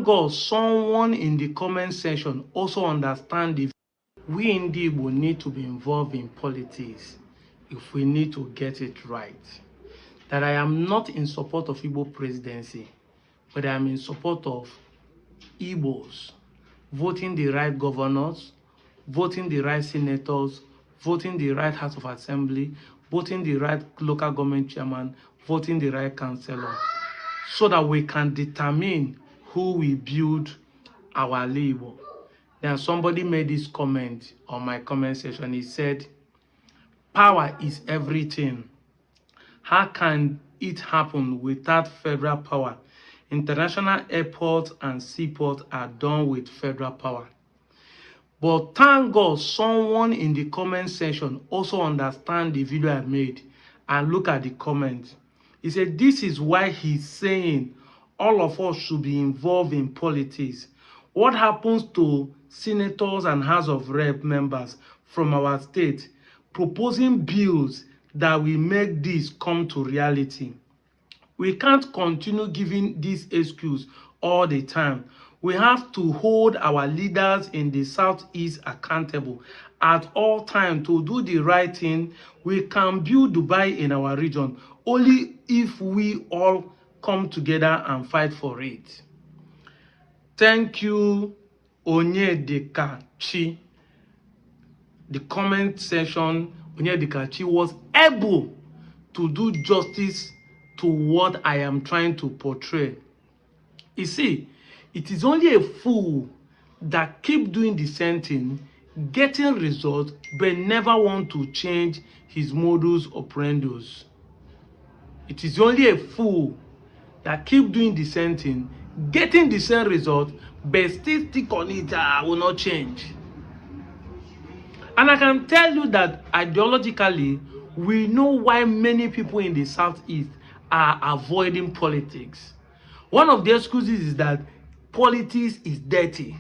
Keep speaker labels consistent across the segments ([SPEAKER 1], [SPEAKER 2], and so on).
[SPEAKER 1] God someone in the comment section also understand the we indeed will need to be involved in politics if we need to get it right. That I am not in support of Igbo presidency, but I am in support of Igbos voting the right governors, voting the right senators, voting the right House of Assembly, voting the right local government chairman, voting the right councillor, so that we can determine who will build our labor. Then somebody made this comment on my comment section. He said, power is everything. How can it happen without federal power? International airports and seaports are done with federal power. But thank God someone in the comment section also understand the video I made and look at the comment. He said, this is why he's saying all of us should be involved in politics. What happens to senators and House of Rep members from our state proposing bills that will make this come to reality? We can't continue giving this excuse all the time. We have to hold our leaders in the Southeast accountable at all times to do the right thing. We can build Dubai in our region only if we all come together and fight for it. Thank you, Onyedikachi. The comment section, Onyedikachi was able to do justice to what I am trying to portray. You see, it is only a fool that keep doing the same thing, getting results, but never want to change his modus operandi. It is only a fool that keep doing the same thing, getting the same result, but still stick on it, will not change. And I can tell you that ideologically, we know why many people in the Southeast are avoiding politics. One of the excuses is that politics is dirty.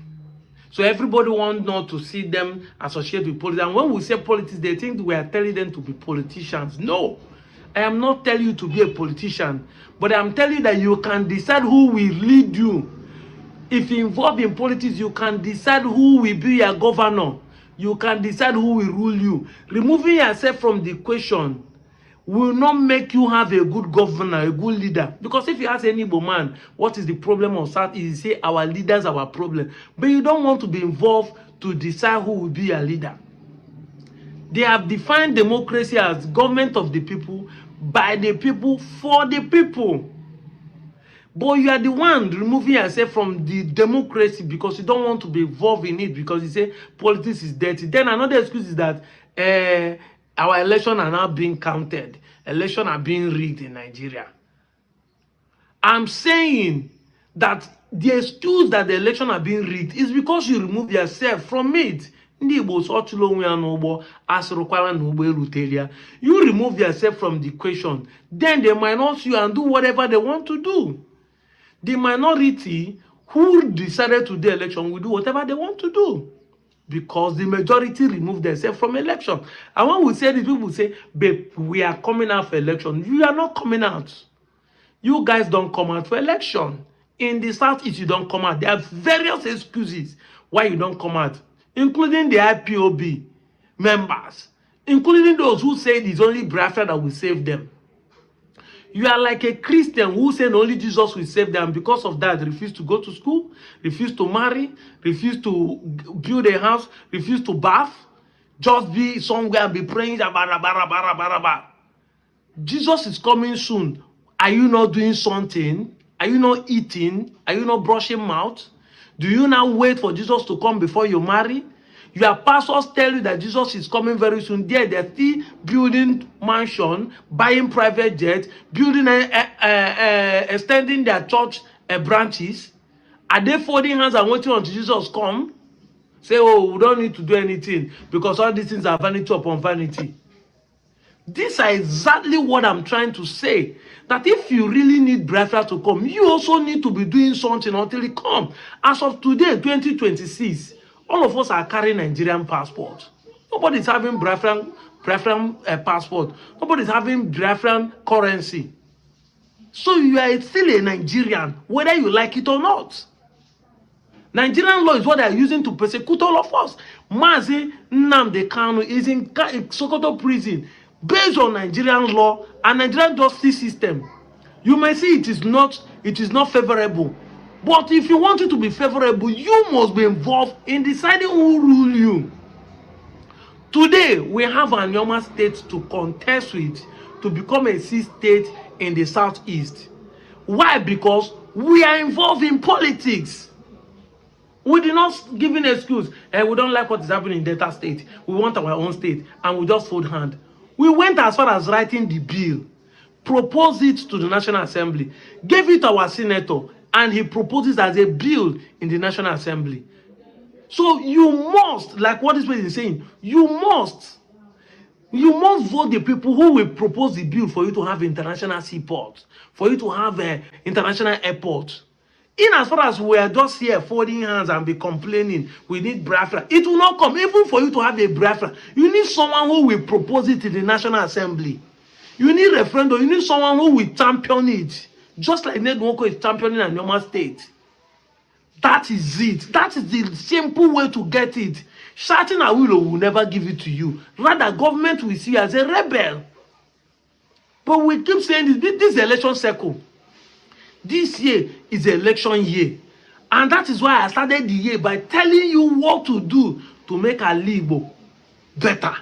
[SPEAKER 1] So everybody wants not to see them associate with politics. And when we say politics, they think we are telling them to be politicians. No, I am not telling you to be a politician, but I am telling you that you can decide who will lead you. If you involve in politics, you can decide who will be your governor. You can decide who will rule you. Removing yourself from the equation will not make you have a good governor, a good leader. Because if you ask any Igbo man, what is the problem of South? He say our leaders are our problem. But you don't want to be involved to decide who will be your leader. They have defined democracy as government of the people, by the people, for the people. But you are the one removing yourself from the democracy because you don't want to be involved in it because you say politics is dirty. Then another excuse is that our elections are now being counted. Elections are being rigged in Nigeria. I'm saying that the excuse that the elections are being rigged is because you remove yourself from it. You remove yourself from the equation. Then they minus you and do whatever they want to do. The minority who decided to do election will do whatever they want to do because the majority removed themselves from election. And when we say this, people say, babe, we are coming out for election. You are not coming out. You guys don't come out for election. In the Southeast, you don't come out. There are various excuses why you don't come out, including the IPOB members, including those who say it's only Biafra that will save them. You are like a Christian who said only Jesus will save them. Because of that, refuse to go to school, refuse to marry, refuse to build a house, refuse to bath, just be somewhere and be praying. Jesus is coming soon. Are you not doing something? Are you not eating? Are you not brushing mouth? Do you now wait for Jesus to come before you marry? Your pastors tell you that Jesus is coming very soon. They're still building mansion, buying private jets, building, extending their church branches. Are they folding hands and waiting until Jesus come? Say, oh, we don't need to do anything because all these things are vanity upon vanity. These are exactly what I'm trying to say. That if you really need Biafra to come, you also need to be doing something until it comes. As of today, 2026, all of us are carrying Nigerian passport. Nobody's having Biafran passport. Nobody's having Biafran currency. So you are still a Nigerian, whether you like it or not. Nigerian law is what they are using to persecute all of us. Mazi Nnamdi Kanu is in Sokoto prison based on Nigerian law and Nigerian justice system. You may see it is not favorable. But if you want it to be favorable, you must be involved in deciding who rule you. Today, we have an Yoma state to contest with to become a state in the southeast. Why? Because we are involved in politics. We did not give an excuse. We don't like what is happening in Delta State. We want our own state. And we just fold hand. We went as far as writing the bill, proposed it to the National Assembly, gave it to our senator, and he proposes as a bill in the National Assembly. So you must, like what this person is saying, you must vote the people who will propose the bill for you to have international seaports, for you to have international airports. In as far as we are just here folding hands and be complaining, we need Biafra. It will not come. Even for you to have a Biafra, you need someone who will propose it in the National Assembly. You need a referendum. You need someone who will champion it. Just like Ned Nwoko is championing a normal state. That is it. That is the simple way to get it. Shouting a will never give it to you. Rather, government will see you as a rebel. But we keep saying this election cycle. This year is election year. And that is why I started the year by telling you what to do to make Alibo better.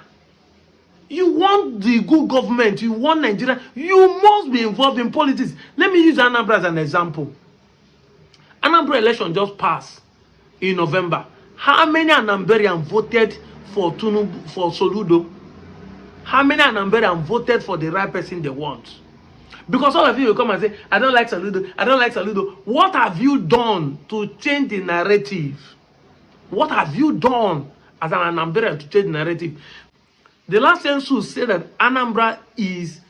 [SPEAKER 1] You want the good government, you want Nigeria, you must be involved in politics. Let me use Anambra as an example. Anambra election just passed in November. How many Anambarians voted for Soludo? How many Anambarians voted for the right person they want? Because all of you will come and say, I don't like Soludo, I don't like Soludo. What have you done to change the narrative? What have you done as an Anambarian to change the narrative? The last census said that Anambra is,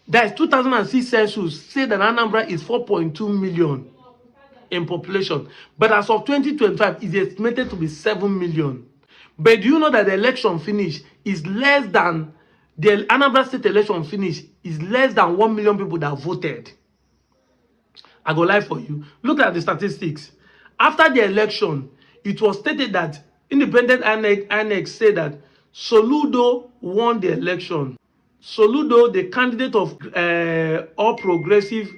[SPEAKER 1] that is 2006 census, said that Anambra is 4.2 million in population. But as of 2025, it's estimated to be 7 million. But do you know that the election finish is less than, the Anambra state election finish is less than 1 million people that voted? I go live for you. Look at the statistics. After the election, it was stated that independent annex said that Soludo won the election. Soludo, the candidate of All Progressive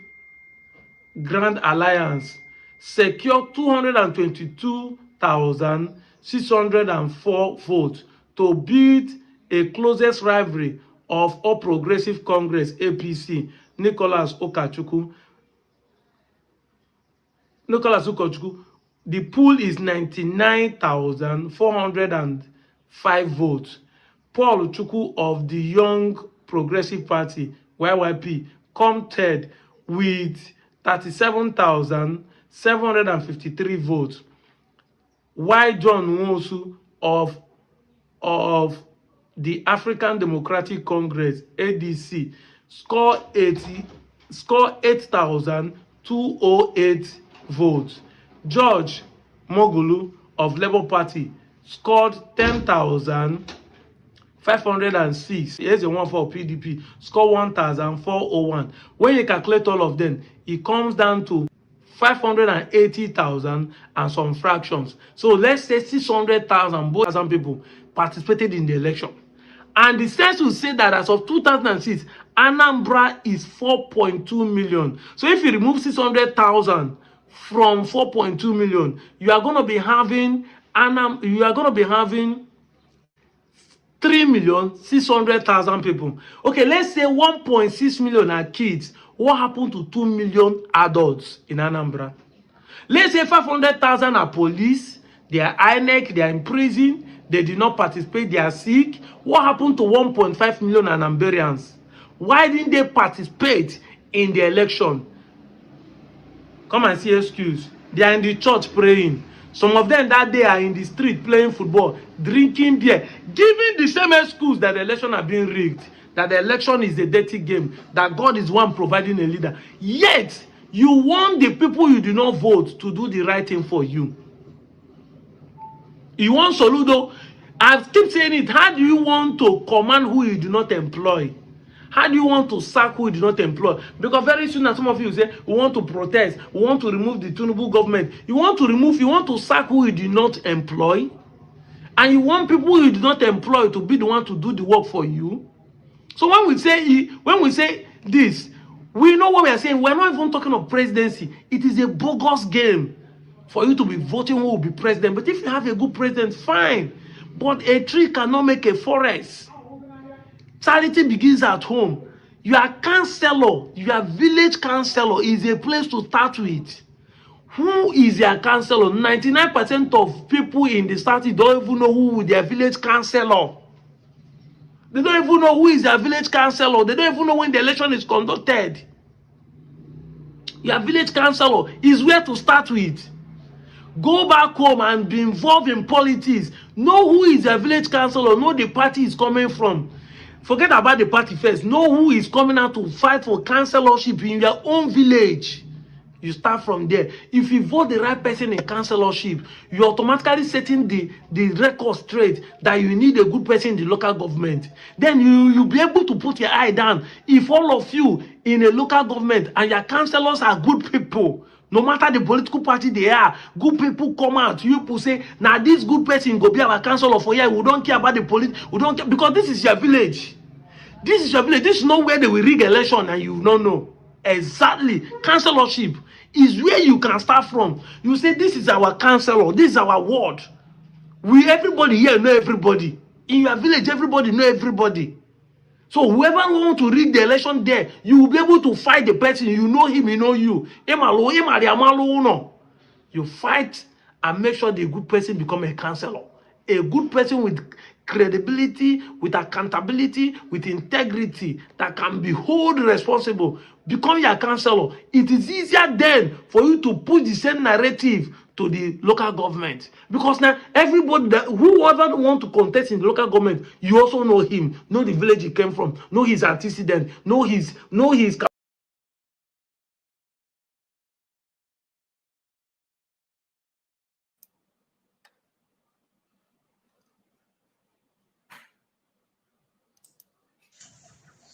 [SPEAKER 1] Grand Alliance, secured 222,604 votes to beat a closest rivalry of All Progressive Congress, APC, Nicholas Ukachukwu. The pool is 99,405 votes. Paul Chukwu of the Young Progressive Party, YYP, come third with 37,753 votes. While John Nwosu of the African Democratic Congress, ADC, scored 8,208 votes. George Mogulu of Labour Party scored 10,506. Here's the one for PDP. Scored 1,401. When you calculate all of them, it comes down to 580,000 and some fractions. So let's say 600,000 people participated in the election. And the census said that as of 2006, Anambra is 4.2 million. So if you remove 600,000 from 4.2 million, you are going to be having 3,600,000 people. Okay, let's say 1.6 million are kids. What happened to 2 million adults in Anambra? Let's say 500,000 are police. They are INEC. They are in prison. They did not participate. They are sick. What happened to 1.5 million Anambarians? Why didn't they participate in the election? Come and see excuse. They are in the church praying. Some of them that day are in the street playing football, drinking beer, giving the same excuse that the election are being rigged, that the election is a dirty game, that God is one providing a leader. Yet, you want the people you do not vote to do the right thing for you. You want Soludo. I keep saying it. How do you want to command who you do not employ? How do you want to sack who you did not employ? Because very soon, as some of you say, we want to protest, we want to remove the Tinubu government. You want to sack who you did not employ, and you want people you did not employ to be the one to do the work for you. So when we say this, we know what we are saying. We're not even talking of presidency. It is a bogus game for you to be voting who will be president. But if you have a good president, fine. But a tree cannot make a forest. Charity begins at home. Your councillor, your village councillor is a place to start with. Who is their councillor? 99% of people in the south don't even know who their village councillor. They don't even know who is their village councillor. They don't even know when the election is conducted. Your village councillor is where to start with. Go back home and be involved in politics. Know who is your village councillor. Know the party is coming from. Forget about the party first. Know who is coming out to fight for councillorship in your own village. You start from there. If you vote the right person in councillorship, you're automatically setting the record straight that you need a good person in the local government. Then you'll be able to put your eye down. If all of you in a local government and your councillors are good people, no matter the political party they are, good people come out. You people say, now this good person go be our councillor for here. We don't care about the politics. We don't care because this is your village. This is your village. This is not where they will rig election and you don't know. Exactly. Councillorship is where you can start from. You say, this is our councillor, this is our ward. Everybody here know everybody. In your village, everybody know everybody. So whoever want to rig the election there, you will be able to fight the person. You know him, he know you. You fight and make sure the good person become a councillor. A good person with credibility, with accountability, with integrity, that can be held responsible, become your councillor. It is easier then for you to put the same narrative to the local government, because now everybody whoever want to contest in the local government, you also know him, know the village he came from, know his antecedent, know his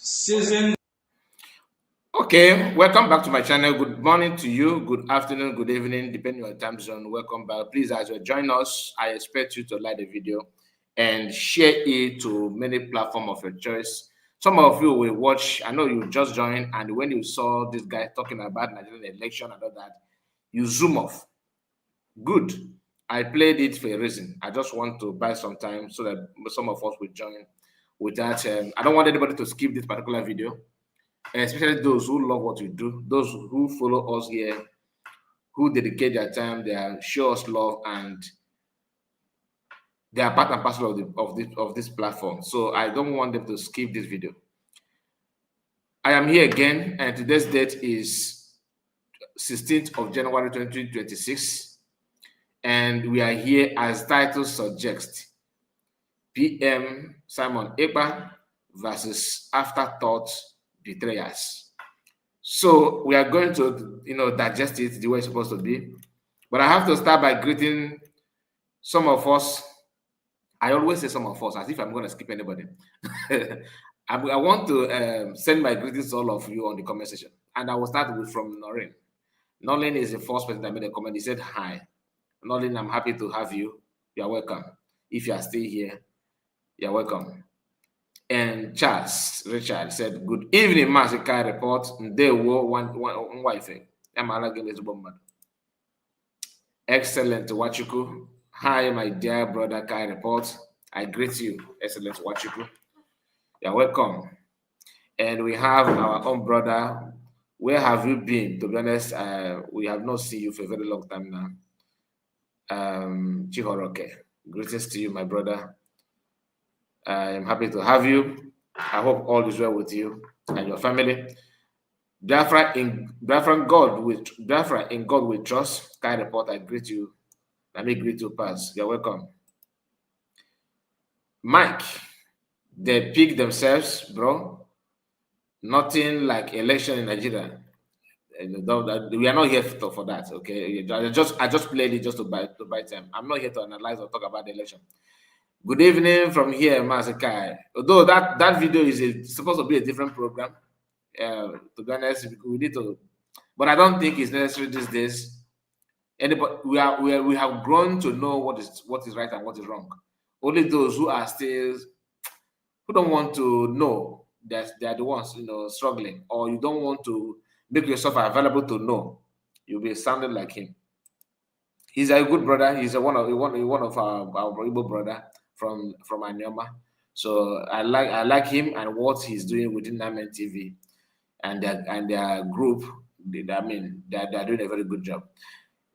[SPEAKER 2] season. Okay, welcome back to my channel. Good morning to you, good afternoon, good evening, depending on your time zone. Welcome back. Please, as you join us, I expect you to like the video and share it to many platforms of your choice. Some of you will watch, I know you just joined, and when you saw this guy talking about Nigerian election and all that, you zoom off. Good. I played it for a reason. I just want to buy some time so that some of us will join with that. I don't want anybody to skip this particular video, especially those who love what we do, those who follow us here, who dedicate their time, they show us love, and they are part and parcel of this platform. So I don't want them to skip this video. I am here again, and today's date is 16th of January 2026. And we are here as title suggests, PM Simon Ekpa versus Afterthought Betrayals. So we are going to, digest it the way it's supposed to be. But I have to start by greeting some of us. I always say some of us, as if I'm going to skip anybody. I want to send my greetings to all of you on the comment section. And I will start with from Noreen. Noreen is the first person that made a comment. He said, hi. Noreen, I'm happy to have you. You're welcome. If you are still here, you're welcome. And Charles Richard said, good evening, Masika report. They were one wife. Excellent, Wachuku. Hi, my dear brother Kai report. I greet you. Excellent, Wachuku. You're welcome. And we have our own brother. Where have you been? To be honest, we have not seen you for a very long time now. Chihoroke. Greetings to you, my brother. I am happy to have you. I hope all is well with you and your family. Biafra in God with trust. Kind report, I greet you. Let me greet you, Pass. You're welcome. Mike, they pick themselves, bro. Nothing like election in Nigeria. We are not here for that, okay? I just played it just to buy time. I'm not here to analyze or talk about the election. Good evening from here, Masakai. Although that video is supposed to be a different program. To be honest, we need to, but I don't think it's necessary these days. Anybody, we have grown to know what is right and what is wrong. Only those who are still, who don't want to know, that they are the ones struggling, or you don't want to make yourself available to know. You'll be sounding like him. He's a good brother. He's one of our Igbo brother from Anyama. So I like him and what he's doing within Namen TV and their group. I mean, they're doing a very good job.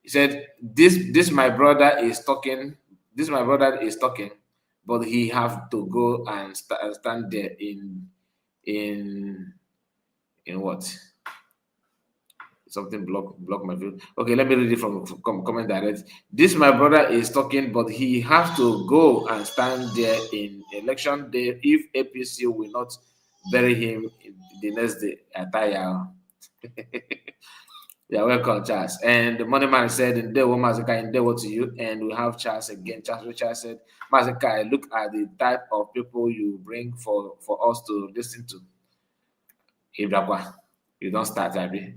[SPEAKER 2] He said, "This my brother is talking. This my brother is talking, but he have to go and stand there in what." Something block my view. Okay, let me read it from comment direct. This my brother is talking, but he has to go and stand there in election day if APC will not bury him the next day. Attire. Yeah, welcome, Charles. And the money man said, "In day, what Mazika, in day, what to you?" And we have Charles again. Charles Richard said, "Mazika, look at the type of people you bring for us to listen to." Ibrakwa. You don't start, Abby.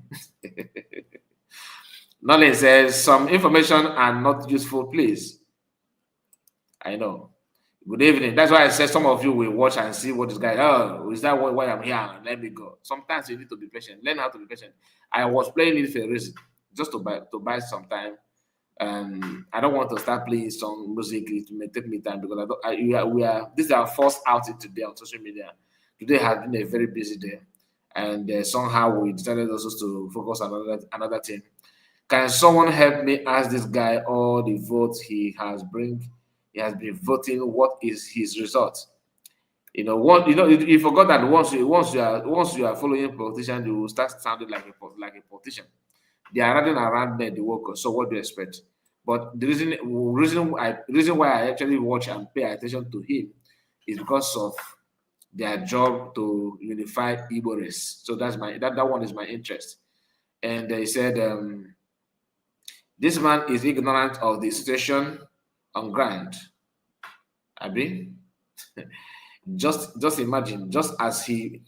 [SPEAKER 2] Knowledge says some information are not useful, please. I know. Good evening. That's why I said some of you will watch and see what this guy. Oh, is that why I'm here? Let me go. Sometimes you need to be patient. Learn how to be patient. I was playing it for a reason, just to buy some time. I don't want to start playing some music. It may take me time because we are. This is our first outing today on social media. Today has been a very busy day, and somehow we decided also to focus on another thing. Can someone help me ask this guy all the votes he has been voting? What is his result? You forgot that once you are following a politician, you will start sounding like a politician. They are running around there, the workers. So what do you expect? But the reason why I actually watch and pay attention to him is because of their job to unify Igbo race. So that one is my interest. And they said this man is ignorant of the situation on ground. Abi, just imagine, just ask him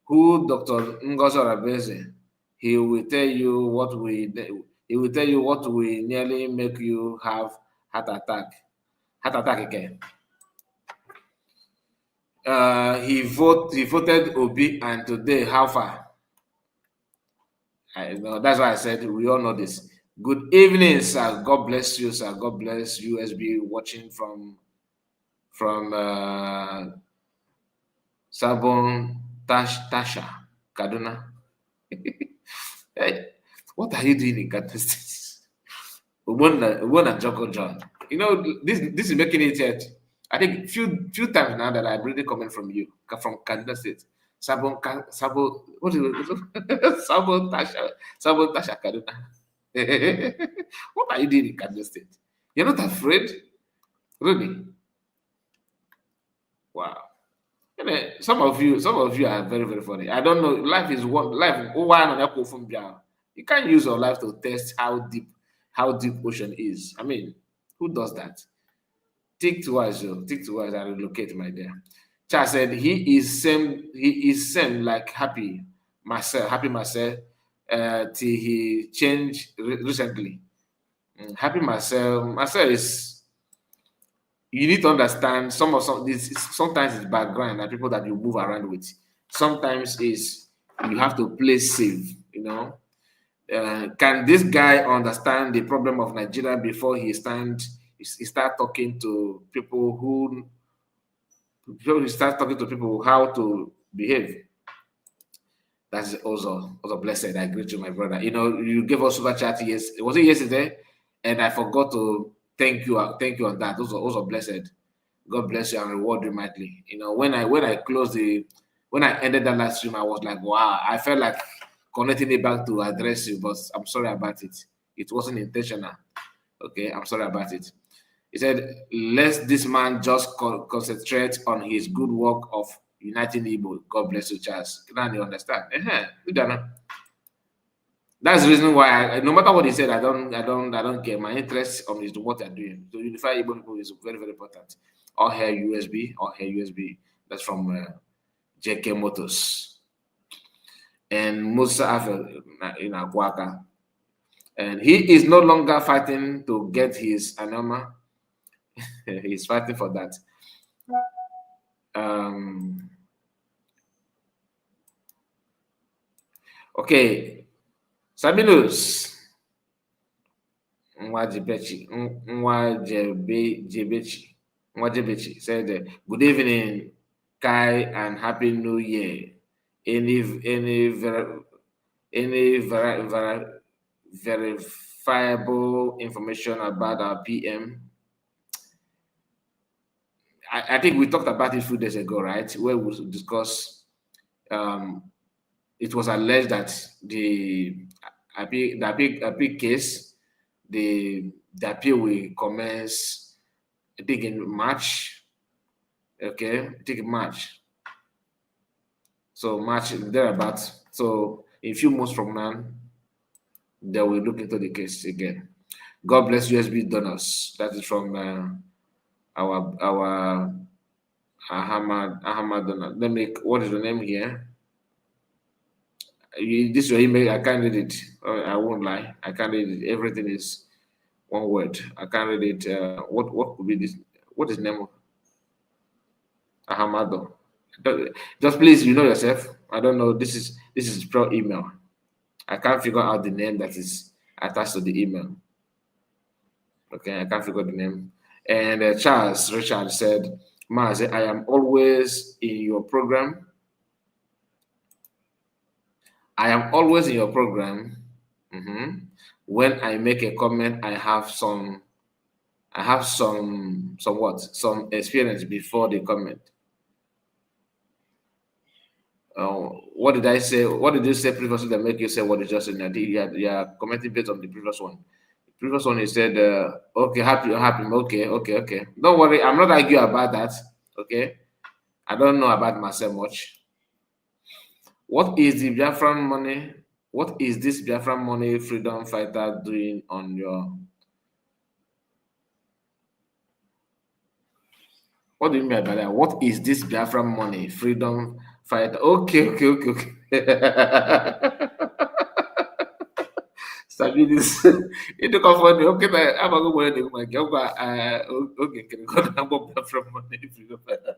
[SPEAKER 2] who Dr. Ngozi Rabeze. He will tell you what will nearly make you have heart attack. Heart attack again. He voted Obi, and today how far? I know, that's why I said we all know this. Good evening, sir. God bless you, sir. God bless USB watching from Sabon Tasha, Kaduna. Hey, what are you doing in Kaduna State? Ubona Joko John. This is making it yet. I think few times now that I've really coming from you, from Kaduna State. What is it? Sabon Tasha Kaduna. What are you doing in Kaduna State? You're not afraid? Really? Wow. Some of you are very, very funny. I don't know. Life is one life. You can't use your life to test how deep ocean is. I mean, who does that? Think twice, yo. Think twice and relocate, my dear. Charles said he is same like happy Marcel till he changed recently. Happy Marcel is, you need to understand sometimes it's background and people that you move around with. Sometimes is you have to play safe, can this guy understand the problem of Nigeria before he start talking to people how to behave? That's also blessed. I agree to my brother. You gave us super chat. Yes, was it yesterday? And I forgot to thank you on that. Also blessed. God bless you and reward you mightily. When I ended that last stream, I was like, wow, I felt like connecting it back to address you, but I'm sorry about it. It wasn't intentional. Okay, I'm sorry about it. He said, let this man just concentrate on his good work of uniting Igbo. God bless you, Charles. Now you understand. That's the reason why no matter what he said, I don't get my interest on is what they're doing. To unify Igbo people is very, very important. All hair USB, all hair USB. That's from JK Motors and Musa Afel in Aguaka. And he is no longer fighting to get his anoma. He's fighting for that. Okay, Sabilus Nwajebechi said, "Good evening, Kai, and Happy New Year. Any verifiable information about our PM?" I think we talked about it a few days ago, right? Where we discussed. It was alleged that the appeal case, the appeal will commence, I think in March. Okay, I think in March. So March thereabouts. So in a few months from now, they will look into the case again. God bless USB donors. That is from our Ahmad donor. Let me. What is the name here? This your email. I can't read it. I won't lie. I can't read it. Everything is one word. I can't read it. What could be this? What is the name of Ahamado? Just please, you know yourself. I don't know. This is pro email. I can't figure out the name that is attached to the email. Okay, I can't figure the name. And Charles Richard said, "Maze, I am always in your program. I am always in your program. When I make a comment, I have some some experience before the comment." What did I say? What did you say previously that make you say what you just said? You are commenting based on the previous one. The previous one, you said, okay, happy. Okay. Don't worry, I'm not arguing about that. Okay, I don't know about myself much. What is the Biafran money? What is this Biafran money freedom fighter doing on your? What do you mean by that? What is this Biafran money freedom fighter? Okay. Stabilis. Itu confirm. Okay, I'm going to go to my job. Okay, can you go to Biafran money freedom fighter?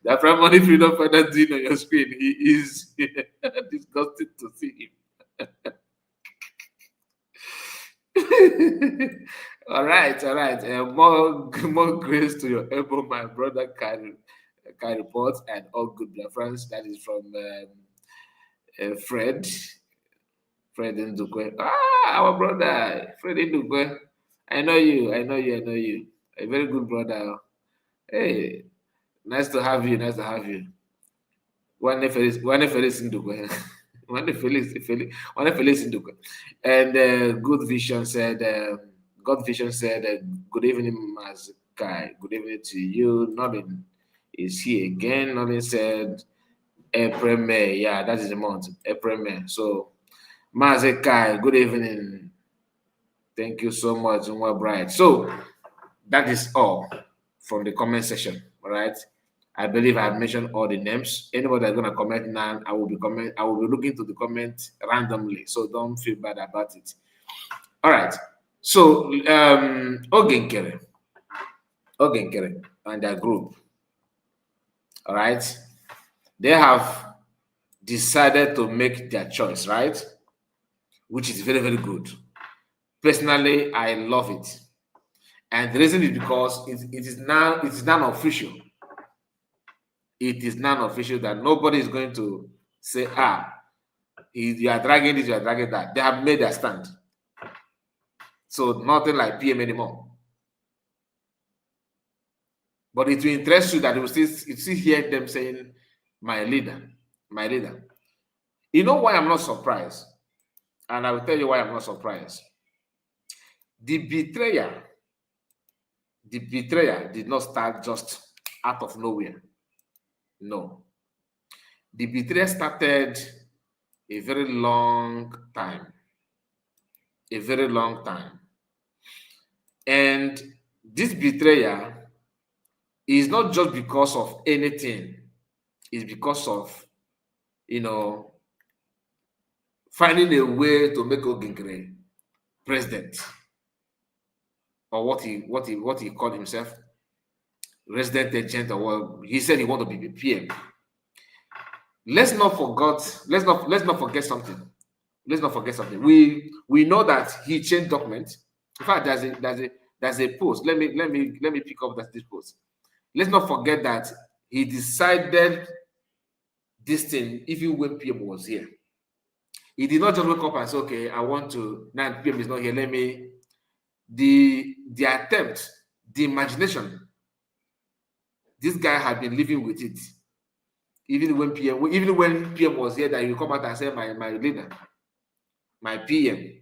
[SPEAKER 2] Biafran money freedom fighter doing on your screen. He is disgusting to see him. All right. More grace to your elbow, my brother. Can report and all good friends. That is from Fred Ndukwe. Our brother Fred Ndukwe. I know you. A very good brother. Hey, nice to have you. One Felix Ndukwe. One Felix Ndukwe. And Good Vision said, God Vision said, good evening, Mazkai. Good evening to you. Nothing is here again. Nothing said April, May. Yeah, that is the month. April, May. So, Mazkai, good evening. Thank you so much, Nwa Bright. So, that is all from the comment section. All right. I believe I have mentioned all the names. Anybody that's gonna comment now, I will be looking to the comment randomly. So don't feel bad about it. All right. So Ogenkere and their group. All right. They have decided to make their choice, right? Which is very, very good. Personally, I love it. And the reason is because it is now official. It is non-official that nobody is going to say, you are dragging this, you are dragging that. They have made their stand. So nothing like PM anymore. But it will interest you that you still hear them saying, my leader. You know why I'm not surprised? And I will tell you why I'm not surprised. The betrayer did not start just out of nowhere. No. The betrayal started a very long time. a very long time. And this betrayal is not just because of anything, it's because of, finding a way to make Oginkere president, or what he called himself, resident agent, or what he said he wanted to be PM. Let's not forget something. Let's not forget something. We know that he changed documents. In fact, there's a post. Let me pick up this post. Let's not forget that he decided this thing even when PM was here. He did not just wake up and say, okay, I want to, now PM is not here, let me, the attempt, the imagination, this guy had been living with it. Even when PM was here, that he would come out and say, my leader, my PM.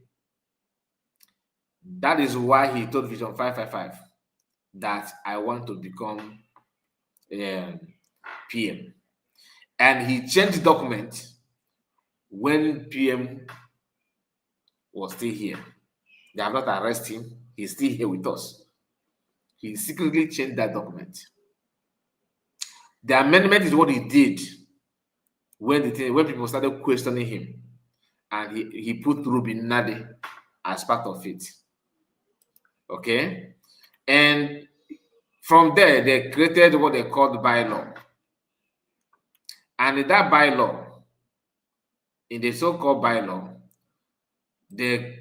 [SPEAKER 2] That is why he told Vision 555 that I want to become PM. And he changed the document when PM was still here. They have not arrested him. He's still here with us. He secretly changed that document. The amendment is what he did when people started questioning him, and he put Ruben Nadi as part of it. Okay, and from there they created what they called bylaw, and in that bylaw, in the so-called bylaw, they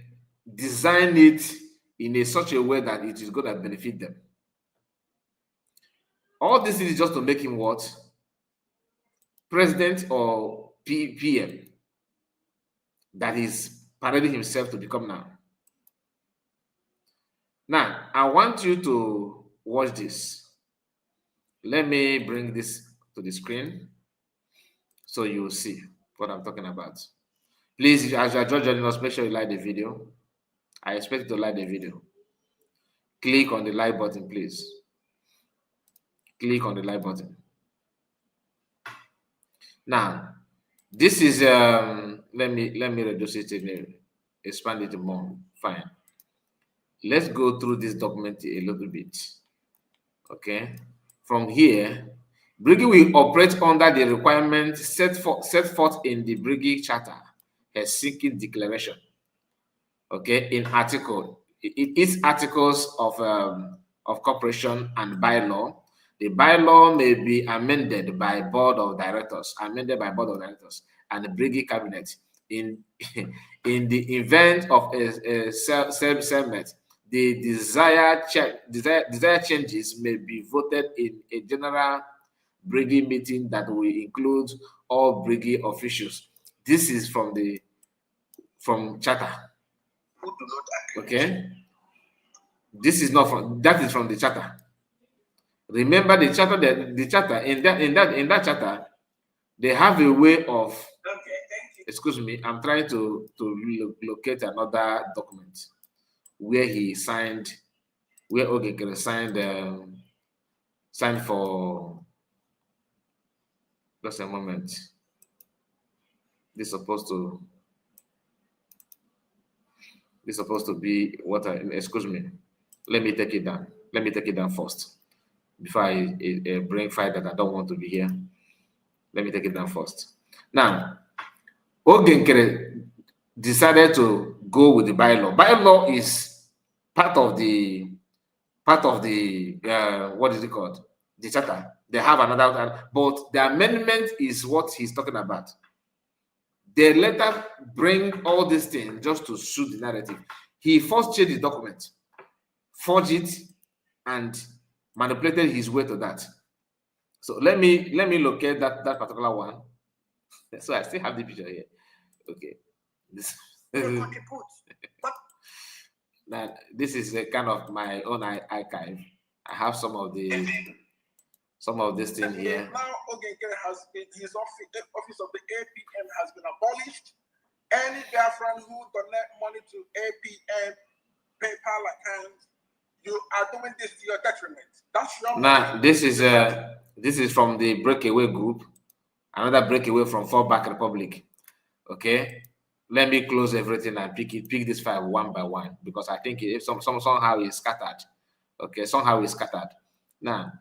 [SPEAKER 2] designed it in such a way that it is going to benefit them. All this is just to make him what? President or PM that is parading himself to become now. Now, I want you to watch this. Let me bring this to the screen so you will see what I'm talking about. Please, as you are just joining us, make sure you like the video. I expect you to like the video. Click on the like button, please. Click on the like button. Now, this is let me reduce it and expand it more. Fine. Let's go through this document a little bit. Okay. From here, Briggy will operate under the requirements set forth in the Briggy Charter, Helsinki Declaration. Okay, in its articles of corporation and bylaw. The bylaw may be amended by board of directors, and the Briggy cabinet in the event of a settlement. The desired changes may be voted in a general Briggy meeting that will include all Briggy officials. This is from charter. Okay, this is not from, that is from the charter. Remember the charter, in that charter, they have a way of, excuse me, I'm trying to locate another document where he signed, where Ogekere signed for, just a moment. This is supposed to be what excuse me. Let me take it down. Let me take it down first before I bring fire that I don't want to be here. Let me take it down first. Now, Ogenkere decided to go with the bylaw. Bylaw is part of the what is it called? The charter. They have another, but the amendment is what he's talking about. They later bring all these things just to suit the narrative. He first changed the document, forged it, and manipulated his way to that. So let me locate that particular one. So I still have the picture here. Okay. Now this is a kind of my own archive. I have some of these things here.
[SPEAKER 3] Now Ogekere has been, his office of the APM has been abolished. Any Biafran who donate money to APM PayPal account, you are doing this to your detriment. That's your
[SPEAKER 2] now this is from the breakaway group, another breakaway from Fallback Republic. Okay, let me close everything and pick this file one by one, because I think if somehow it's scattered. Okay, somehow it's scattered. Now,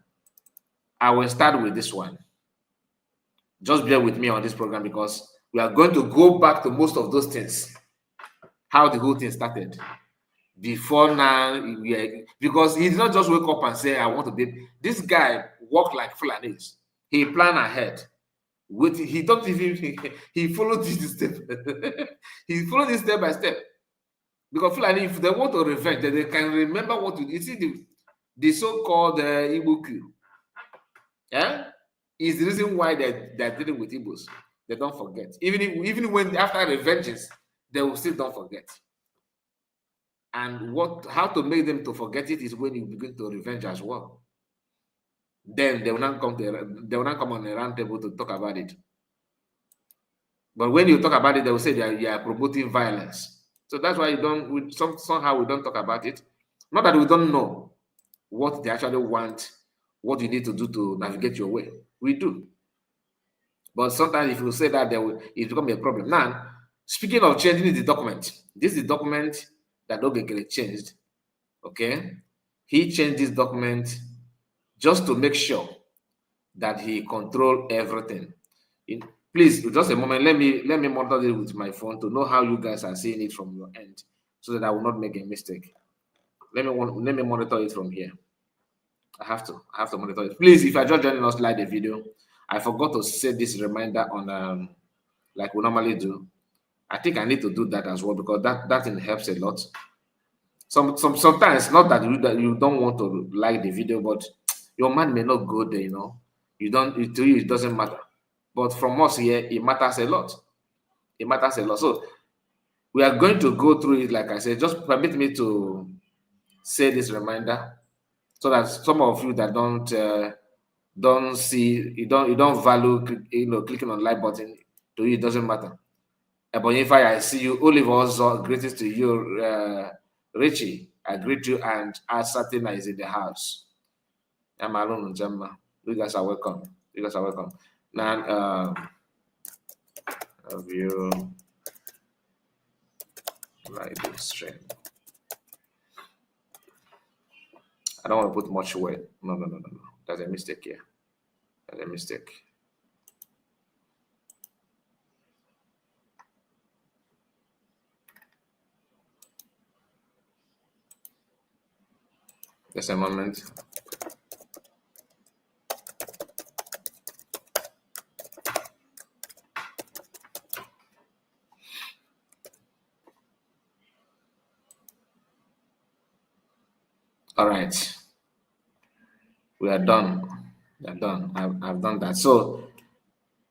[SPEAKER 2] I will start with this one. Just bear with me on this program, because we are going to go back to most of those things, how the whole thing started. Before now, because he did not just wake up and say, I want to be. This guy worked like Fulanis. He planned ahead. He don't even, he followed this step. He followed this step by step. Because Fulani, if they want to revenge, they can remember what to do. You see, the so-called Igbo coup. Yeah? Is the reason why they're dealing with Igbos. They don't forget. Even when after revenges, they will still don't forget. And how to make them to forget it is when you begin to revenge as well. Then they will not come on a round table to talk about it. But when you talk about it, they will say you are promoting violence. So that's why somehow we don't talk about it. Not that we don't know what they actually want, what you need to do to navigate your way. We do. But sometimes if you say that, it becomes a problem. Now, speaking of changing the document, this is the document that Ogekele changed. Okay? He changed this document just to make sure that he controls everything. Please, just a moment, let me monitor it with my phone to know how you guys are seeing it from your end, so that I will not make a mistake. Let me monitor it from here. I have to monitor it. Please, if you're just joining us, like the video. I forgot to set this reminder on like we normally do. I think I need to do that as well, because that thing helps a lot. Sometimes, not that you don't want to like the video, but your mind may not go there, to you it doesn't matter. But from us here, it matters a lot. It matters a lot. So we are going to go through it, like I said. Just permit me to say this reminder, so that some of you that don't see, you don't value clicking on like button, to you it doesn't matter. But if I see you, Oliver, also greetings to you, Richie. I greet you, and Asatina is in the house. I'm alone, Gemma. You guys are welcome. You guys are welcome. Now, have you like this stream? I don't want to put much weight. No. There's a mistake here. There's a mistake. Just a moment. All right. We are done. We are done. I've done that. So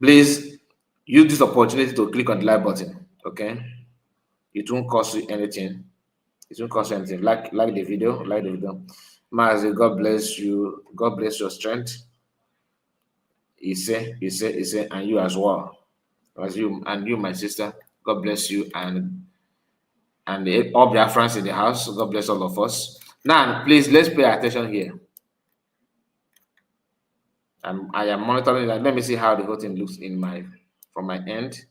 [SPEAKER 2] please use this opportunity to click on the like button. Okay. It won't cost you anything. It won't cost you anything. Like the video. Like the video. Mazi, God bless you. God bless your strength. He say, and you as well. As you, my sister. God bless you, and all Biafrans in the house. God bless all of us. Now, please, let's pay attention here. I am monitoring that. Let me see how the whole thing looks from my end.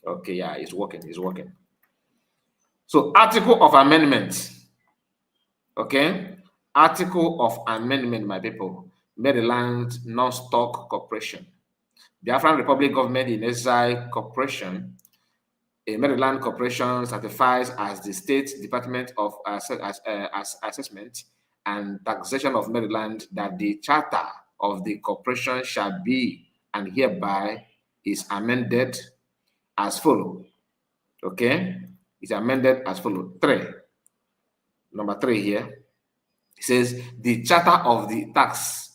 [SPEAKER 2] Okay, yeah, it's working. It's working. So, article of amendment. Okay, article of amendment, my people. Maryland Non-Stock Corporation. Biafran Republic Government in Exile Corporation. A Maryland corporation certifies as the State Department of Assessment and Taxation of Maryland that the charter of the corporation shall be and hereby is amended as follows. Okay, it's amended as follows. Number 3 here. It says the charter of the tax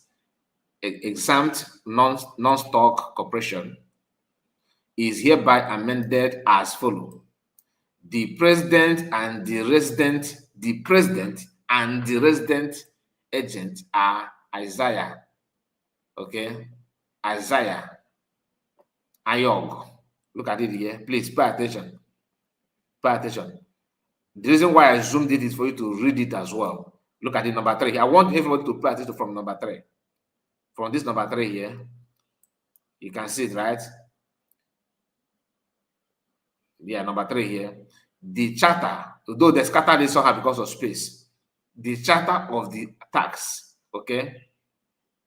[SPEAKER 2] exempt non-stock corporation is hereby amended as follows. The president and the resident agent are Isaiah. Okay, Isaiah Ayog. Look at it here. Please pay attention. Pay attention. The reason why I zoomed it is for you to read it as well. Look at it, number 3. I want everybody to pay attention from number 3. From this number 3 here, you can see it, right? Yeah, number 3 here. The charter, though they scattered this somehow because of space. The charter of the tax. Okay.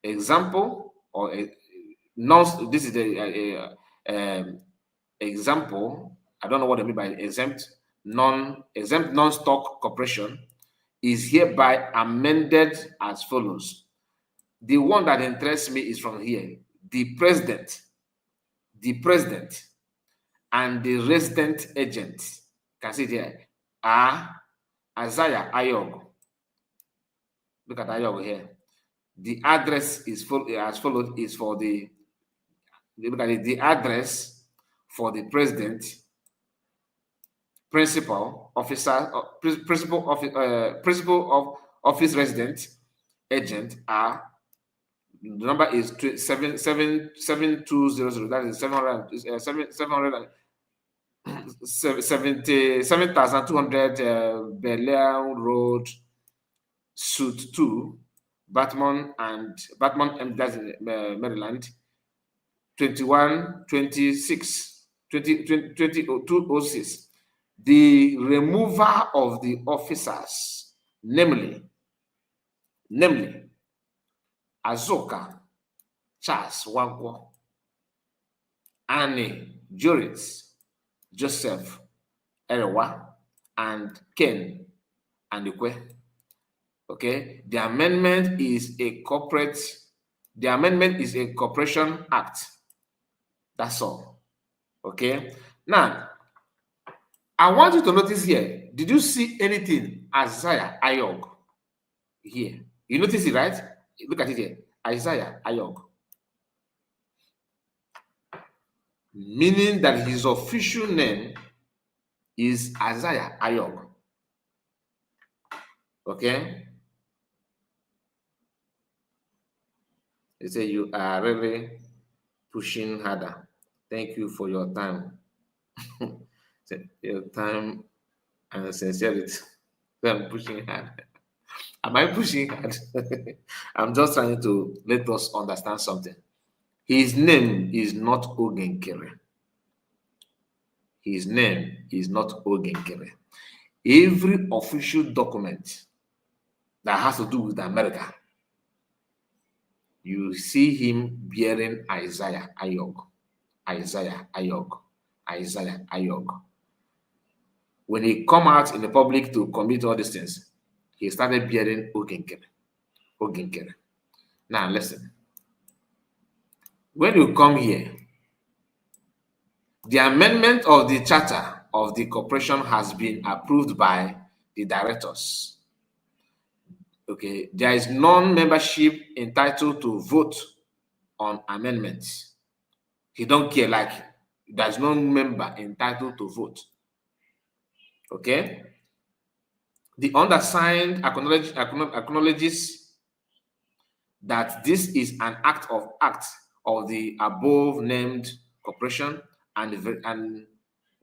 [SPEAKER 2] Example or a non. This is the example. I don't know what I mean by exempt non-stock corporation is hereby amended as follows. The one that interests me is from here. The president and the resident agent, you can see it here, are Isaiah Ayog. Look at Ayog here. The address is as follows is for the, look at it, the address for the president, principal officer, principal of office resident agent are, the number is 7200. That is 77,200 Bel-Air Road, Suite 2, Batman, that's in Maryland, 2006. The removal of the officers, namely Azoka Charles Wankwo, Annie Juris, Joseph Erewa, and Ken Andikwe. Okay, the amendment is a corporation act. That's all. Okay, now I want you to notice here. Did you see anything Isaiah Ayog here? You notice it, right? Look at it here. Isaiah Ayog. Meaning that his official name is Isaiah Ayog. Okay? They say you are really pushing harder. Thank you for your time. Your time and sincerity. I'm pushing hard. Am I pushing hard? I'm just trying to let us understand something. His name is not Ogenkere. His name is not Ogenkere. Every official document that has to do with America, you see him bearing Isaiah Ayog. Isaiah Ayog. Isaiah Ayog. When he come out in the public to commit all these things, he started bearing Ogenkere. Ogenkere. Now listen. When you come here, the amendment of the charter of the corporation has been approved by the directors. Okay, there is non-membership entitled to vote on amendments. He don't care, like there's no member entitled to vote. Okay, the undersigned acknowledges that this is an act of the above named corporation and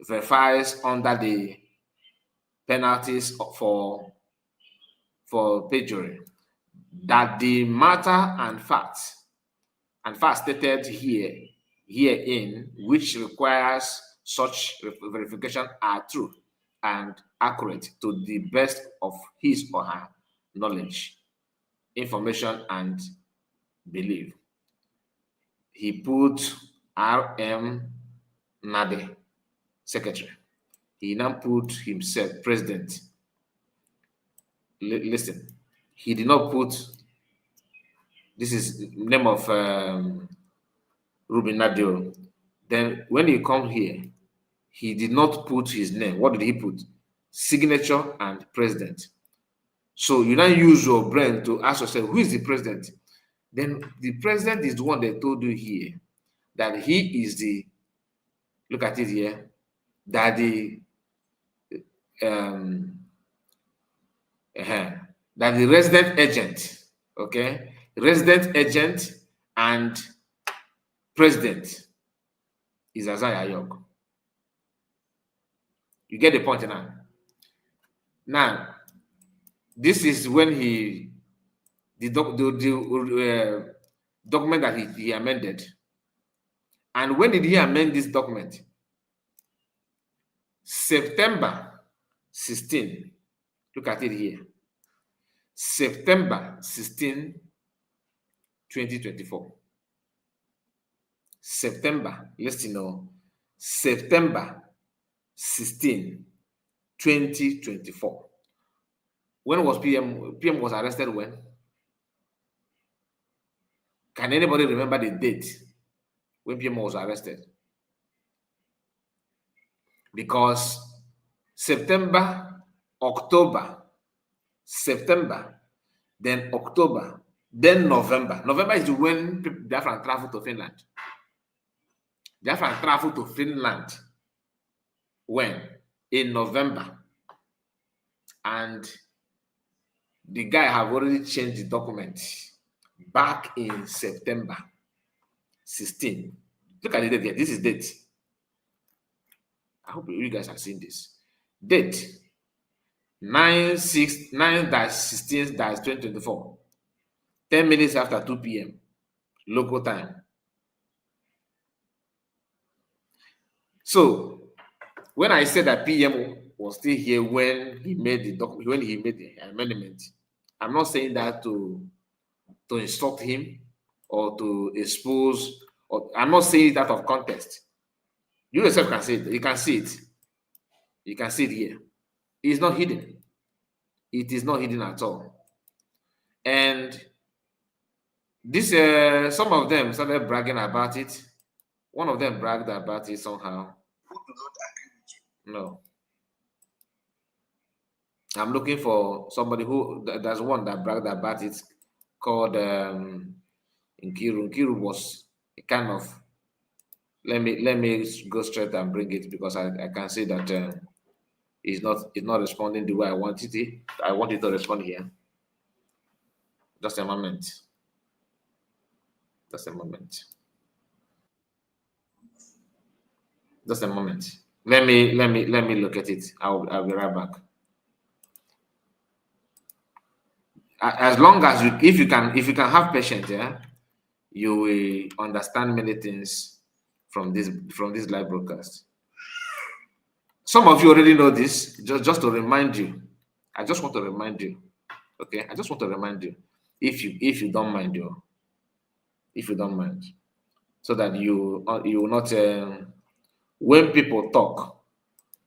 [SPEAKER 2] verifies under the penalties for perjury that the matter and facts stated herein, which requires such verification, are true and accurate to the best of his or her knowledge, information, and belief. He put R.M. Nade, secretary. He now put himself president. Listen, he did not put, this is the name of Ruben Nadio. Then when he come here, he did not put his name. What did he put? Signature and president. So you now use your brain to ask yourself, who is the president? Then the president is the one that told you here that he is the, look at it here, that the resident agent, okay, resident agent and president is Isaiah Ayog. You get the point now. Now, this is when the document that he amended. And when did he amend this document? September 16, look at it here. September 16, 2024. September, listen, no, September 16, 2024. When was PM? PM was arrested when? Can anybody remember the date when PM was arrested? Because September, October, September, then October, then November. November is when Biafran traveled to Finland. Biafran traveled to Finland when? In November. And the guy have already changed the document back in September 16. Look at the date here. This is date. I hope you guys have seen this. Date 9/16/2024. 10 minutes after 2 p.m. local time. So when I said that PM was still here when he made the document, when he made the amendment, I'm not saying that to insult him or to expose, or I'm not saying it out of context. You yourself can see it. You can see it. You can see it here. It's not hidden. It is not hidden at all. And this, some of them started bragging about it. One of them bragged about it somehow.
[SPEAKER 3] Who do not agree with you?
[SPEAKER 2] No. I'm looking for somebody who, there's one that bragged about it called Nkiru. Nkiru was a kind of, let me go straight and bring it, because I can see that it's not responding the way I want it. I want it to respond here. Just a moment. Just a moment. Just a moment. Let me look at it. I'll be right back. As long as if you can have patience, yeah, you will understand many things from this live broadcast. Some of you already know this. Just to remind you, I just want to remind you. Okay, I just want to remind you, if you don't mind, so that you will not. When people talk,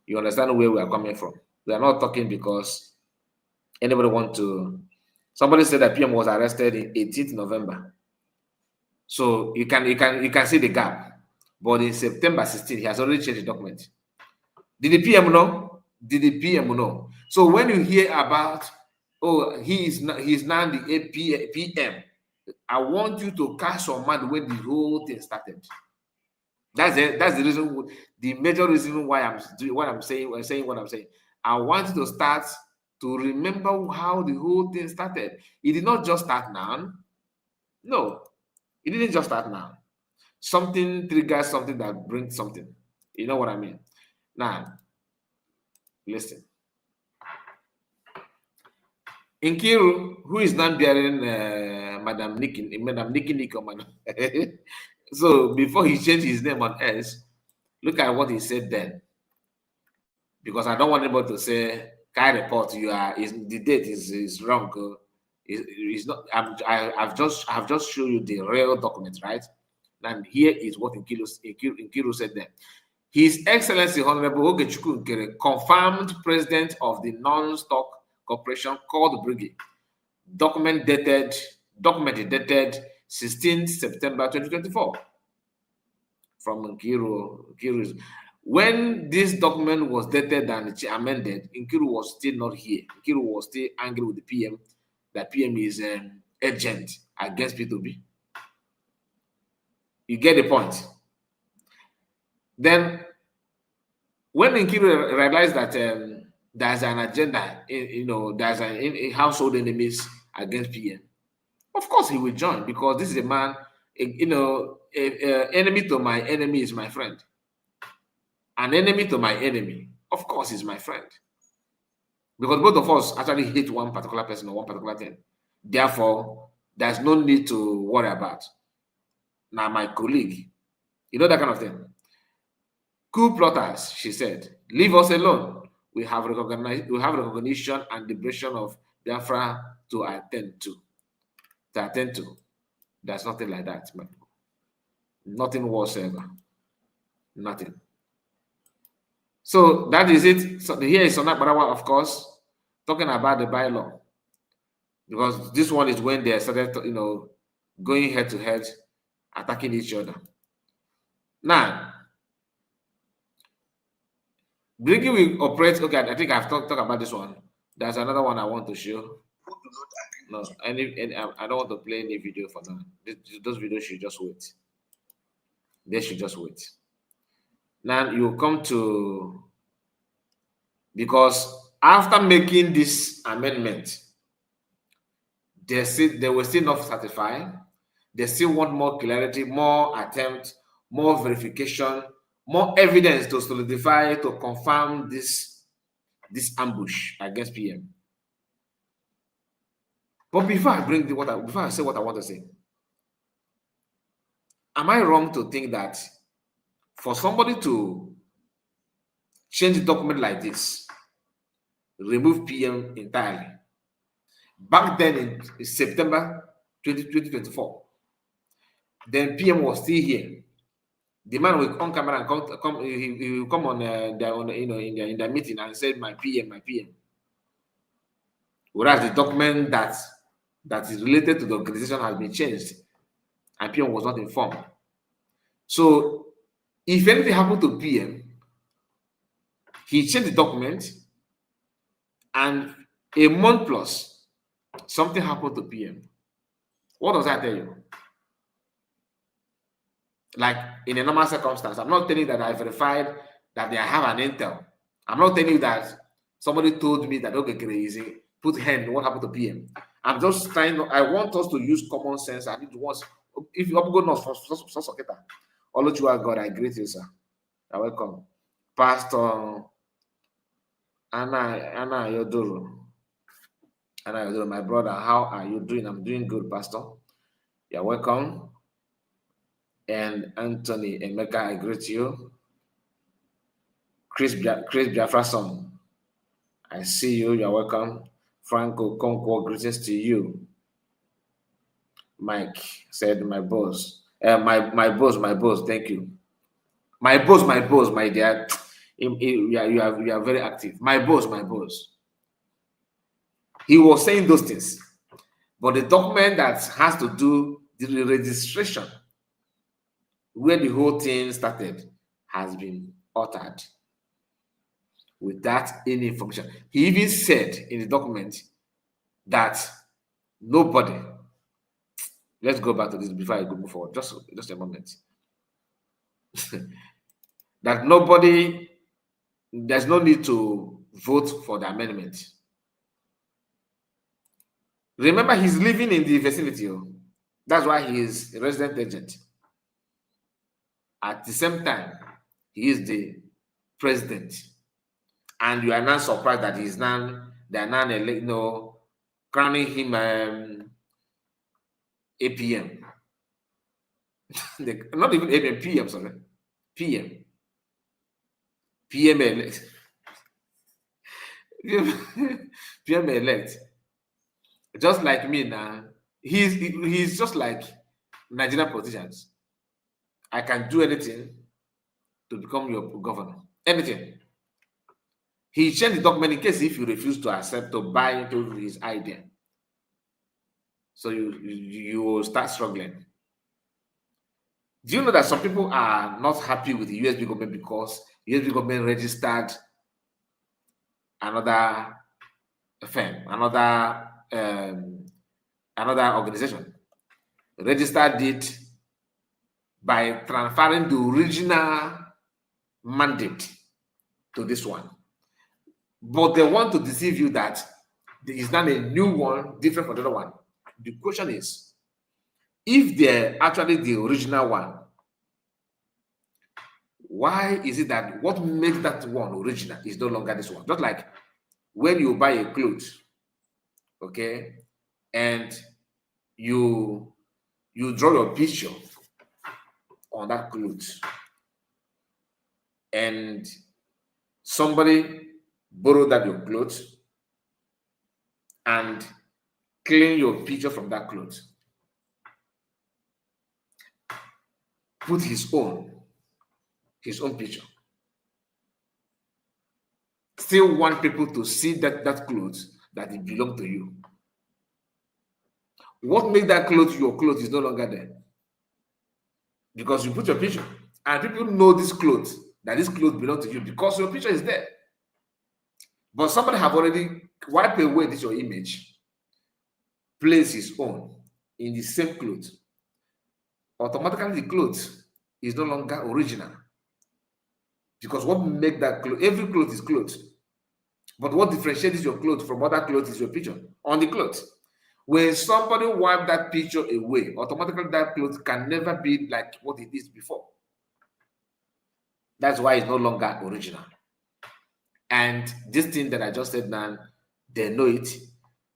[SPEAKER 2] you understand where we are coming from. We are not talking because anybody want to. Somebody said that PM was arrested in 18th November. So you can see the gap. But in September 16, he has already changed the document. Did the PM know? Did the PM know? So when you hear about, oh, he's now the PM, I want you to catch your mind when the whole thing started. That's the reason, the major reason why I'm doing what I'm saying. I'm saying what I'm saying. I want you to start to remember how the whole thing started. It did not just start now. No, it didn't just start now. Something triggers something that brings something. You know what I mean? Now, listen. Nkiru, who is now bearing Madam Nikki Nico. So before he changed his name on S, look at what he said then. Because I don't want anybody to say, "Kai report, the date is wrong." It's not. I've just shown you the real document, right? And here is what Nkiru said then. His Excellency Honorable Ogechukwu Nkere, confirmed president of the non-stock corporation called Brigade. Document dated 16th September 2024. From Nkiru. When this document was dated and amended, Nkiru was still not here. Nkiru was still angry with the PM, that PM is an agent against P2B. You get the point. Then, when Nkiru realized that there's an agenda, there's a household enemies against PM, of course he will join, because this is a man, enemy to my enemy is my friend. An enemy to my enemy, of course, is my friend. Because both of us actually hate one particular person or one particular thing. Therefore, there's no need to worry about. Now, my colleague, that kind of thing. Coup plotters, she said, leave us alone. We have recognition and liberation of Biafra to attend to. There's nothing like that, man. Nothing whatsoever. Nothing. So that is it. So here is Sonak Barawa, of course, talking about the bylaw. Because this one is when they started, going head to head, attacking each other. Now, Briggy will operate. Okay, I think I've talked about this one. There's another one I want to show. No, I don't want to play any video for now. Those videos should just wait. They should just wait. Now you come to, because after making this amendment, they were still not satisfied. They still want more clarity, more attempt, more verification, more evidence to solidify, to confirm this ambush against PM. But before I say what I want to say, am I wrong to think that for somebody to change the document like this, remove PM entirely, back then in September 2024, then PM was still here. The man will on camera and he will come on in the meeting and said, my PM. Whereas the document that is related to the organization has been changed and PM was not informed. So if anything happened to PM, he changed the document and a month plus, something happened to PM. What does that tell you? Like in a normal circumstance, I'm not telling you that I verified that I have an intel. I'm not telling you that somebody told me that, okay, crazy, put hand, what happened to PM? I'm just I want us to use common sense. I need to once, if you go not for Oluchiwa God, I greet you, sir. You're welcome. Pastor Anna Yodoro. Anna Yodoro, my brother, how are you doing? I'm doing good, Pastor. You're welcome. And Anthony Emeka, I greet you. Chris Biafrason, I see you. You're welcome. Franco Conquo, greetings to you. Mike said, my boss. My boss, thank you. My boss, my dear. You are very active. My boss. He was saying those things. But the document that has to do the registration, where the whole thing started, has been altered without any information. He even said in the document that nobody, let's go back to this before I go move forward, just a moment. That nobody, there's no need to vote for the amendment. Remember, he's living in the vicinity. That's why he is a resident agent. At the same time, he is the president. And you are not surprised that they're now crowning him APM. Not even APM, PM, sorry. PM. PM elect. PM elect. Just like me now. He's just like Nigerian politicians. I can do anything to become your governor. Anything. He changed the document in case if you refuse to accept, to buy into his idea. So you will start struggling. Do you know that some people are not happy with the USB government because the USB government registered another firm, another organization, registered it by transferring the original mandate to this one. But they want to deceive you that there is not a new one different from the other one. The question is, if they're actually the original one, why is it that what makes that one original is no longer this one? Just like when you buy a clothes, okay, and you draw your picture on that clothes. and somebody borrowed that your clothes and clean your picture from that clothes, put his own picture, still want people to see that clothes that it belong to you. What makes that clothes your clothes is no longer there, because you put your picture and people know this clothes, that this clothes belong to you because your picture is there. But somebody have already wiped away this your image, place his own in the same clothes. Automatically the clothes is no longer original, because what make that clothes, every clothes is clothes, but what differentiates your clothes from other clothes is your picture on the clothes. When somebody wipe that picture away, automatically that clothes can never be like what it is before. That's why it's no longer original. And this thing that I just said now, they know it.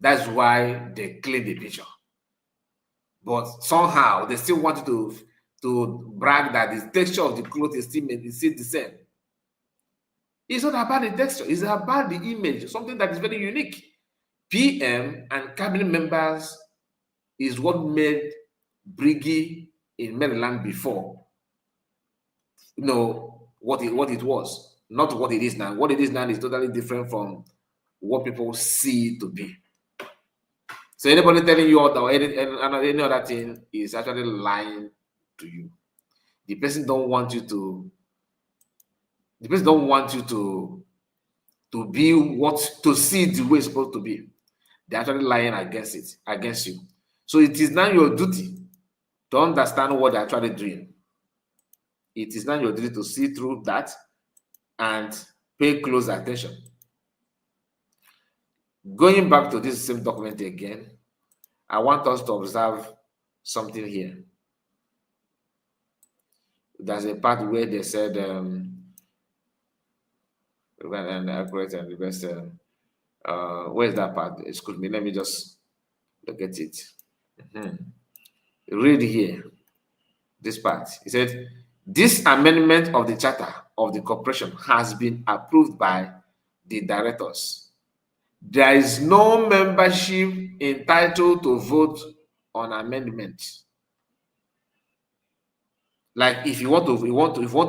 [SPEAKER 2] That's why they clean the picture. But somehow they still want to brag that the texture of the cloth is still the same. It's not about the texture, it's about the image, something that is very unique. PM and cabinet members is what made Briggy in Maryland before, what it was, not what it is now. What it is now is totally different from what people see it to be. So anybody telling you or any other thing is actually lying to you. The person don't want you to to see it the way it's supposed to be. They're actually lying against you. So it is now your duty to understand what they're actually doing. It is now your duty to see through that and pay close attention. Going back to this same document again, I want us to observe something here. There's a part where they said, accurate and the best. Where's that part? Excuse me, let me just look at it. Read here, this part. He said, this amendment of the charter of the corporation has been approved by the directors. There is no membership entitled to vote on amendment. Like if you want to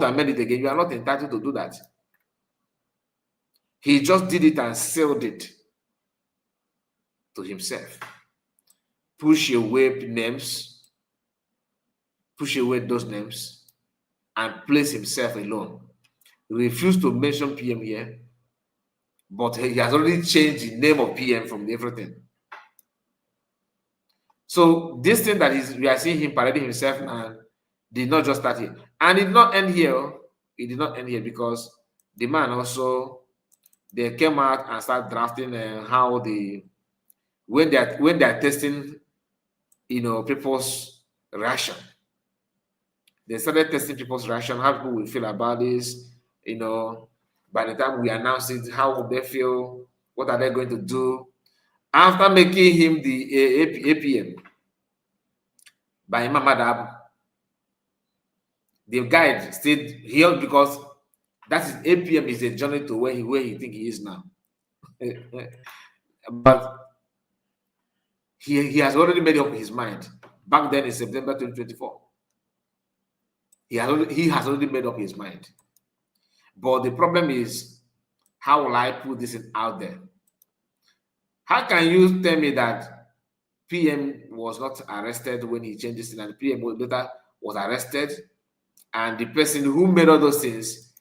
[SPEAKER 2] amend it again, you are not entitled to do that. He just did it and sealed it to himself. Push away those names, and place himself alone. He refused to mention PM here, but he has already changed the name of PM from everything. So this thing that we are seeing him parading himself now did not just start here, and it did not end here. It did not end here because the man also, they came out and started drafting how when they are testing, people's reaction. They started testing people's reaction, how people will feel about this. By the time we announce it, how would they feel? What are they going to do? After making him the APM by Imam Adab, the guide stayed here because that is APM is a journey to where he think he is now. But he has already made up his mind. Back then in September 2024. He has already made up his mind. But the problem is, how will I put this out there? How can you tell me that PM was not arrested when he changed this thing, and PM later was arrested, and the person who made all those things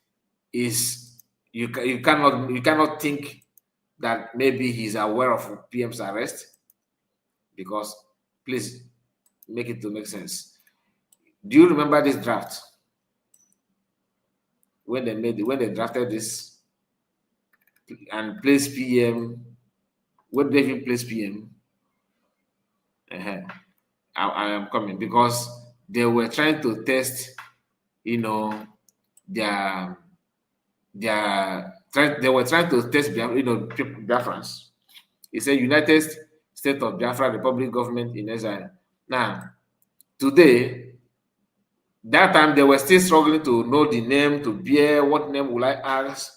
[SPEAKER 2] is you cannot think that maybe he's aware of PM's arrest? Because please make it to make sense. Do you remember this draft? When they drafted this and placed PM, when they even placed PM, I am coming, because they were trying to test, they were trying to test, Biafrans. It said United States of Biafra Republic government in exile. Now, today, That time they were still struggling to know the name to bear. What name will I ask?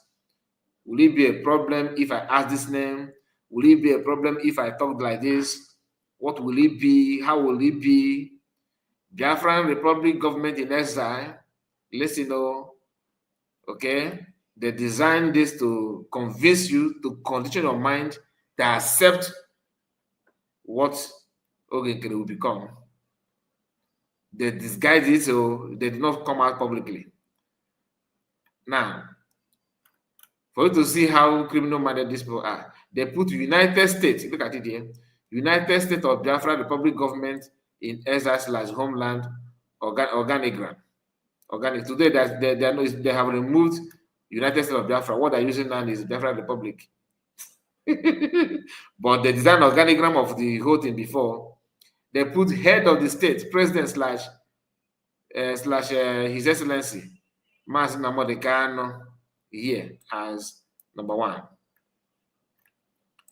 [SPEAKER 2] Will it be a problem if I ask this name? Will it be a problem if I talk like this? What will it be? How will it be? Biafran Republic government in exile. Listen, okay? They designed this to convince you, to condition your mind to accept what Ogenkere will become. They disguised it so they did not come out publicly. Now, for you to see how criminal-minded these people are, they put United States, look at it here, United States of Biafra Republic government in exile / homeland organigram. Organic. Today, they have removed United States of Biafra. What they're using now is Biafra Republic. But the design organigram of the whole thing before, they put head of the state, president / His Excellency, Mas Namodekano, here as number 1.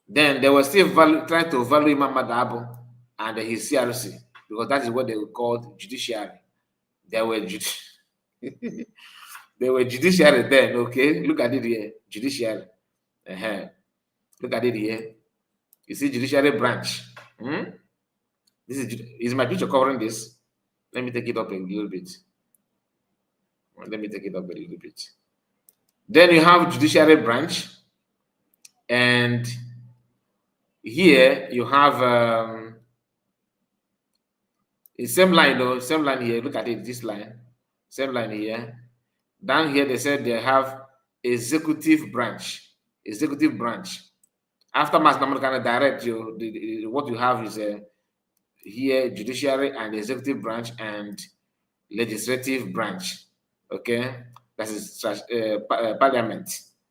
[SPEAKER 2] Then they were still trying to value Imam Madabo and his CRC, because that is what they were called judiciary. They were they were judiciary then, okay? Look at it here, judiciary. Look at it here. You see judiciary branch. This is my picture covering this. Let me take it up a little bit. Then you have judiciary branch, and here you have the same line though, same line here. Look at it, this line, same line here. Down here they said they have executive branch. After Mass Namakana direct you, what you have is here judiciary and executive branch and legislative branch. Okay, that is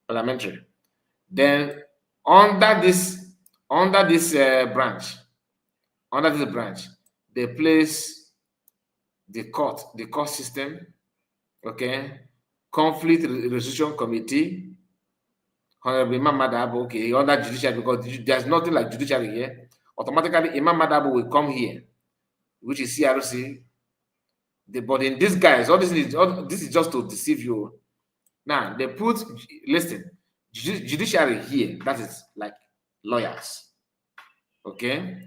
[SPEAKER 2] parliamentary. Then under this branch, they place the court system. Okay, conflict resolution committee. Honorable Imam Madabo, okay, under judiciary, because there's nothing like judiciary here. Automatically, Imam Madabo will come here, which is CRC. But in these guys, this is just to deceive you. Now they put, listen, judiciary here. That is like lawyers. Okay.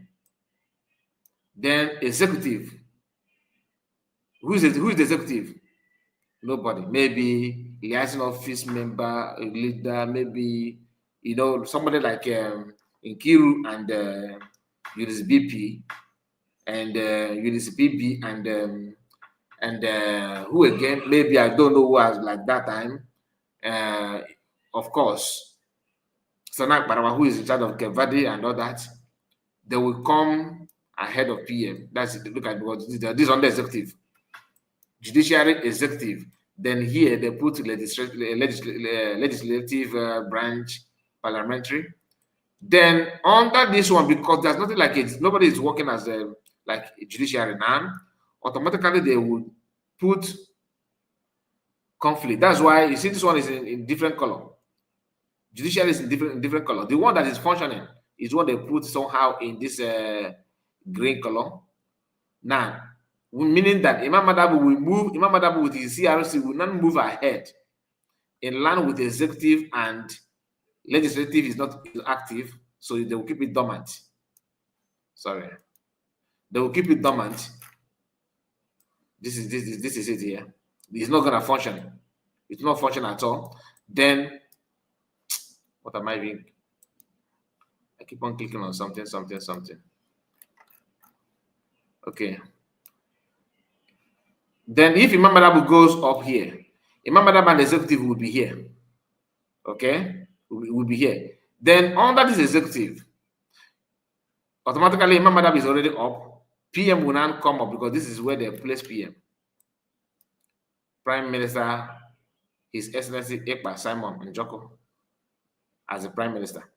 [SPEAKER 2] Then executive. Who is the executive? Nobody. Maybe liaison office member, a leader, maybe somebody like Nkiru and Unis BP and Unis BB and who again? Maybe I don't know who was like that time. Of course, Sanak Barawa, who is in charge of Kevadi and all that, they will come ahead of PM. That's it. Look at what this is under executive. Judiciary executive. Then here they put legislative branch, parliamentary. Then under this one, because there's nothing like it, nobody is working as a judiciary now. Automatically they would put conflict. That's why you see this one is in different color. Judiciary is in different color. The one that is functioning is what they put somehow in this green color. Now, meaning that Imam Madabo with his CRC will not move ahead in line with the executive, and legislative is not active, so they will keep it dormant. Sorry. They will keep it dormant. This is it here. It's not gonna function. It's not functioning at all. Then what am I doing? I keep on clicking on something. Okay. Then if Imam Madabo goes up here, Imam Madabo and the executive will be here. Okay? Will be here. Then under this executive, automatically Imam Madabo is already up. PM will not come up because this is where they place PM. Prime Minister, His Excellency Ekpa Simon Njoko as the Prime Minister.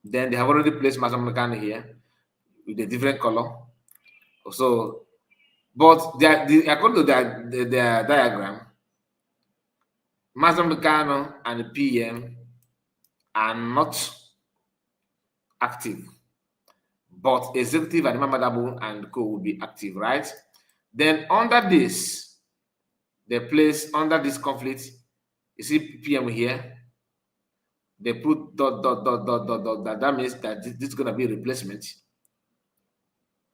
[SPEAKER 2] Then they have already placed Mazam Nakane here with a different color. So, but according to their diagram, Mazam Nakano and the PM are not active, but executive and Imam Madabo and co will be active, right? Then under this, they place under this conflict. You see PM here. They put dot dot dot dot dot dot. That means that this is gonna be a replacement.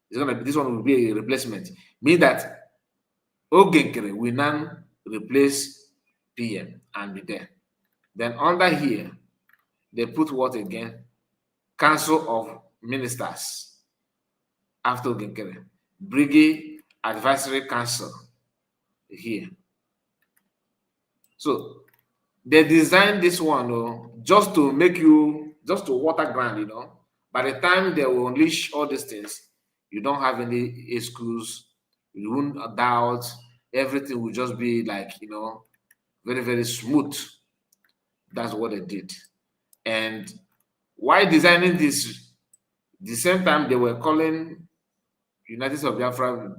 [SPEAKER 2] This one will be a replacement. Means that Ogenkere will now replace PM and be there. Then under here, they put what again? Council of Ministers after Ogenkere. Brigade Advisory Council here. So they designed this one just to make you, just to water ground, you know. By the time they will unleash all these things, you don't have any excuse, you won't doubt, everything will just be like, you know, very, very smooth. That's what they did. And while designing this, the same time they were calling United States of Biafra,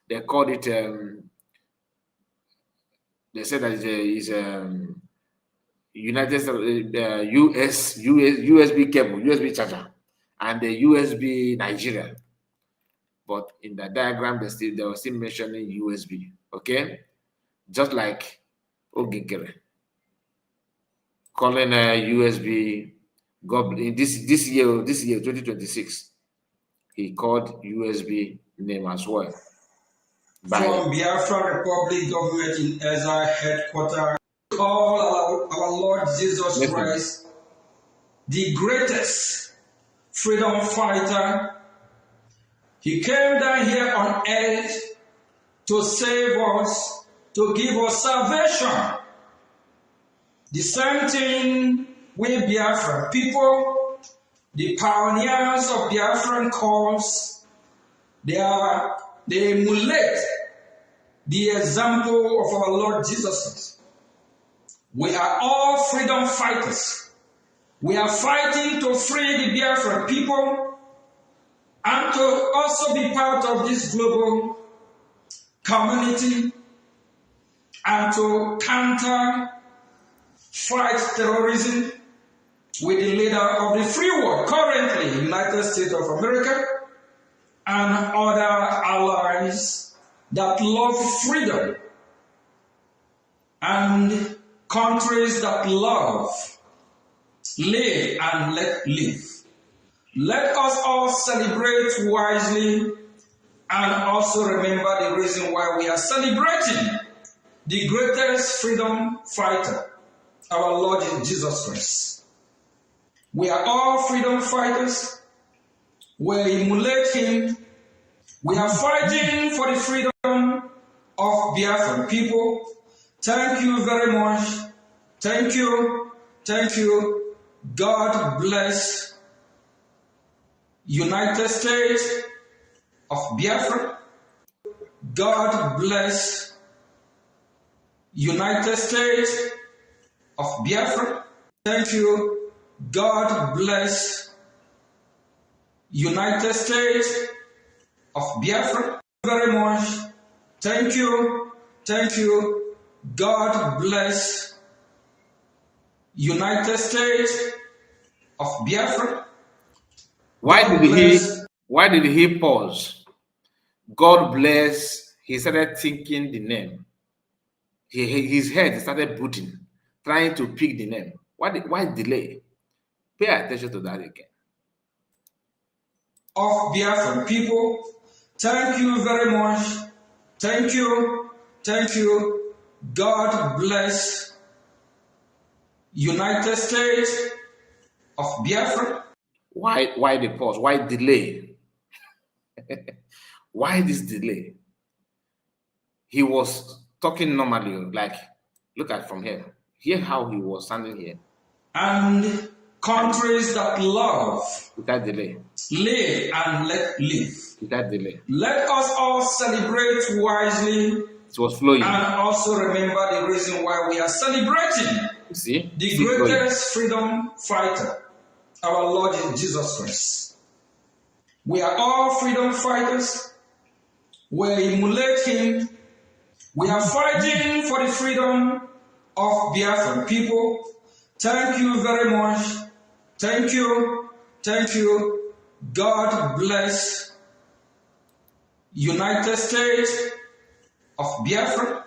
[SPEAKER 2] they called it, they said that it's United States, USB cable, USB charger, and the USB Nigeria. But in the diagram, they were still mentioning USB. Okay, just like Ogenkere calling USB. In this year 2026, he called USB name as well.
[SPEAKER 4] From Biafra Republic government in Ezra headquarters, call our Lord Jesus Christ, the greatest freedom fighter. He came down here on earth to save us, to give us salvation. The same thing with Biafra people, the pioneers of Biafran cause, they emulate the example of our Lord Jesus. We are all freedom fighters. We are fighting to free the Biafran people and to also be part of this global community and to counter, fight terrorism with the leader of the free world, currently United States of America, and other allies that love freedom, and countries that love live and let live. Let us all celebrate wisely and also remember the reason why we are celebrating the greatest freedom fighter, our Lord Jesus Christ. We are all freedom fighters. We emulate him. We are fighting for the freedom of Biafran people. Thank you very much. Thank you. Thank you. God bless United States of Biafra. God bless United States of Biafra. Thank you. God bless United States of Biafra very much. Thank you. Thank you. God bless United States of Biafra.
[SPEAKER 2] Why did he pause? God bless. He started thinking the name. His head started booting, trying to pick the name. Why delay? Pay attention to that again.
[SPEAKER 4] Of Biafran people, thank you very much. Thank you. Thank you. God bless United States of Biafra.
[SPEAKER 2] Why the pause? Why delay? Why this delay? He was talking normally, like, look at from here. Hear how he was standing here.
[SPEAKER 4] And countries that love
[SPEAKER 2] without delay,
[SPEAKER 4] live and let live.
[SPEAKER 2] Without delay.
[SPEAKER 4] Let us all celebrate wisely.
[SPEAKER 2] It was flowing.
[SPEAKER 4] And also remember the reason why we are celebrating.
[SPEAKER 2] See?
[SPEAKER 4] The greatest freedom fighter, our Lord Jesus Christ. We are all freedom fighters. We emulate him. We are fighting for the freedom of Biafran people. Thank you very much. Thank you. Thank you. God bless United States of Biafra.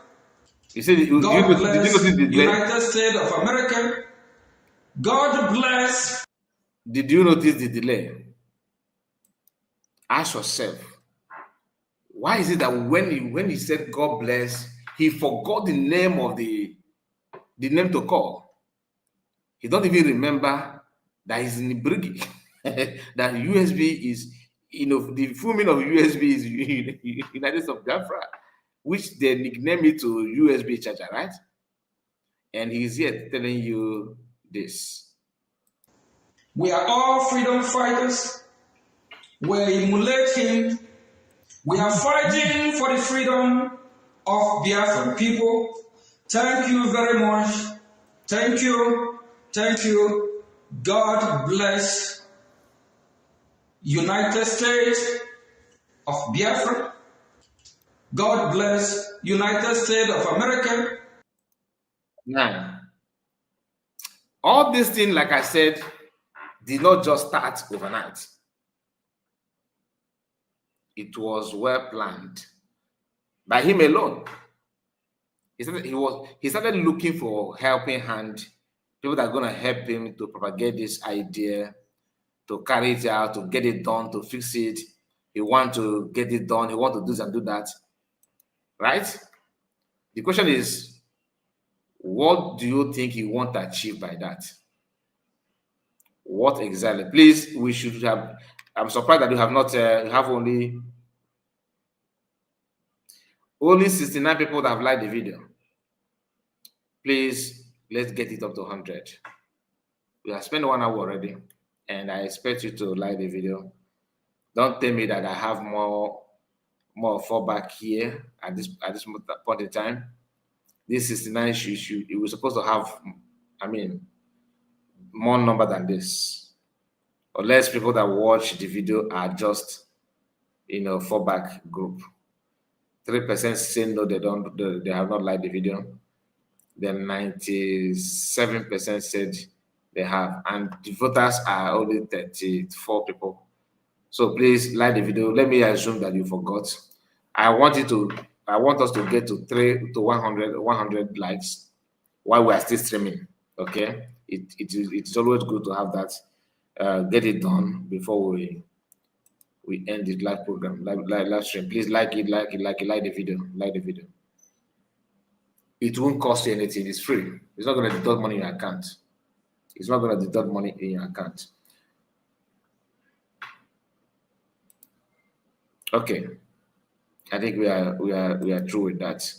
[SPEAKER 2] You said, did you
[SPEAKER 4] God
[SPEAKER 2] notice
[SPEAKER 4] bless
[SPEAKER 2] the delay?
[SPEAKER 4] United States of America. God bless.
[SPEAKER 2] Did you notice the delay? Ask yourself, why is it that when he said God bless, he forgot the name of the name to call? He don't even remember that he's in the Briggy. That USB is, the full meaning of USB is United States of Biafra, which they nickname it to USB charger, right? And he's here telling you this.
[SPEAKER 4] We are all freedom fighters. We emulate him. We are fighting for the freedom of Biafran people. Thank you very much. Thank you. Thank you. God bless United States of Biafra. God bless United States of America.
[SPEAKER 2] Now, all these things, like I said, did not just start overnight. It was well planned by him alone. He started looking for helping hand, people that are going to help him to propagate this idea, to carry it out, to get it done, to fix it. He want to get it done. He want to do this and do that. Right? The question is, what do you think he want to achieve by that? What exactly? Please, we should have. I'm surprised that you have not have only 69 people that have liked the video. Please, let's get it up to 100. We have spent 1 hour already, and I expect you to like the video. Don't tell me that I have more fallback here at this point in time. This 69 it was supposed to have, more number than this. Unless people that watch the video are just, fallback group. 3% say no, they have not liked the video. Then 97% said they have, and the voters are only 34 people. So please like the video. Let me assume that you forgot. I want us to get to 100 likes while we are still streaming. Okay, it's always good to have that. Get it done before we end this live program, live stream. Please like the video. Like the video. It won't cost you anything. It's free. It's not going to deduct money in your account. It's not going to deduct money in your account. Okay, I think we are through with that.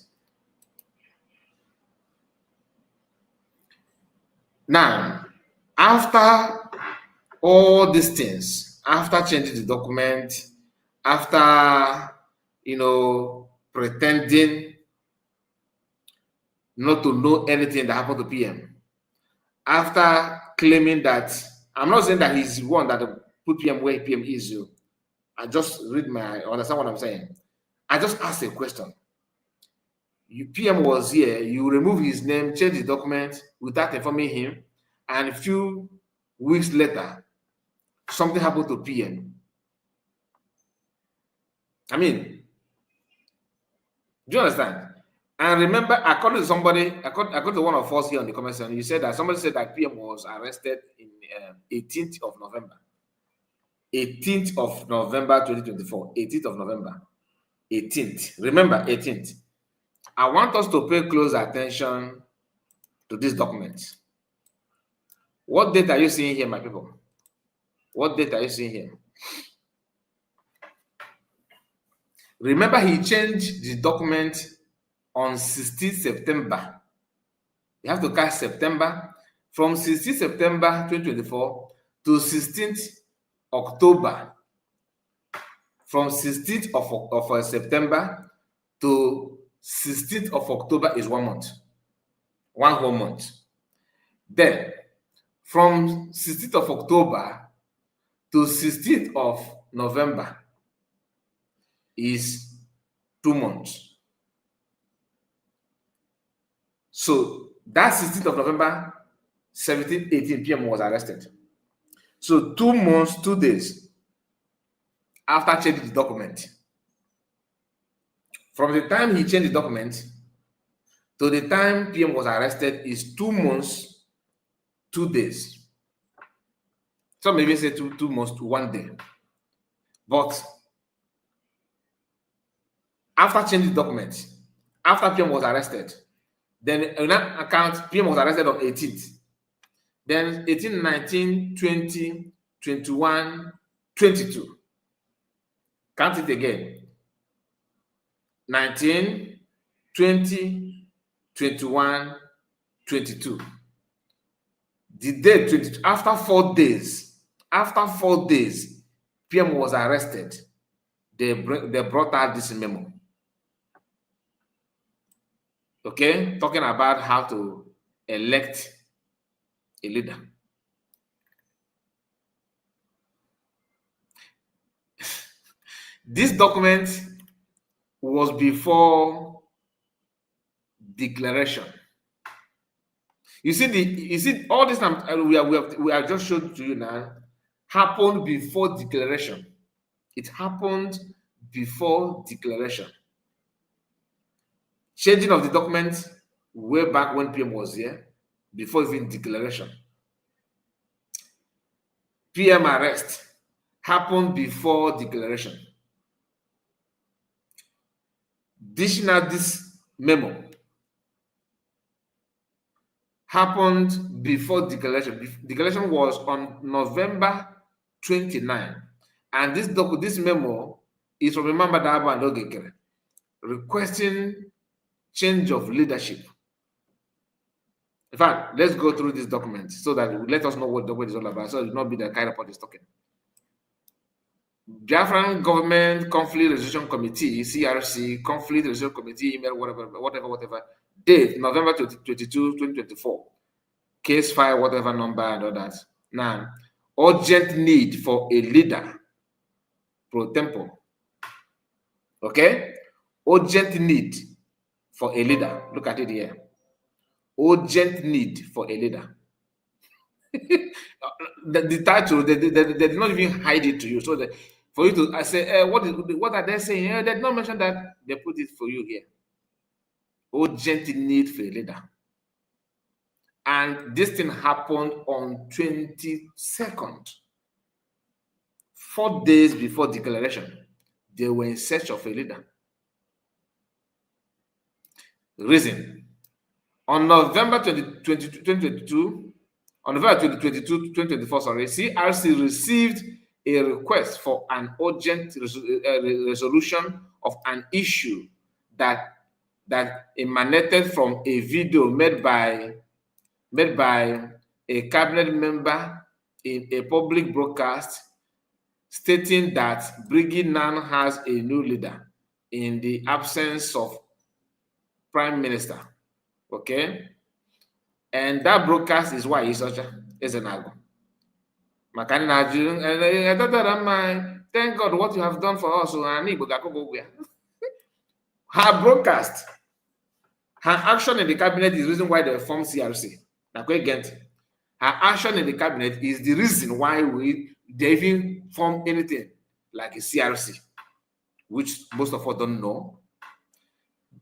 [SPEAKER 2] Now, after all these things, after changing the document, after pretending not to know anything that happened to PM, after claiming that, I'm not saying that he's the one that put PM where PM is. I just understand what I'm saying. I just asked a question. PM was here, you remove his name, change the document without informing him, and a few weeks later, something happened to PM. Do you understand? And remember, according to somebody, according to one of us here on the comment section, you said that somebody said that PM was arrested in 18th of November. 18th of November 2024. 18th of November. 18th. Remember, 18th. I want us to pay close attention to this document. What date are you seeing here, my people? What date are you seeing here? Remember, he changed the document on 16th September. You have to catch September. From 16th September 2024 to 16th October. From 16th of September to 16th of October is 1 month. 1 whole month. Then, from 16th of October to 16th of November is 2 months. So that 16th of November, 17, 18 PM was arrested. So 2 months, 2 days after changing the document. From the time he changed the document to the time PM was arrested is 2 months, 2 days. Some maybe say 2 months to 1 day. But after changing documents, after PM was arrested, then in that account, PM was arrested on 18th. Then 18, 19, 20, 21, 22. Count it again. 19, 20, 21, 22. The day 22, after 4 days, PM was arrested. They brought out this memo. Okay, talking about how to elect a leader. This document was before declaration. You see all this we are just showing to you now happened before declaration. It happened before declaration. Changing of the document way back when PM was here, before even declaration. PM arrest happened before declaration. This memo happened before declaration. Declaration was on November 29, and this memo is from Imam Badaba and Ogekere, requesting change of leadership. In fact, let's go through this document so that it will let us know what the document is all about, so it will not be the kind of report is talking. Biafran Government Conflict Resolution Committee, CRC, Conflict Resolution Committee, email, whatever, date, November 22, 2024. Case file, whatever number and all that. Now, urgent need for a leader, pro tempore. Okay? Urgent need for a leader. Look at it here. Urgent need for a leader. the title, they did not even hide it to you. So for you to say, what are they saying? They did not mention that. They put it for you here. Urgent need for a leader. And this thing happened on 22nd. 4 days before declaration. They were in search of a leader. Reason. On November 2022, on November 2024, CRC received a request for an urgent resolution of an issue that emanated from a video made by a cabinet member in a public broadcast stating that Brigid now has a new leader in the absence of Prime Minister. Okay? And that broadcast is why he's such a Ezenago. Thank God what you have done for us. Her broadcast, her action in the cabinet is the reason why they formed CRC. Her action in the cabinet is the reason why they even form anything like a CRC, which most of us don't know.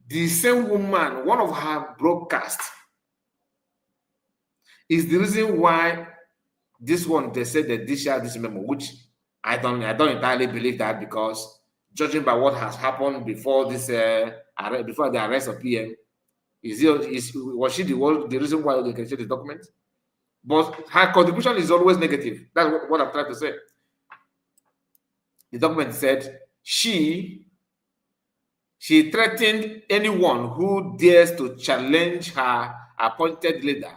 [SPEAKER 2] The same woman, one of her broadcasts, is the reason why this one, they said that this memo, which I don't entirely believe that, because judging by what has happened before this before the arrest of PM, was she the reason why they can share the document? But her contribution is always negative. That's what I'm trying to say. The document said she threatened anyone who dares to challenge her appointed leader.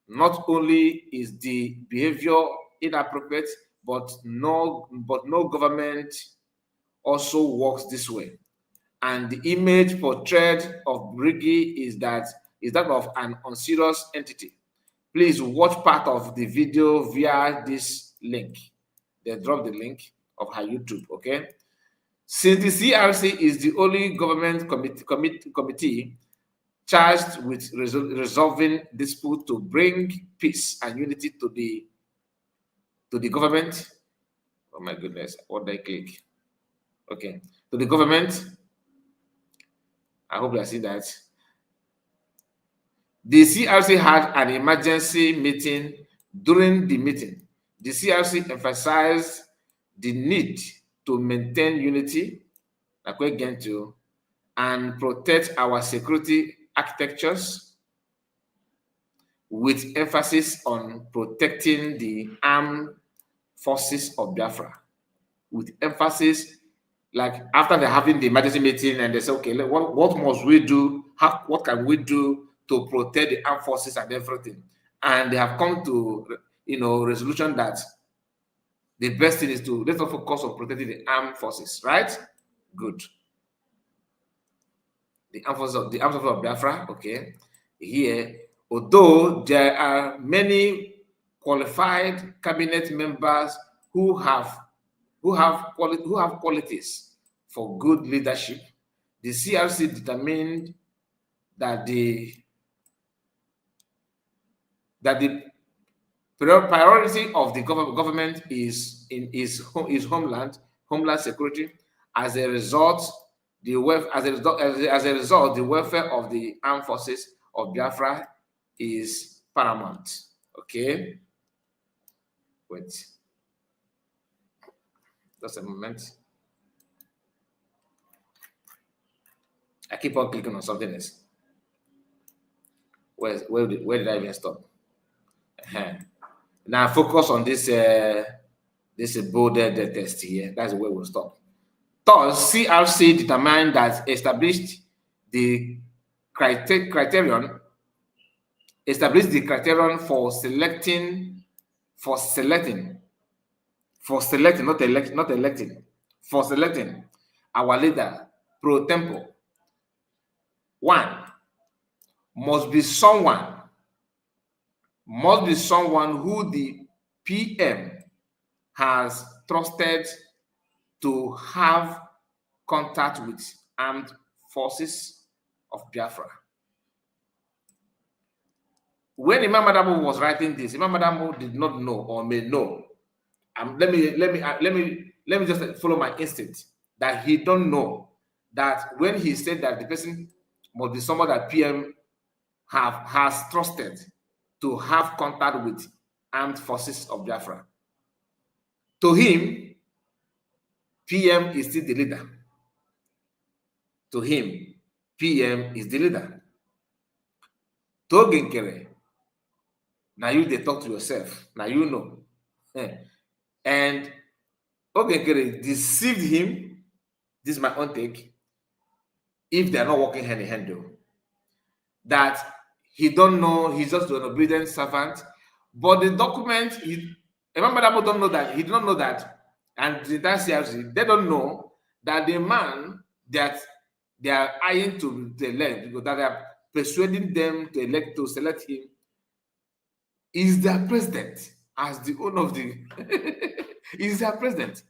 [SPEAKER 2] Not only is the behavior inappropriate, but no government also works this way. And the image portrayed of Briggy is that of an unserious entity. Please watch part of the video via this link. They drop the link of her YouTube, okay? Since the CRC is the only government committee charged with resolving dispute to bring peace and unity to the government. Oh my goodness, what did I click? Okay, to the government. I hope you see that. The CRC had an emergency meeting. During the meeting, the CRC emphasized the need to maintain unity, like we're going to, and protect our security architectures with emphasis on protecting the armed forces of Biafra. With emphasis, like after they're having the emergency meeting and they say, okay, what must we do? What can we do to protect the armed forces and everything? And they have come to, resolution that the best thing is to let's not focus on protecting the armed forces, right? Good. The armed forces of Biafra, okay. Here, although there are many qualified cabinet members who have qualities for good leadership, the CRC determined that the priority of the government is homeland security. As a result, the welfare of the armed forces of Biafra is paramount. Okay, wait, just a moment. I keep on clicking on something else. Where did I even stop? Now focus on this bolded text here. That's where we'll stop. Thus, CRC determined that established the criterion for selecting, our leader pro tempore. One, must be someone who the PM has trusted to have contact with armed forces of Biafra. When Imam Adamu was writing this, Imam Adamu did not know or may know. Let me just follow my instinct that he don't know that when he said that the person must be someone that PM has trusted to have contact with armed forces of Biafra. To him, PM is still the leader. To him, PM is the leader. To Genkere, now you they talk to yourself. Now you know. And Ogenkere deceived him. This is my own take. If they are not working hand in hand, though, that he don't know, he's just an obedient servant. But the document, remember that don't know that, he did not know that, and the CRC, they don't know that the man that they are eyeing to elect, because that they are persuading them to select him, is their president, as the owner of the is their president.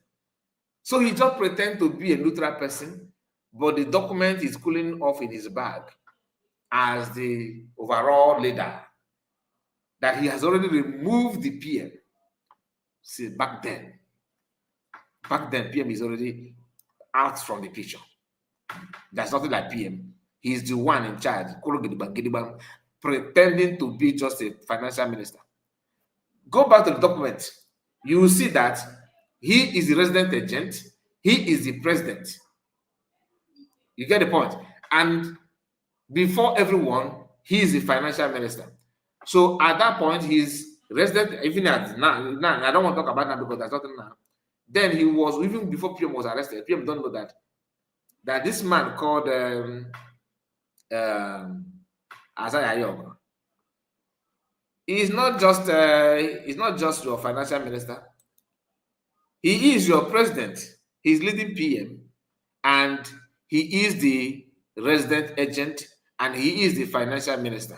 [SPEAKER 2] So he just pretends to be a neutral person, but the document is cooling off in his bag as the overall leader, that he has already removed the PM. See, back then, PM is already out from the picture. There's nothing like PM. He's the one in charge, pretending to be just a financial minister. Go back to the document. You will see that he is the resident agent. He is the president. You get the point? And before everyone, he is the financial minister. So at that point, he's resident, even at now, I don't want to talk about that because there's nothing now. Then he was, even before PM was arrested, PM don't know that this man called Azaya Yoga, he's not just your financial minister. He is your president. He's leading PM, and he is the resident agent, and he is the financial minister.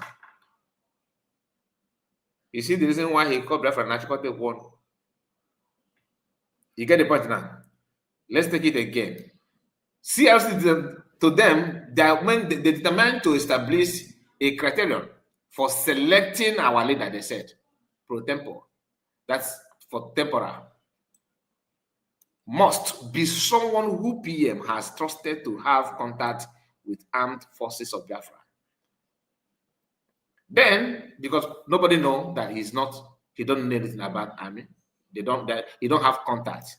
[SPEAKER 2] You see the reason why he called that financial one. You get the point now. Let's take it again. CRC to them, when they determined to establish a criterion for selecting our leader, they said pro tempore. That's for temporal. Must be someone who PM has trusted to have contact with armed forces of Biafra. Then, because nobody know that he don't know anything about army, he don't have contact.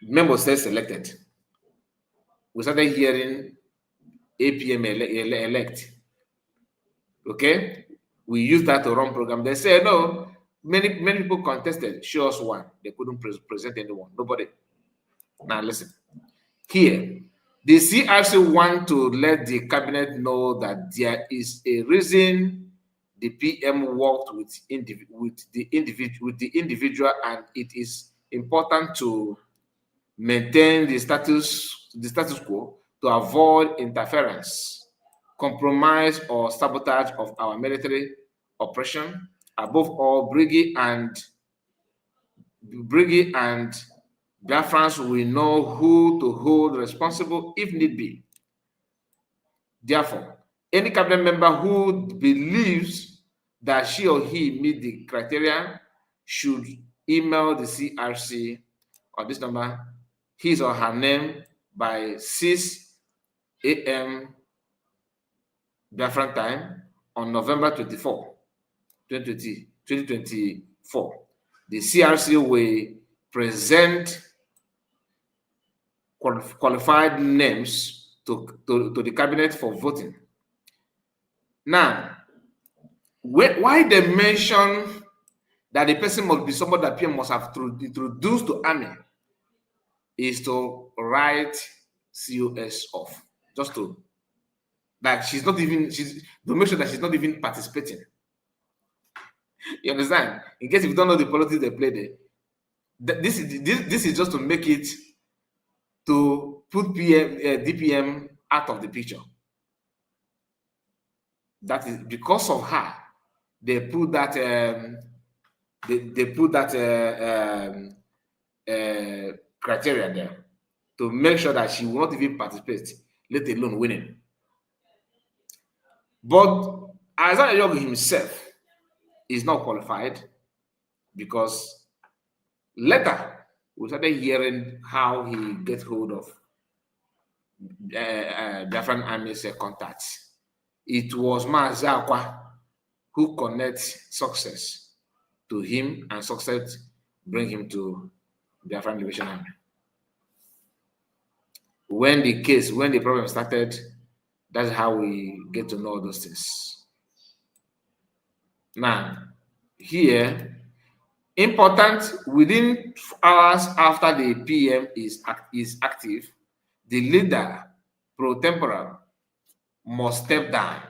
[SPEAKER 2] Member says selected. We started hearing APM elect. Okay, we use that to run program. They say no. Many people contested. Show us one. They couldn't present anyone. Nobody. Now listen. Here, the CRC want to let the cabinet know that there is a reason the PM worked with the individual, and it is important to maintain the status quo to avoid interference, compromise, or sabotage of our military operation. Above all, Briggy and Biafrans will know who to hold responsible if need be. Therefore, any cabinet member who believes that she or he meet the criteria should email the CRC on this number, his or her name, by 6 a.m. Biafran time on November 24, 2024. The CRC will present qualified names to the cabinet for voting. Now, why they mention that the person must be somebody that PM must have introduced to army is to write COS off, just to like to make sure that she's not even participating. You understand? In case if you don't know the politics they play there, this is just to make it to put DPM out of the picture. That is because of her. They put that criteria there to make sure that she will not even participate, let alone winning. But Isaiah Yogi himself is not qualified, because later we started hearing how he gets hold of Biafran Army's contacts. It was Maazakwa who connects success to him, and success bring him to Biafran Liberation Army. When the problem started, that's how we get to know those things. Now, here, important, within hours after the PM is active, the leader pro tempore must step down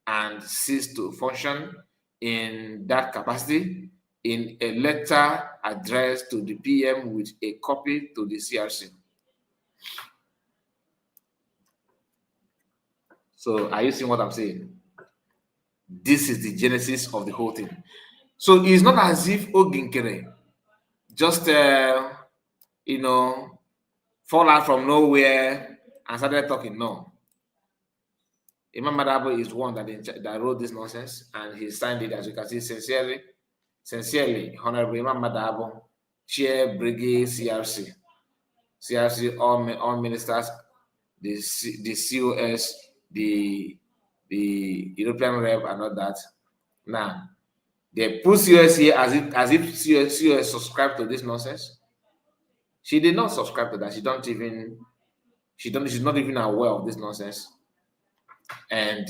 [SPEAKER 2] and cease to function in that capacity in a letter addressed to the PM with a copy to the CRC. So are you seeing what I'm saying? This is the genesis of the whole thing. So it's not as if Oginkere just fall out from nowhere and started talking. No. Imam Madabo is one that wrote this nonsense, and he signed it, as you can see, sincerely, Honorable Imam Madabo, Chair Brigade CRC, all ministers, the COS, the European rep, and all that. Now, they put COS here as if COS subscribed to this nonsense. She did not subscribe to that. She's not even aware of this nonsense. And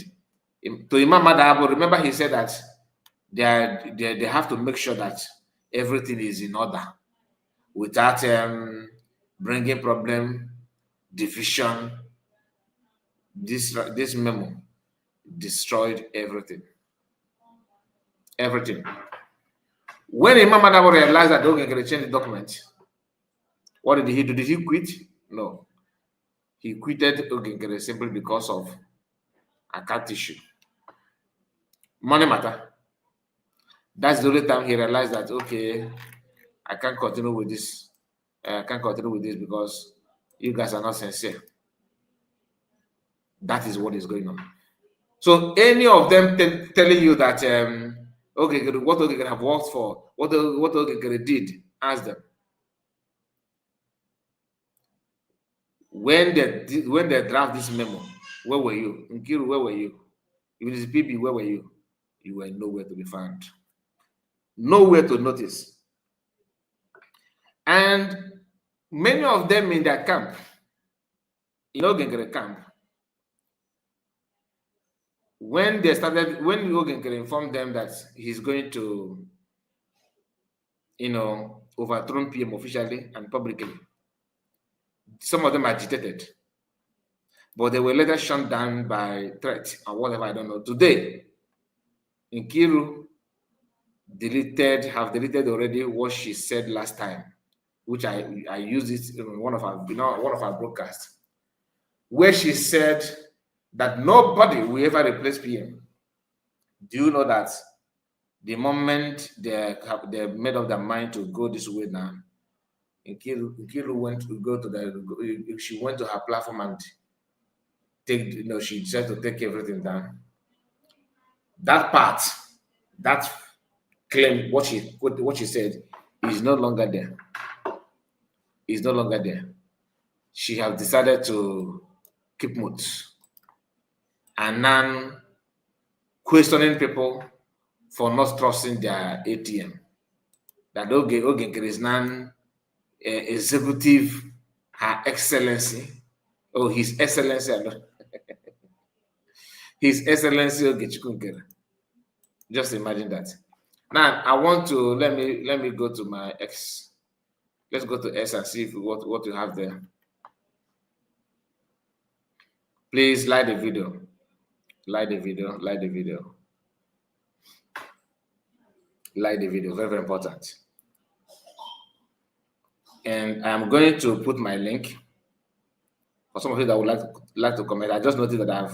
[SPEAKER 2] to Imam Madabo, remember he said that they have to make sure that everything is in order without bringing problem, division. This memo destroyed everything. Everything. When Imam Madabo realized that they're going to change the document, what did he do? Did he quit? No. He quitted Oginkere simply because of account issue. Money matter. That's the only time he realized that, okay, I can't continue with this. I can't continue with this because you guys are not sincere. That is what is going on. So any of them telling you that, okay, what Oginkere have worked for, what Oginkere did, ask them. When they draft this memo, Where were you? Nkiru, where were you? If it is PB, where were you? You were nowhere to be found. Nowhere to notice. And many of them in their camp, in Ogengere camp, when Ogengere informed them that he's going to, overthrow PM officially and publicly, some of them agitated. But they were later shut down by threat or whatever, I don't know. Today, Nkiru have deleted already what she said last time, which I used it in one of our broadcasts, where she said that nobody will ever replace PM. Do you know that the moment they made up their mind to go this way now, Nkiru went to her platform and she decided to take everything down. That part, that claim, what she said, is no longer there. Is no longer there. She has decided to keep mute and now questioning people for not trusting their ATM. That Ogengere is now executive, Her Excellency, His Excellency, His Excellency Ogechikunkere. Just imagine that. Now I want to let me go to my X. Let's go to X and see what you have there. Please like the video. Like the video. Like the video. Like the video. Very, very important. And I'm going to put my link for some of you that would like to comment. I just noticed that I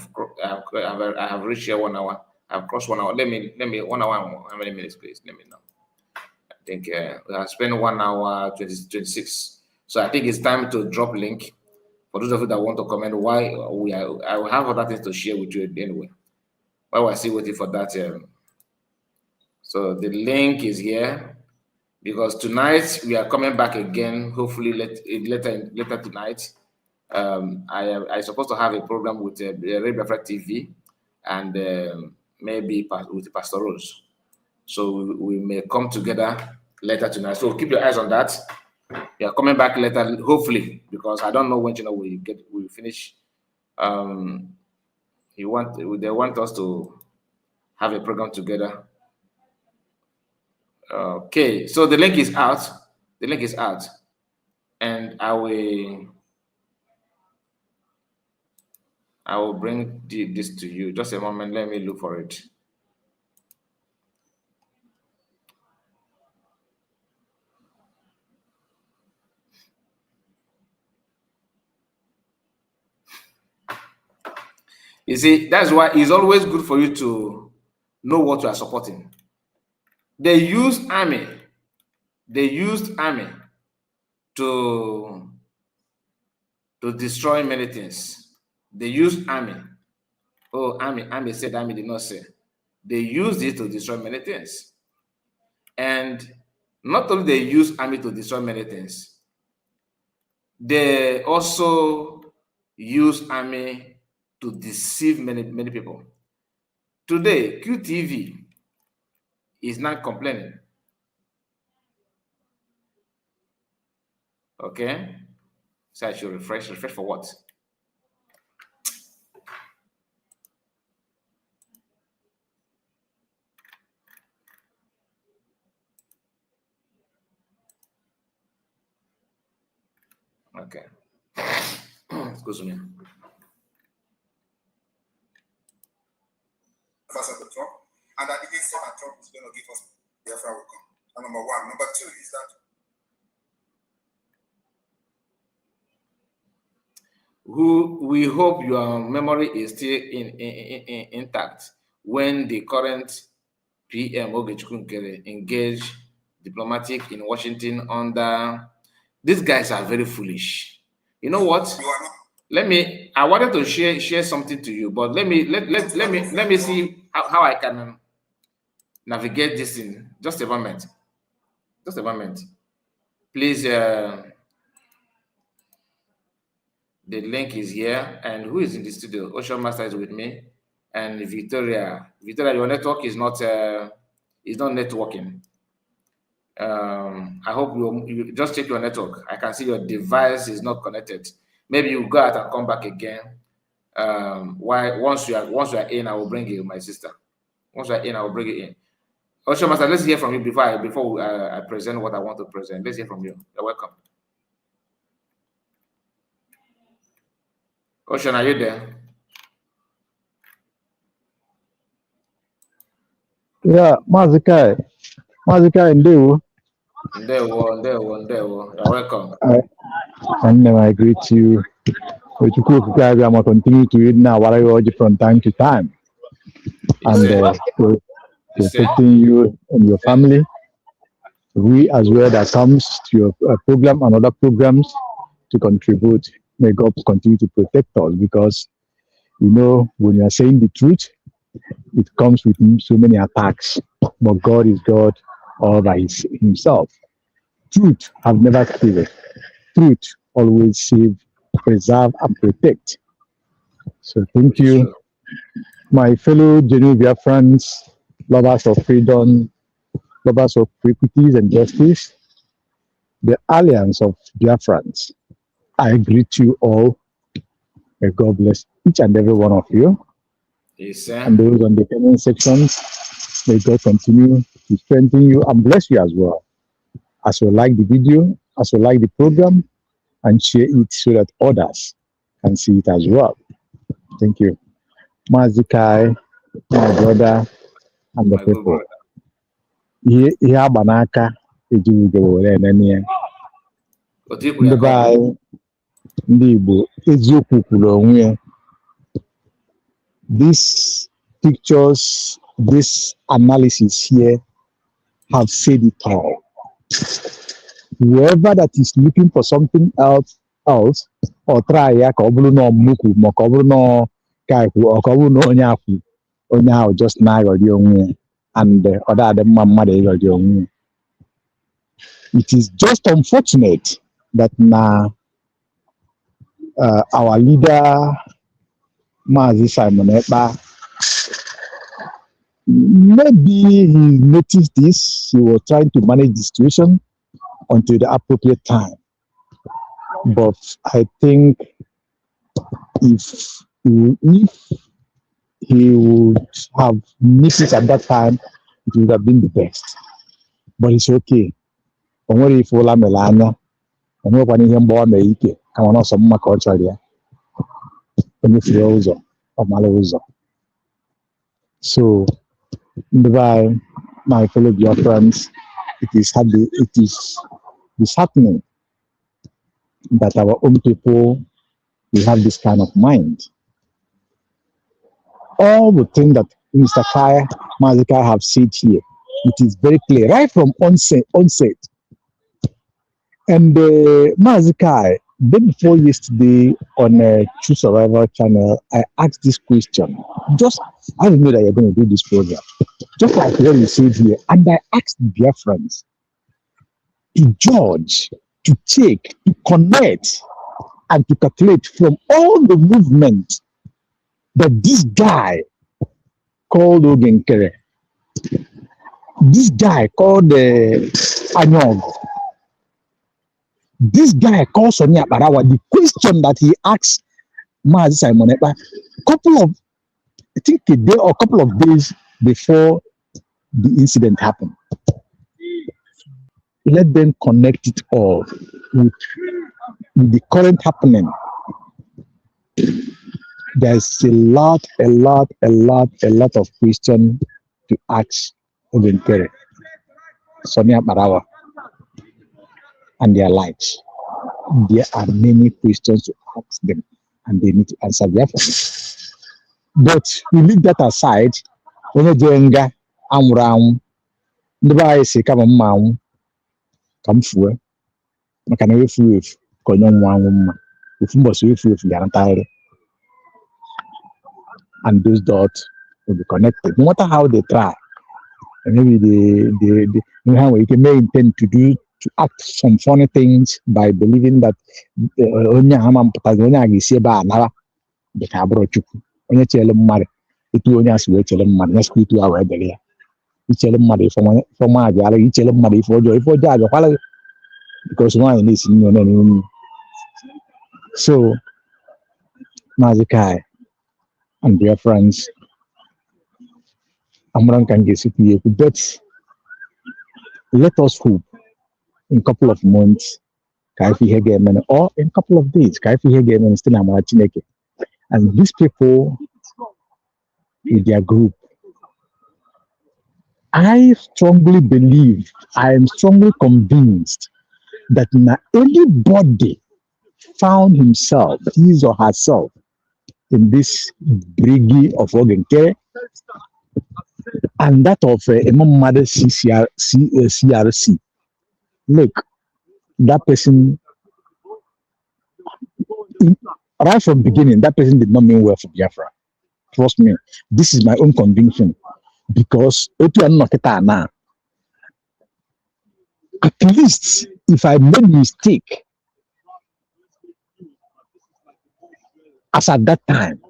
[SPEAKER 2] have reached here 1 hour. I've crossed 1 hour. Let me 1 hour. How many minutes, please? Let me know. I think we have spent 1 hour 26. So I think it's time to drop link for those of you that want to comment. I will have other things to share with you anyway. While we're still waiting for that, so the link is here because tonight we are coming back again. Hopefully later tonight. I supposed to have a program with Rebecca TV and maybe with Pastor Rose. So we may come together later tonight. So keep your eyes on that. We are coming back later, hopefully, because I don't know when we finish. They want us to have a program together. Okay, so the link is out. The link is out, and I will bring this to you. Just a moment. Let me look for it. You see, that's why it's always good for you to know what you are supporting. They used army. They used army to destroy many things. They used army. Oh, army said, army did not say. They used it to destroy many things. And not only they used army to destroy many things, they also used army to deceive many people. Today, QTV is not complaining. Okay, so I should refresh for what? Okay. Excuse me.
[SPEAKER 3] First of the Trump, and that even said that Trump is going to give us the offer will come. And number one. Number two is that
[SPEAKER 2] we hope your memory is still intact when the current PM Ogechikunkere engaged diplomatic in Washington under. These guys are very foolish. You know what? I wanted to share something to you, but let me see how I can navigate this in. Just a moment. Just a moment. Please The link is here. And who is in the studio? Ocean Master is with me. And Victoria. Victoria, your network is not networking. I hope you just check your network. I can see your device is not connected. Maybe you go out and come back again. Once you are in, I will bring you, my sister. Once you are in, I will bring you in. Ocean Master, let's hear from you before I present what I want to present. Let's hear from you. You're welcome. Ocean, are you there?
[SPEAKER 5] Yeah, Mazikai, Ndewo.
[SPEAKER 2] Ndewo. You're welcome.
[SPEAKER 5] And then I greet you. But you could continue to read now what I urge from time to time. And protecting you and your family. We as well that comes to your program and other programs to contribute. May God continue to protect us because, you know, when you are saying the truth, it comes with so many attacks. But God is God all by himself. Truth have never failed. Truth always save, preserve, and protect. So thank you, my fellow Geneva friends, lovers of freedom, lovers of equities and justice, the Alliance of Biafrans. I greet you all. May God bless each and every one of you.
[SPEAKER 2] Yes, sir.
[SPEAKER 5] And those on the comment sections, may God continue to strengthen you and bless you as well. As you like the video, as you like the program, and share it so that others can see it as well. Thank you. Mazikai, my brother, and the people. Ihe banaka ejugo enene. Ndị be anyị, ndị Igbo, eziokwu kwuru onwe ya. These pictures, this analysis here have said it all. Whoever that is looking for something else or try ya ka ọ bụrụ na ọmụkwu ma ka ọ bụrụ na kaikwu or ka ọ bụrụ na onye ahụ just na-aghọrị onwe ya and ọ dị mma mmadụ ịghọrị onwe ya. It is just unfortunate that now our leader Mazi Simon Ekpa, maybe he noticed this, he was trying to manage the situation until the appropriate time. But I think if he would have missed it at that time, it would have been the best. But it's okay. Onwere ife ụla mere anya, onwekwana ihe mgbawa mere ike, kama na ọsọ mma ka ọ chọrọ ya. Onye fere ụzọ, ọ mara ụzọ. So, my fellow dear friends, it is disheartening that our own people will have this kind of mind. All the things that Mr. Mazikai have said here, it is very clear, right from onset. And Mazikai, day before yesterday on a True Survival channel, I asked this question. I didn't know that you're going to do this program. Just like what you said here. And I asked dear friends to judge, to check, to connect, and to calculate from all the movement that this guy called Ogenkere, this guy called Anyog, this guy called Sonia Barawa, the question that he asked Mazi Simon Ekpa, I think a day or a couple of days before the incident happened. Let them connect it all with the current happening. There's a lot of questions to ask Ogenkere, Sonia Barawa, and their lives. There are many questions to ask them, and they need to answer their questions. But we leave that aside. When you jenga amround, the boy say, "Come on, mom, come for." I can wait for you. Konyon one if you must wait for you, entire. And those dots will be connected, no matter how they try. And maybe they you know, they may intend to do to act some funny things by believing that onye ama mpụtazi onye a ga-esi ebe a nara dịka abụrụ chukwu onye chere mmadụ etu onye a si wee chere mmadụ nyeskwa itu a wee dere ya ichere mmadụ ifeọma abịala gị ichere mmadụ ife ọjọọ abịakwala gị because nwaanyị na-esi nne onye n'ime. So Maazị Kai and dear friends, Amran can get CPA, but let us hope in a couple of months, Kaifi Hegeman, or in a couple of days, Kaifi Hegeman is still Amara Chineke. And these people with their group, I strongly believe, I am strongly convinced that not anybody found himself, his or herself, in this brigade of Ogenke and that of Imam Mother CRC. Look, that person, right from the beginning, that person did not mean well for Biafra. Trust me, this is my own conviction. Because at least if I made mistake, as at that time,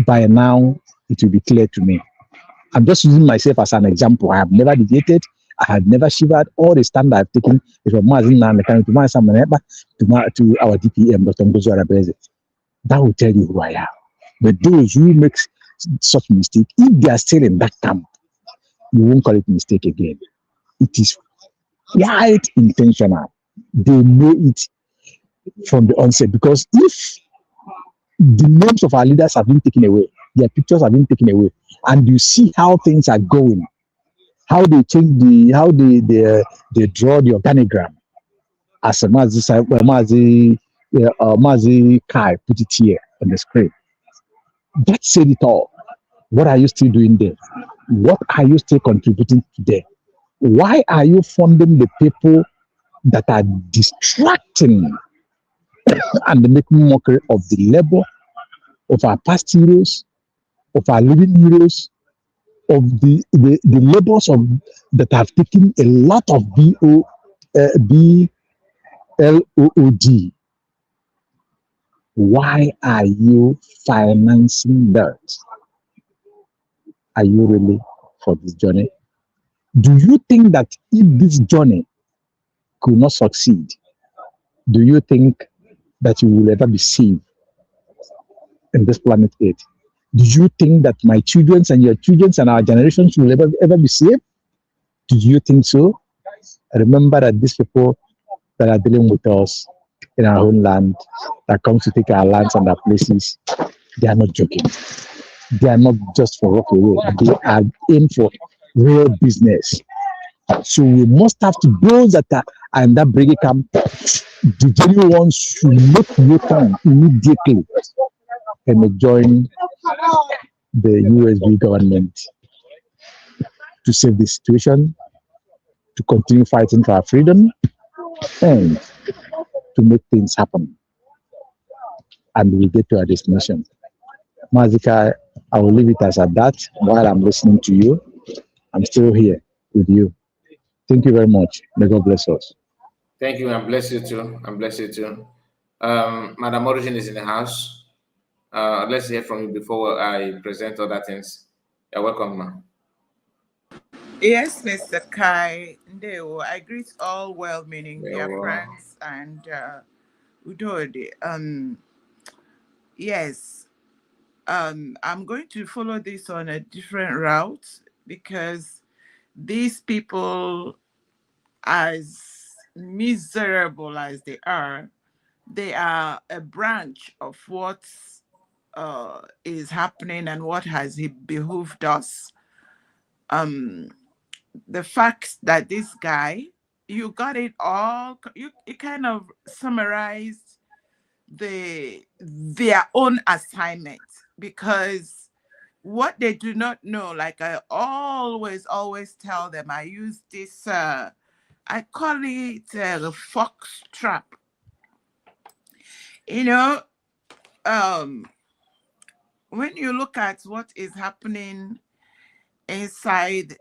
[SPEAKER 5] by now it will be clear to me. I'm just using myself as an example. I have never deviated. I have never shivered. All the stand I've taken is from Mazin to our DPM, Dr. Ngozi Arabeze. That will tell you who I am. But those who make such mistake, if they are still in that camp, you won't call it mistake again. It is quite intentional. They know it from the onset, because if the names of our leaders have been taken away, their pictures have been taken away, and you see how things are going, how they change how they draw the organigram, as Mazi Kai put it here on the screen. That said it all. What are you still doing there? What are you still contributing to there? Why are you funding the people that are distracting and making mockery of the labor of our past heroes, of our living heroes, of the labors of that have taken a lot of BLOOD? Why are you financing that? Are you really for this journey? Do you think that if this journey could not succeed, do you think that you will ever be saved in this planet Earth? Do you think that my children's and your children's and our generations will ever be saved? Do you think so? Remember that these people that are dealing with us in our own land, that come to take our lands and our places, they are not joking. They are not just for walk away. They are aimed for real business. So we must have to, those that are in that brigade camp, the genuine ones should make U-turn immediately and join the USB government to save the situation, to continue fighting for our freedom, and to make things happen. And we get to our destination. Mazika, I will leave it as at that while I'm listening to you. I'm still here with you. Thank you very much. May God bless us.
[SPEAKER 2] Thank you, and bless you too. And bless you too. Madam Origin is in the house. Let's hear from you before I present other things. You're welcome, ma'am.
[SPEAKER 6] Yes, Mr. Kai Ndeo, I greet all well-meaning dear friends and Udode. Yes, I'm going to follow this on a different route because these people, as miserable as they are a branch of what is happening and what has behooved us. The fact that this guy, you got it all, you kind of summarized their own assignment, because what they do not know, like I always tell them, I use this, I call it the fox trap. You know, when you look at what is happening inside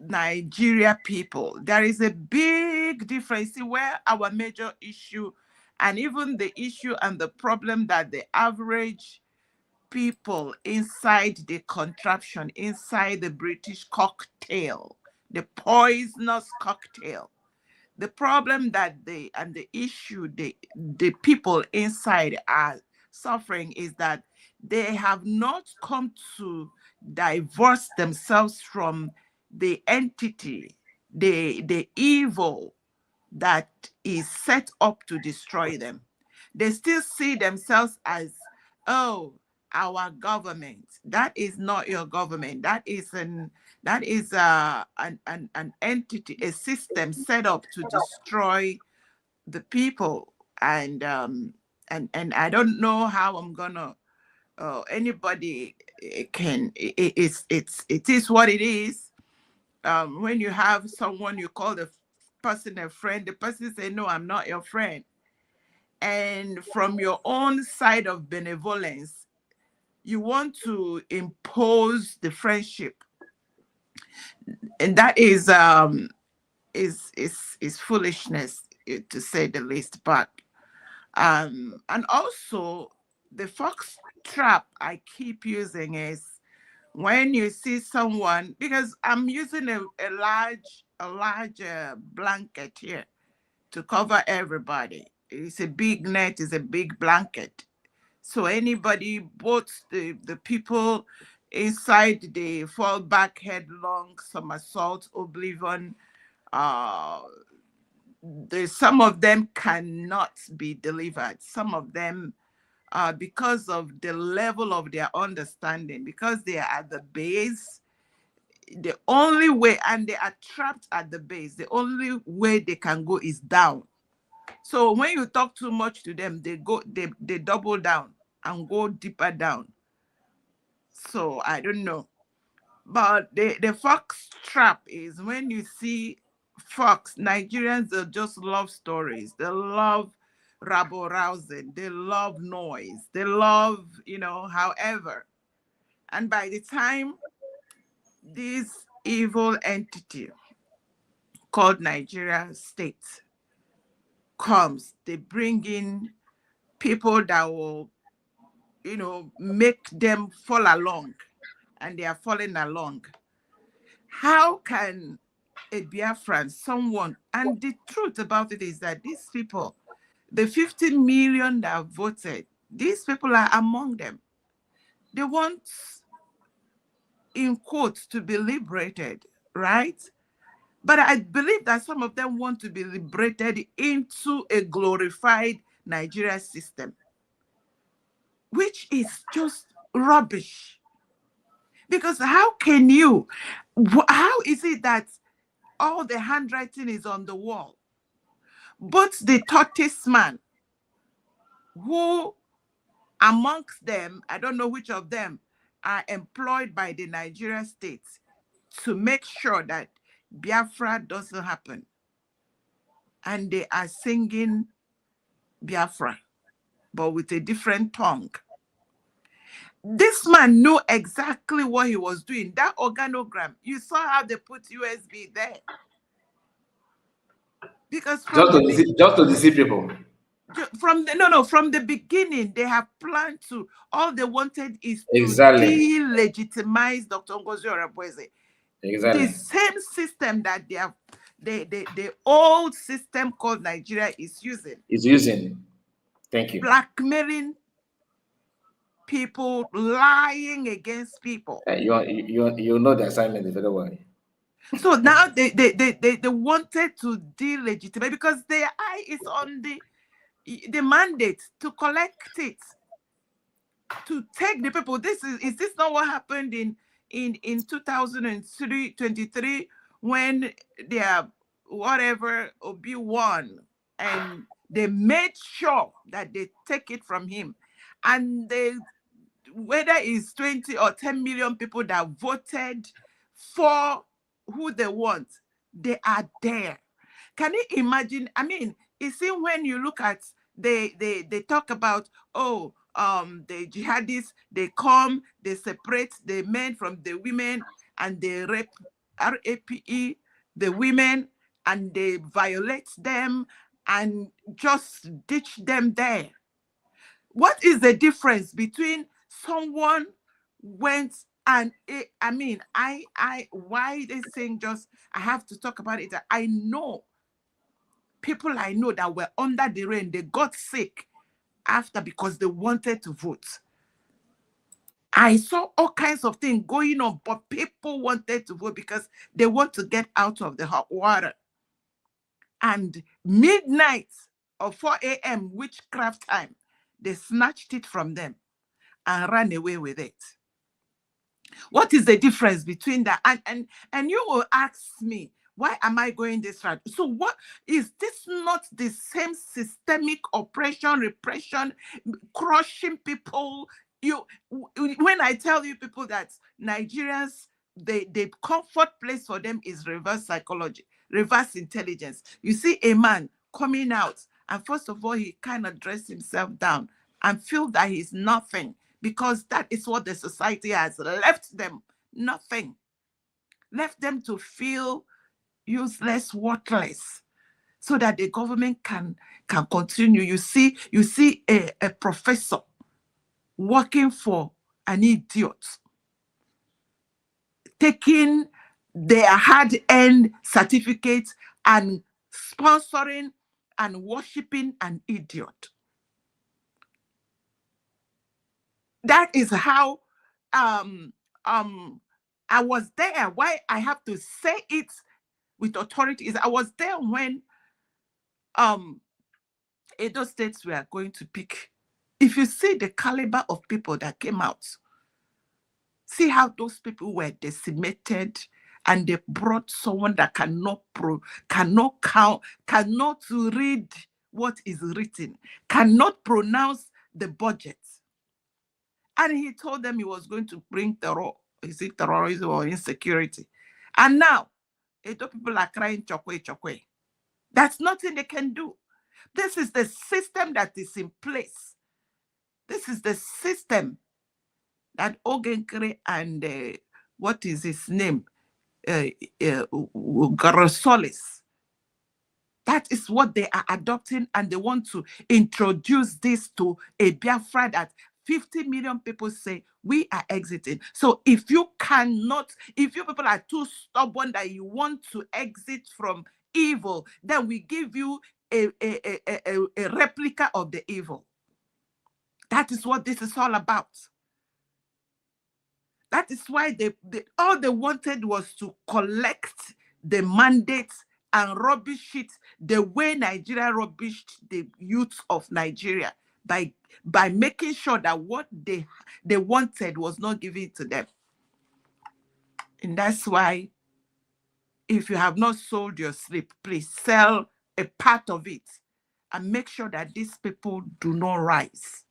[SPEAKER 6] Nigeria people. There is a big difference. See, where our major issue, and even the issue and the problem that the average people inside the contraption, inside the British cocktail, the poisonous cocktail, the problem that the issue the people inside are suffering is that they have not come to divorce themselves from the entity, the evil that is set up to destroy them. They still see themselves as, oh, our government. That is not your government. That is an entity, a system set up to destroy the people. And I don't know how I'm gonna anybody can it is what it is. When you have someone, you call the person a friend, the person say, no, I'm not your friend. And from your own side of benevolence, you want to impose the friendship, and that is foolishness, to say the least. But and also the fox trap I keep using is when you see someone, because I'm using a large blanket here to cover everybody. It's a big net, it's a big blanket. So anybody, both the people inside, they fall back headlong, somersault, oblivion. Some of them cannot be delivered. Some of them, because of the level of their understanding, because they are at the base, the only way, and they are trapped at the base, the only way they can go is down. So when you talk too much to them, they double down and go deeper down. So I don't know. But the fox trap is when you see fox, Nigerians, they just love stories. They love rabble rousing. They love noise. They love, however. And by the time this evil entity called Nigeria state comes, they bring in people that will, make them fall along, and they are falling along. How can a Biafran, someone, and the truth about it is that these people, the 50 million that voted, these people are among them. They want, in quotes, to be liberated, right? But I believe that some of them want to be liberated into a glorified Nigeria system, which is just rubbish. Because how is it that all the handwriting is on the wall, but the tortoise man, who amongst them, I don't know which of them, are employed by the Nigeria state to make sure that Biafra doesn't happen, and they are singing Biafra, but with a different tongue. This man knew exactly what he was doing. That organogram, you saw how they put USB there. Because
[SPEAKER 2] just to deceive people.
[SPEAKER 6] From the beginning, they have planned to. All they wanted is to delegitimize Dr. Ngozi Orebweze.
[SPEAKER 2] Exactly.
[SPEAKER 6] The same system that they have, the old system called Nigeria is using.
[SPEAKER 2] Thank you.
[SPEAKER 6] Blackmailing people, lying against people.
[SPEAKER 2] You know the assignment is very well.
[SPEAKER 6] So now they wanted to delegitimize, because their eye is on the mandate to collect it, to take the people. Is this not what happened in 2023 when their whatever Obi won, and they made sure that they take it from him, and they, whether it's 20 or 10 million people that voted for who they want, they are there. Can you imagine? I mean, you see, when you look at, they talk about, the jihadists, they come, they separate the men from the women, and they rape RAPE, the women, and they violate them and just ditch them there. What is the difference between someone went and why they saying just I have to talk about it? I know people I know that were under the rain, they got sick after because they wanted to vote. I saw all kinds of things going on, but people wanted to vote because they want to get out of the hot water. And midnight or 4 a.m. witchcraft time, they snatched it from them and ran away with it. What is the difference between that? And you will ask me, why am I going this route? So what is this not the same systemic oppression, repression, crushing people? When I tell you people that Nigerians, the comfort place for them is reverse psychology, reverse intelligence. You see a man coming out, and first of all, he kind of dress himself down and feel that he's nothing, because that is what the society has left them, nothing. Left them to feel useless, worthless, so that the government can continue. You see a professor working for an idiot, taking their hard-earned certificates and sponsoring and worshiping an idiot. That is how I was there. Why I have to say it with authority is I was there when Edo states were going to pick. If you see the caliber of people that came out, see how those people were decimated, and they brought someone that cannot count, cannot read what is written, cannot pronounce the budget. And he told them he was going to bring terror. Is it terrorism or insecurity? And now, Edo people are crying chokwe, chokwe. That's nothing they can do. This is the system that is in place. This is the system that Ogenkere and what is his name? Garosolis. That is what they are adopting, and they want to introduce this to a Biafra that 50 million people say we are exiting. So if you people are too stubborn that you want to exit from evil, then we give you a replica of the evil. That is what this is all about. That is why all they wanted was to collect the mandates and rubbish it the way Nigeria rubbished the youth of Nigeria by making sure that what they wanted was not given to them. And that's why, if you have not sold your sleep, please sell a part of it and make sure that these people do not rise.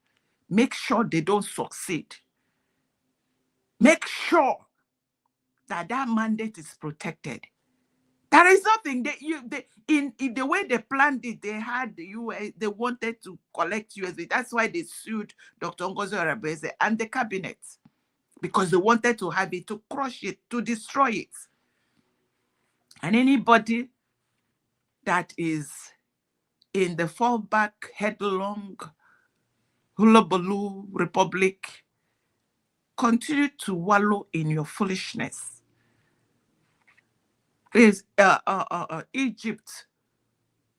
[SPEAKER 6] Make sure they don't succeed. Make sure that mandate is protected. There is nothing in the way they planned it. They had the US. They wanted to collect USD. That's why they sued Dr. Ngozi Arabeze and the cabinet, because they wanted to have it, to crush it, to destroy it. And anybody that is in the fallback, headlong, hula-baloo republic, continue to wallow in your foolishness. Is Egypt.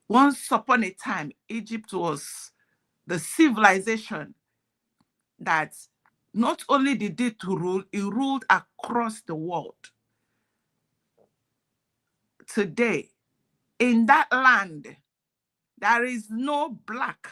[SPEAKER 6] Once upon a time, Egypt was the civilization that not only did it rule, it ruled across the world. Today, in that land, there is no black.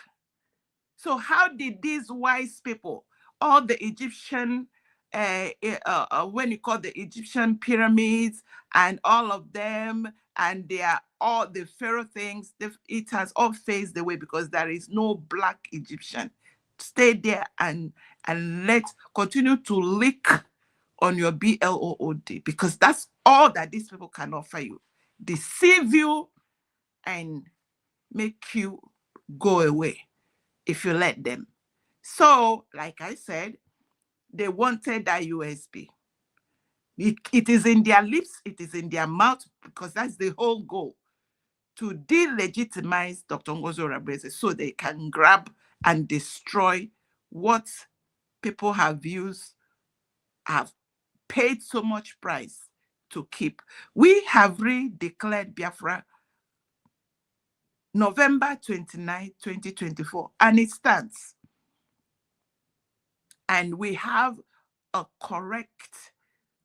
[SPEAKER 6] So how did these wise people, all the Egyptian, when you call the Egyptian pyramids and all of them, and they are all the pharaoh things, it has all phased away because there is no black Egyptian. Stay there and continue to lick on your BLOOD, because that's all that these people can offer you. Deceive you and make you go away if you let them. So, like I said, they wanted that USB. It is in their lips, it is in their mouth, because that's the whole goal, to delegitimize Dr. Ngozi Orebeze so they can grab and destroy what people have paid so much price to keep. We have redeclared Biafra November 29, 2024, and it stands. And we have a correct,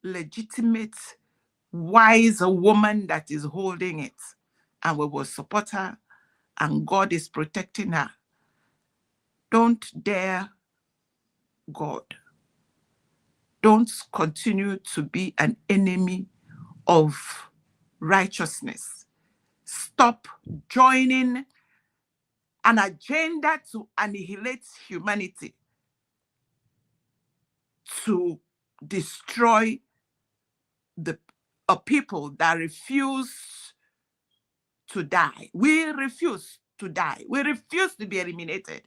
[SPEAKER 6] legitimate, wise woman that is holding it, and we will support her, and God is protecting her. Don't dare God. Don't continue to be an enemy of righteousness. Stop joining an agenda to annihilate humanity, to destroy a people that refuse to die. We refuse to die. We refuse to be eliminated.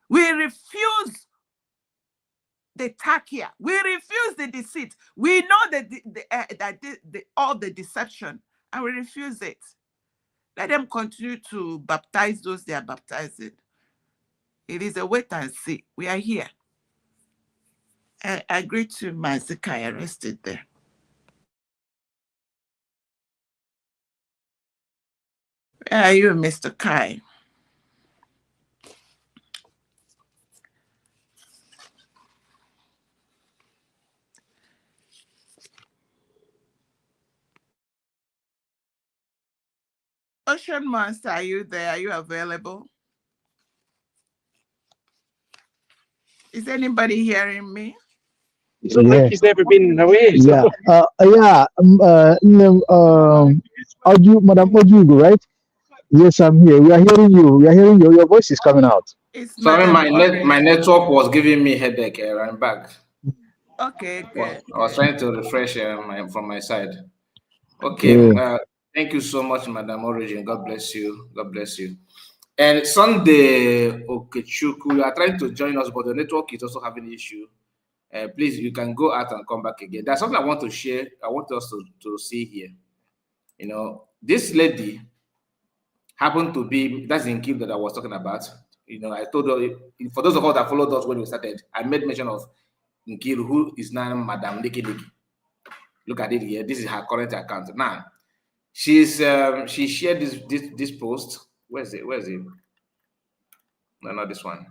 [SPEAKER 6] We refuse the tachia. We refuse the deceit. We know that all the deception, and we refuse it. Let them continue to baptize those they are baptizing. It is a wait and see. We are here. I agree to Mazikai arrested there. Where are you, Mr. Kai? Ocean Monster, are you there? Are you available? Is anybody hearing me?
[SPEAKER 7] It's not like he's never been away.
[SPEAKER 5] Yeah. Madam Ojugo, right? Yes, I'm here. We are hearing you. We are hearing you. Your voice is coming out.
[SPEAKER 2] Sorry, my network was giving me headache. I'm back.
[SPEAKER 6] Okay, good.
[SPEAKER 2] I was trying to refresh from my side. Okay. Thank you so much, Madam Origin. God bless you. God bless you. And Sunday Okechukwu, you are trying to join us, but the network is also having an issue. Please, you can go out and come back again. There's something I want to share. I want us to see here. You know, this lady happened to be, that's the Nkiru that I was talking about. You know, I told you, for those of us that followed us when we started, I made mention of Nkiru, who is now Madam Niki Niki. Look at it here. This is her current account. Now, she shared this post. Where's it? No, not this one.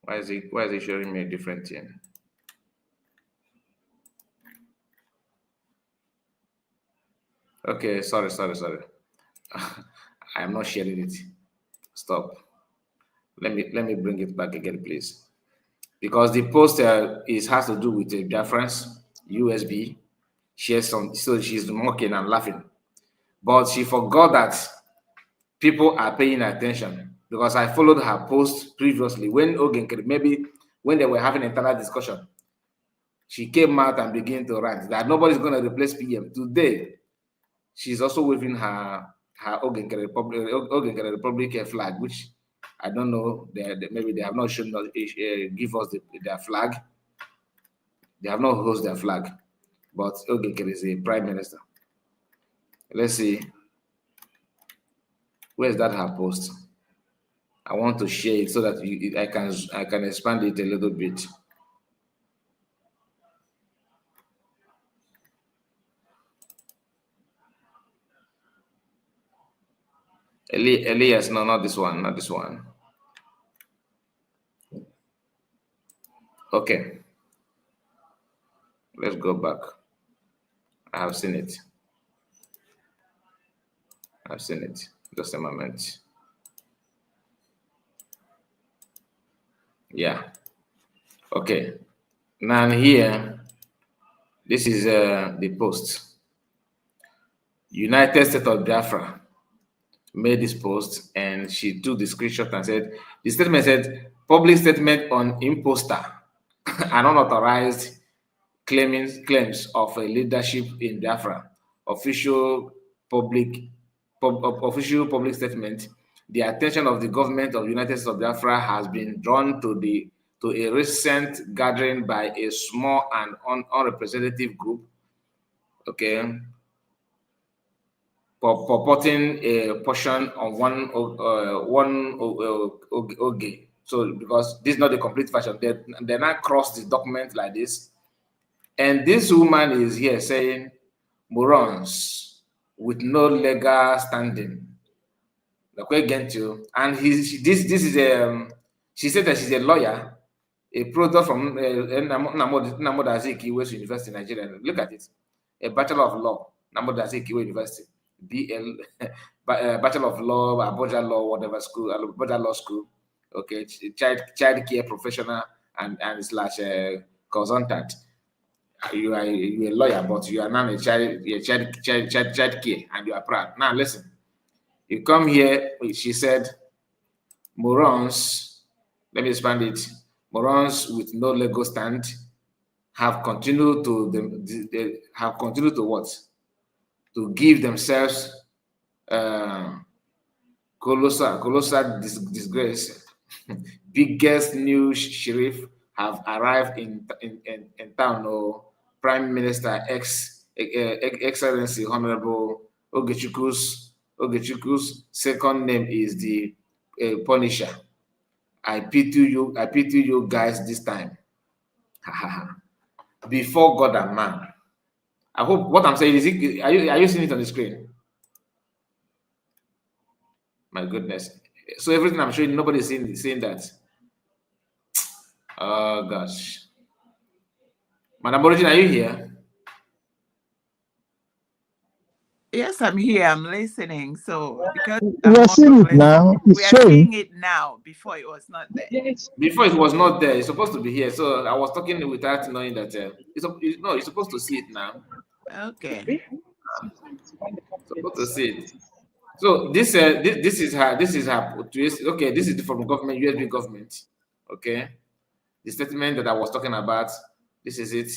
[SPEAKER 2] Why is it showing me a different thing? Okay, sorry. I am not sharing it. Stop. Let me bring it back again, please. Because the post has to do with Biafrans, USB. She has some, so she's mocking and laughing. But she forgot that people are paying attention, because I followed her post previously when maybe when they were having an internal discussion. She came out and began to rant that nobody's going to replace PM. Today, she's also waving her Ogenkere Republic flag, which I don't know. Maybe they have not shown us, give us their flag. They have not hosted their flag, but Ogenkere is a prime minister. Let's see. Where's that her post? I want to share it so that I can expand it a little bit. Elias, no, not this one, not this one. Okay. Let's go back. I have seen it. I've seen it. Just a moment. Yeah. Okay. Now here, this is the post. United States of Biafra made this post, and she took the screenshot and said, the statement said, public statement on imposter and unauthorized claims of a leadership in Biafra. Official public statement. The attention of the government of the United States of Biafra has been drawn to the to a recent gathering by a small and unrepresentative group, okay, purporting a portion of one oge. So because this is not the complete version, they now cross the document like this, and this woman is here saying morons with no legal standing. And this is she said that she's a lawyer, a product from Namoda Azikiwe University in Nigeria. Look at it, a Bachelor of Law, Namoda Azikiwe University, BL, Bachelor of Law, Abuja Law, whatever school, Abuja Law School, okay, child care professional and slash consultant. You are a lawyer, but you are now a child care, and you are proud. Now listen. You come here, she said, morons, let me expand it, morons with no legal stand have continued to what? To give themselves colossal disgrace. Biggest new sheriff have arrived in town. Prime Minister Excellency Honorable Ogechukwu's second name is the Punisher. I pity you guys this time. Before God and man. I hope what I'm saying is, are you seeing it on the screen? My goodness. So everything I'm showing, nobody's seeing that. Oh gosh. Madam Origin, are you here?
[SPEAKER 6] Yes, I'm here. I'm listening. So because
[SPEAKER 5] we are seeing it now.
[SPEAKER 6] We are seeing it now. Before it was not there.
[SPEAKER 2] Before it was not there. It's supposed to be here. So I was talking without knowing that. You're supposed to see it now.
[SPEAKER 6] Okay.
[SPEAKER 2] Supposed to see it. So this is her. Okay, this is from government, USB government. Okay, the statement that I was talking about. This is it.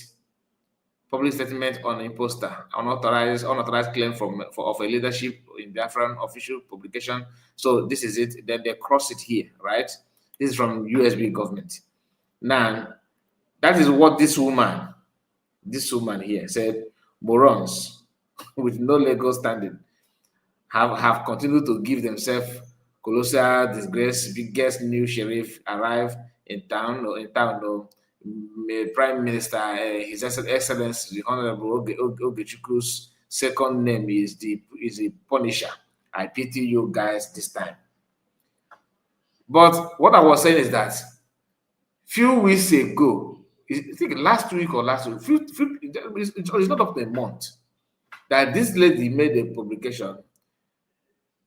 [SPEAKER 2] Public statement on imposter, unauthorized claim of a leadership in Biafran official publication. So this is it. Then they cross it here, right? This is from USB government. Now, that is what this woman here said. Morons with no legal standing have continued to give themselves colossal disgrace. Biggest new sheriff arrived in town. Prime Minister, His Excellency, the Honorable Ogechukwu's second name is the Punisher. I pity you guys this time. But what I was saying is that few weeks ago, I think last week, it's not up to a month, that this lady made a publication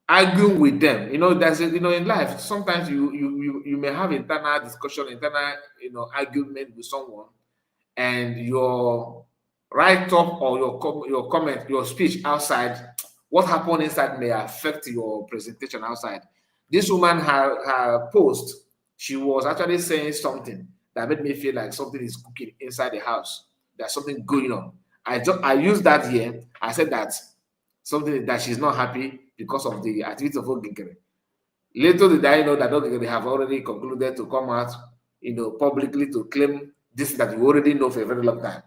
[SPEAKER 2] arguing with them. There's in life, sometimes you may have internal discussion, internal argument with someone, and your write-up or your comment, your speech outside, what happened inside may affect your presentation outside. This woman, her post, she was actually saying something that made me feel like something is cooking inside the house. There's something going on. I used that here. I said that something that she's not happy because of the activity of Ogekere. Later did I know that Ogekere have already concluded to come out, publicly to claim this that we already know for a very long time,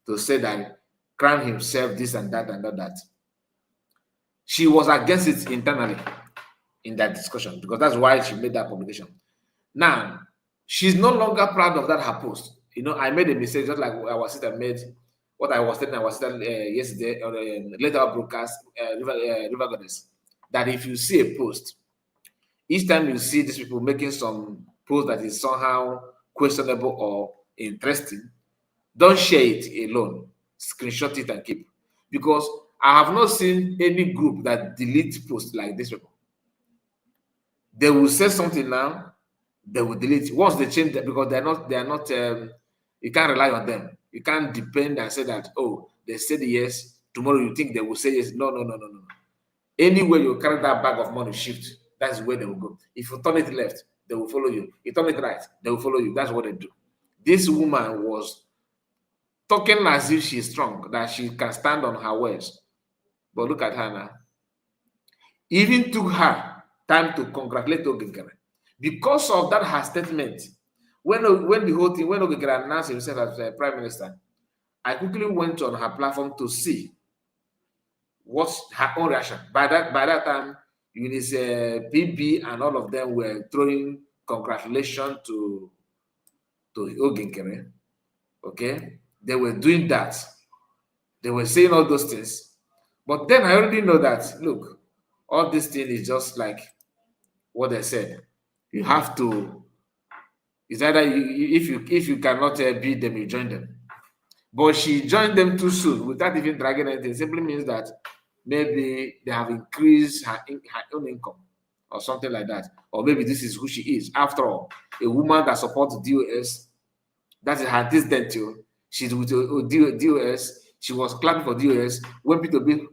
[SPEAKER 2] to say that crown himself this and that and that. She was against it internally in that discussion because that's why she made that publication. Now, she's no longer proud of that, her post. I made a mistake, just like our sister made. What I was telling yesterday on a later broadcast, River Goddess, that if you see a post, each time you see these people making some post that is somehow questionable or interesting, don't share it alone. Screenshot it and keep. Because I have not seen any group that delete posts like this people. They will say something now, they will delete it. Once they change that, because they are not. You can't rely on them. You can't depend and say that, oh, they said yes, tomorrow you think they will say yes. No. Anywhere you carry that bag of money shift, that's where they will go. If you turn it left, they will follow you. You turn it right, they will follow you. That's what they do. This woman was talking as if she's strong, that she can stand on her words. But look at her now. Even took her time to congratulate Ogekere. Because of that, her statement, when the whole thing, when Ogekere announced himself as Prime Minister, I quickly went on her platform to see what's her own reaction. By that time, Eunice, PB, and all of them were throwing congratulations to Ogekere. Okay, they were doing that. They were saying all those things. But then I already know that, look, all this thing is just like what they said. You have to, it's either if you cannot beat them, you join them. But she joined them too soon without even dragging anything. It simply means that maybe they have increased her own income or something like that. Or maybe this is who she is. After all, a woman that supports DOS, that is her distant to. She's with DOS. She was clapping for DOS when P2B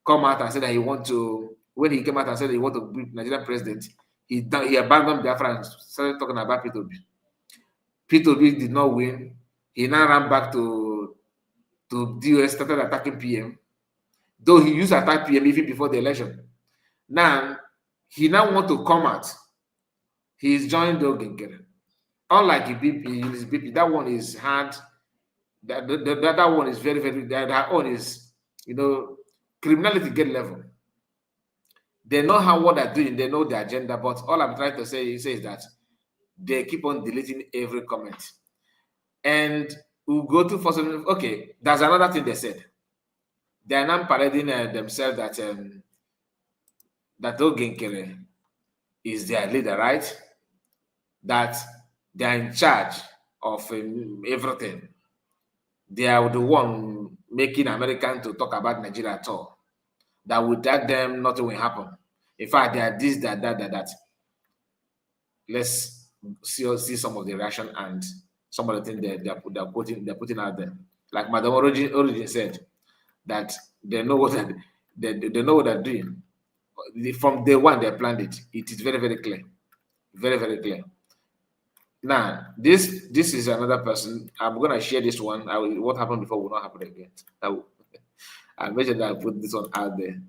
[SPEAKER 2] come out and said that he want to. When he came out and said that he want to be Nigerian president, he abandoned Biafra and started talking about P2B. P2B did not win. He now ran back to DOS, started attacking PM. Though he used to attack PM even before the election. Now he now want to come out. He's joined Ogekere. Unlike BP, that one is hard. That one is very, very. That one is, criminality get level. They know what they're doing. They know the agenda. But all I'm trying to say is that they keep on deleting every comment. And we'll go to first. Okay, there's another thing they said. They are now parading themselves that Ogekere is their leader, right? That they are in charge of everything. They are the one making Americans to talk about Nigeria at all. That without them, nothing will happen. In fact, they are this, that. Let's see some of the reaction and some of the things they're putting out there. Like Madam Origin said, that they know what they know what they're doing. From day one, they planned it. It is very, very clear. Very, very clear. Now, this is another person. I'm going to share this one. What happened before will not happen again. I mentioned that I put this one out there.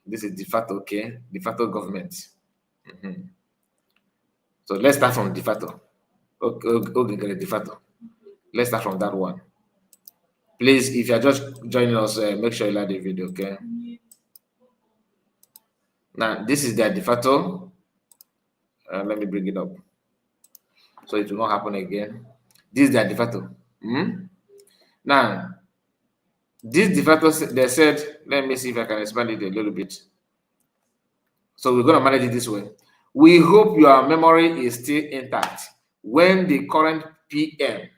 [SPEAKER 2] This is de facto, okay? De facto government. So let's start from de facto. Okay, de facto. Let's start from that one. Please, if you're just joining us, make sure you like the video, okay? Now, this is their de facto. Let me bring it up so it will not happen again. This is their de facto. Now, this de facto, they said, let me see if I can expand it a little bit. So we're going to manage it this way. We hope your memory is still intact when the current PM,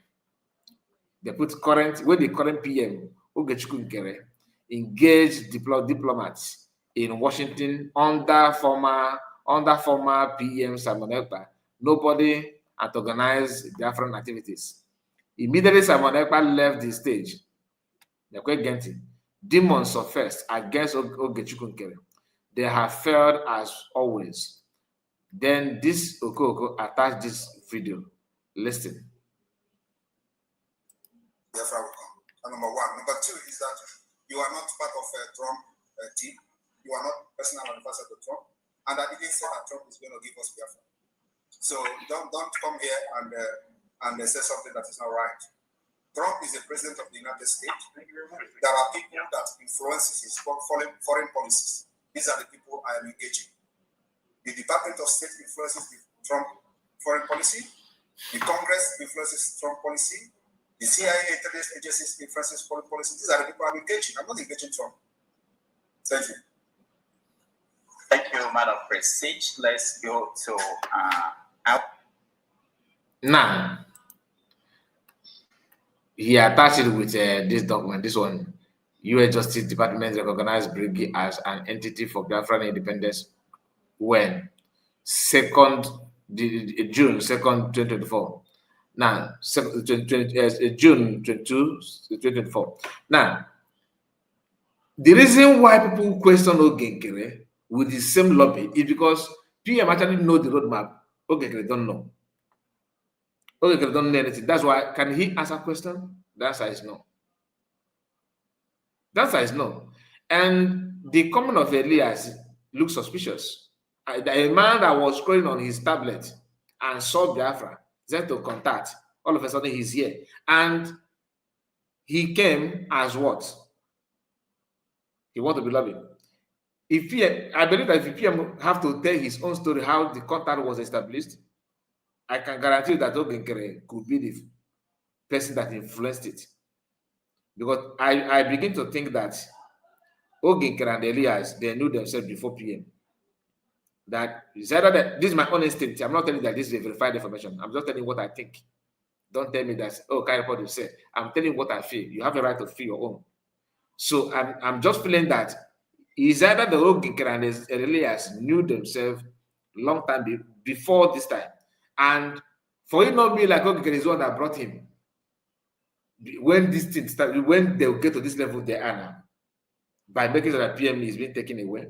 [SPEAKER 2] they put current, when the current PM, Ogechukwu Nkere, engaged diplomats in Washington under former PM Simon Ekpa. Nobody antagonized Biafran activities. Immediately Simon Ekpa left the stage. Demons surfaced against Ogechukwu Nkere. They have failed as always. Then this Okoko attached this video. Listen.
[SPEAKER 8] Biafra will come. Number one. Number two is that you are not part of a Trump team. You are not personal advisor to Trump. And I didn't say that Trump is going to give us Biafra. So don't come here and say something that is not right. Trump is the president of the United States. There are people that influences his foreign policies. These are the people I am engaging. The Department of State influences the Trump foreign policy. The Congress influences Trump policy. The CIA intelligence agencies influences foreign policy. These are the people I'm engaging. I'm not engaging Trump. Thank you.
[SPEAKER 9] Thank you, Madam Prestige. Let's go to
[SPEAKER 2] now. He attached it with this document. This one, U.S. Justice Department recognized Brigade as an entity for Biafran independence when June 2nd, 2024. Now, June 22, 2024. Now, the reason why people question Ogekere with the same lobby is because PM actually know the roadmap. Ogekere don't know. Ogekere don't know anything. That's why, can he answer a question? The answer is no. The answer is no. And the comment of Elias looks suspicious. A man that was scrolling on his tablet and saw Biafra, sent to contact. All of a sudden, he's here. And he came as what? He wanted to be loving. I believe that if PM have to tell his own story, how the contact was established, I can guarantee you that Ogenkere could be the person that influenced it. Because I begin to think that Ogenkere and Elias, they knew themselves before PM. That is either that, this is my own instinct. I'm not telling you that this is a verified information. I'm just telling you what I think. Don't tell me that, oh, Kairapod you said. I'm telling you what I feel. You have a right to feel your own. So I'm just feeling that it's either the Ogenkere and Elias knew themselves long time before this time. And for it not be like Ogenkere is the one that brought him, when this thing started, when they'll get to this level they are now, by making sure that PM is being taken away,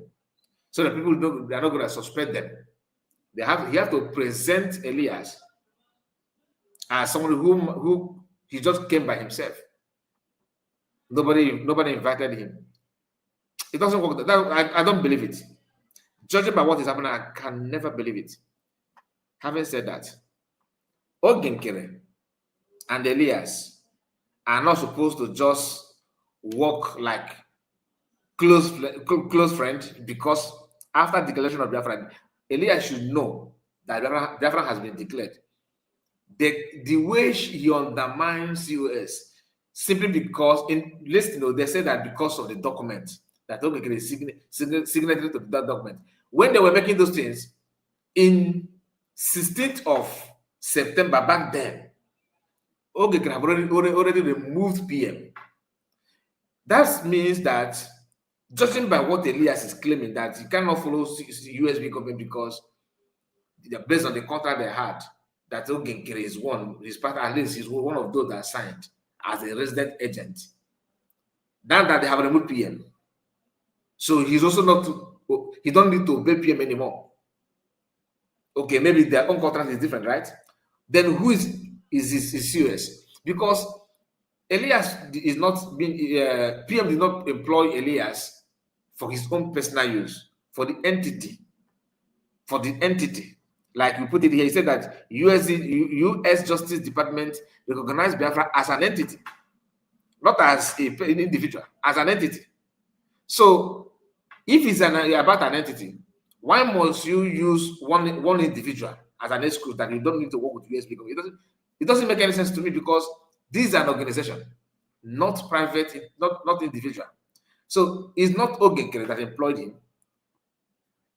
[SPEAKER 2] so that people they're not going to suspect them. He have to present Elias as someone who he just came by himself. Nobody invited him. It doesn't work. I don't believe it. Judging by what is happening, I can never believe it. Having said that, Ogenkere and Elias are not supposed to just walk like close friends, because after declaration of Biafra, Elias should know that Biafra has been declared. The way he undermines US simply because they say that because of the document that Ogenkere is signatory to that document. When they were making those things in 16th of September back then, Ogenkere have already removed PM. That means that, judging by what Elias is claiming, that he cannot follow USB government because based on the contract they had, that Ogenkere is his partner, at least he's one of those that signed as a resident agent. Now that they have removed PM, so he's also he don't need to obey PM anymore. Okay, maybe their own contract is different, right? Then who is serious? Because Elias is not being PM did not employ Elias for his own personal use, for the entity. Like you put it here, he said that US Justice Department recognized Biafra as an entity, not as an individual, as an entity. So if it's about an entity, why must you use one individual as an excuse that you don't need to work with US people? It doesn't make any sense to me, because this is an organization, not private, not individual. So it's not Ogenkere that employed him.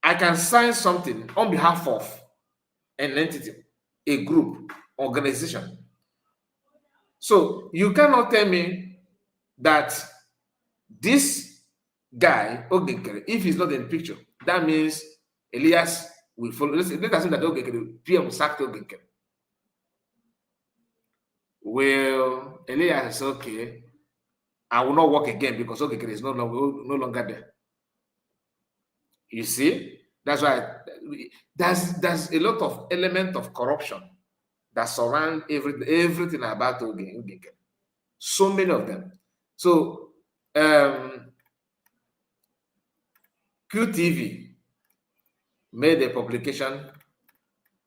[SPEAKER 2] I can sign something on behalf of an entity, a group, organization. So you cannot tell me that this guy, Ogenkere, if he's not in the picture, that means Elias will follow. Let us assume that Ogenkere, PM sacked Ogenkere. Well, Elias is okay. I will not work again because Ogenkere is no longer there. You see? That's why there's a lot of element of corruption that surround everything about Ogenkere. So many of them. So QTV made a publication,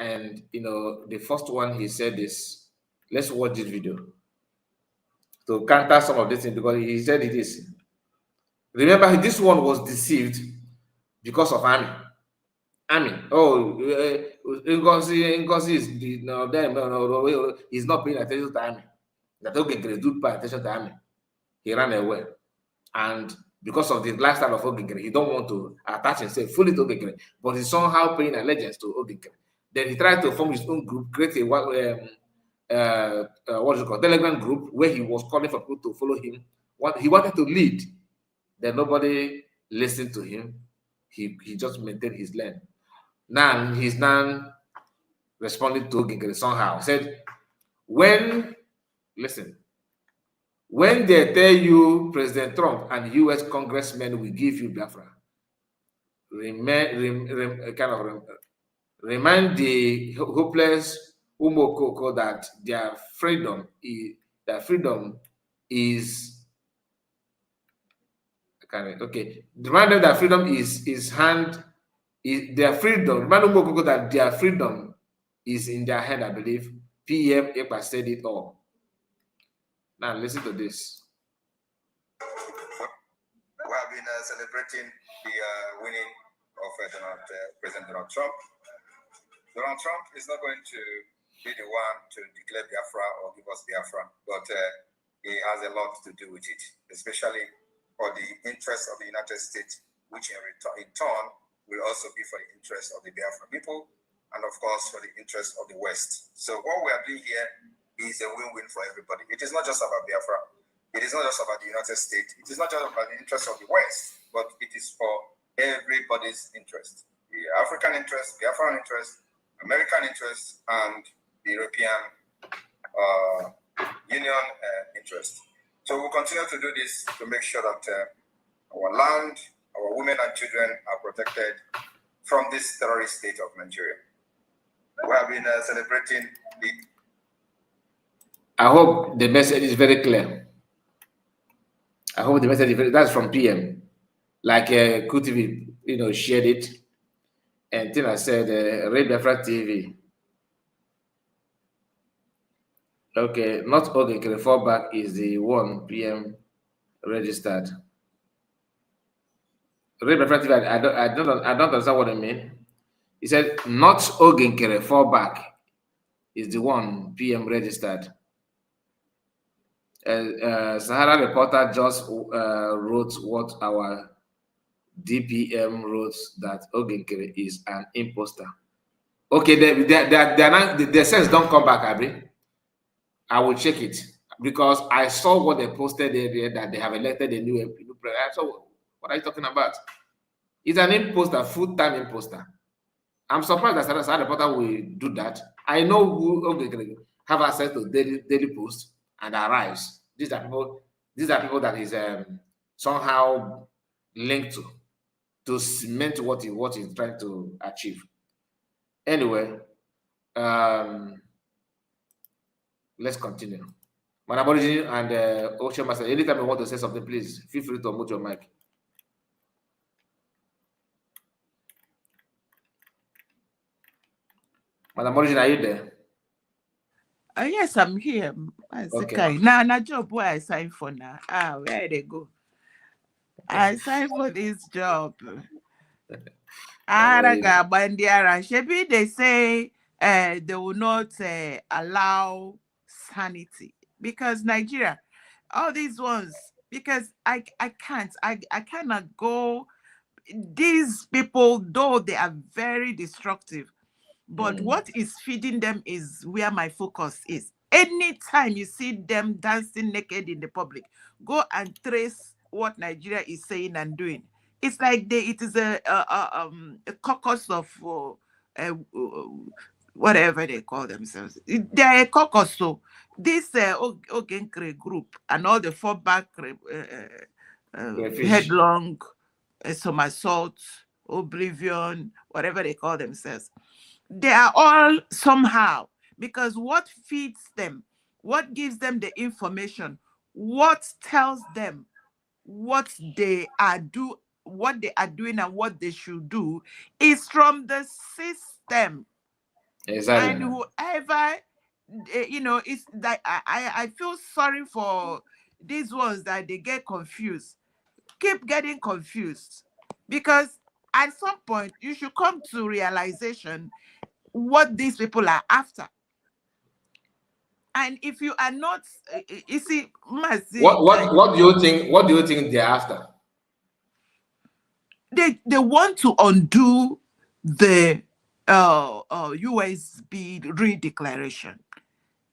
[SPEAKER 2] and the first one he said is, let's watch this video to counter some of this thing, because he said it is. Remember, this one was deceived because of Army. Oh, Ngozi is he's not paying attention to Army. That Ogenkere do pay attention to Army. He ran away, and because of the lifestyle of Ogenkere, he don't want to attach himself fully to Ogenkere, but he's somehow paying allegiance to Ogenkere. Then he tried to form his own group, create a Telegram group where he was calling for people to follow him. He wanted to lead, then nobody listened to him. He just maintained his lane. Now he's responding to Ogenkere somehow. He said, when they tell you President Trump and US congressmen will give you Biafra, remind the hopeless Umokoko that their freedom is okay. Remind them that freedom is their freedom. Remind Umokoko that their freedom is in their head, I believe. PM Ekpa said it all. Now listen to this.
[SPEAKER 8] We have been celebrating the winning of President Donald Trump. Donald Trump is not going to be the one to declare Biafra or give us Biafra, but he has a lot to do with it, especially for the interest of the United States, which in turn will also be for the interest of the Biafra people, and of course for the interest of the West. So what we are doing here is a win-win for everybody. It is not just about Biafra. It is not just about the United States. It is not just about the interest of the West, but it is for everybody's interest. The African interest, the Biafran interest, American interest, and the European Union interest. So we'll continue to do this to make sure that our land, our women and children are protected from this terrorist state of Nigeria. We have been celebrating the...
[SPEAKER 2] I hope the message is very clear. I hope the message is very, that's from PM. Like QTV, shared it. And Tina said, Red Biafra TV. Okay, not okay, fallback is the one PM registered. Red Biafra TV, I don't understand what I mean. He said, not Ogenkere fallback is the one PM registered. Sahara reporter just wrote what our DPM wrote, that Ogenkere is an imposter. Okay, the sense don't come back, Abby. I will check it because I saw what they posted there that they have elected a new president. So what are you talking about? It's an imposter, full-time imposter. I'm surprised that Sahara reporter will do that. I know who Ogenkere have access to daily post and Arise. These are people that is somehow linked to cement what he's trying to achieve. Anyway, let's continue. Madam Origin and Ocean Master, anytime you want to say something, please feel free to unmute your mic. Madam Origin, are you there?
[SPEAKER 6] Yes, I'm here. Okay. Now, job where I sign for now. Where they go? I signed for this job. Shebi, they say they will not allow sanity because Nigeria, all these ones, because I cannot go. These people, though they are very destructive, but what is feeding them is where my focus is. Anytime you see them dancing naked in the public, go and trace what Nigeria is saying and doing. It's like it is a caucus of whatever they call themselves. They're a caucus. So this Ogenkere group and all the fallback headlong, somersault, oblivion, whatever they call themselves. They are all somehow, because what feeds them, what gives them the information, what tells them what they are doing and what they should do is from the system.
[SPEAKER 2] Exactly.
[SPEAKER 6] And whoever, it's like I feel sorry for these ones that they get confused. Keep getting confused, because at some point you should come to realization what these people are after. And if you are not, you see,
[SPEAKER 2] what do you think? What do you think they're after?
[SPEAKER 6] They want to undo the USB redeclaration.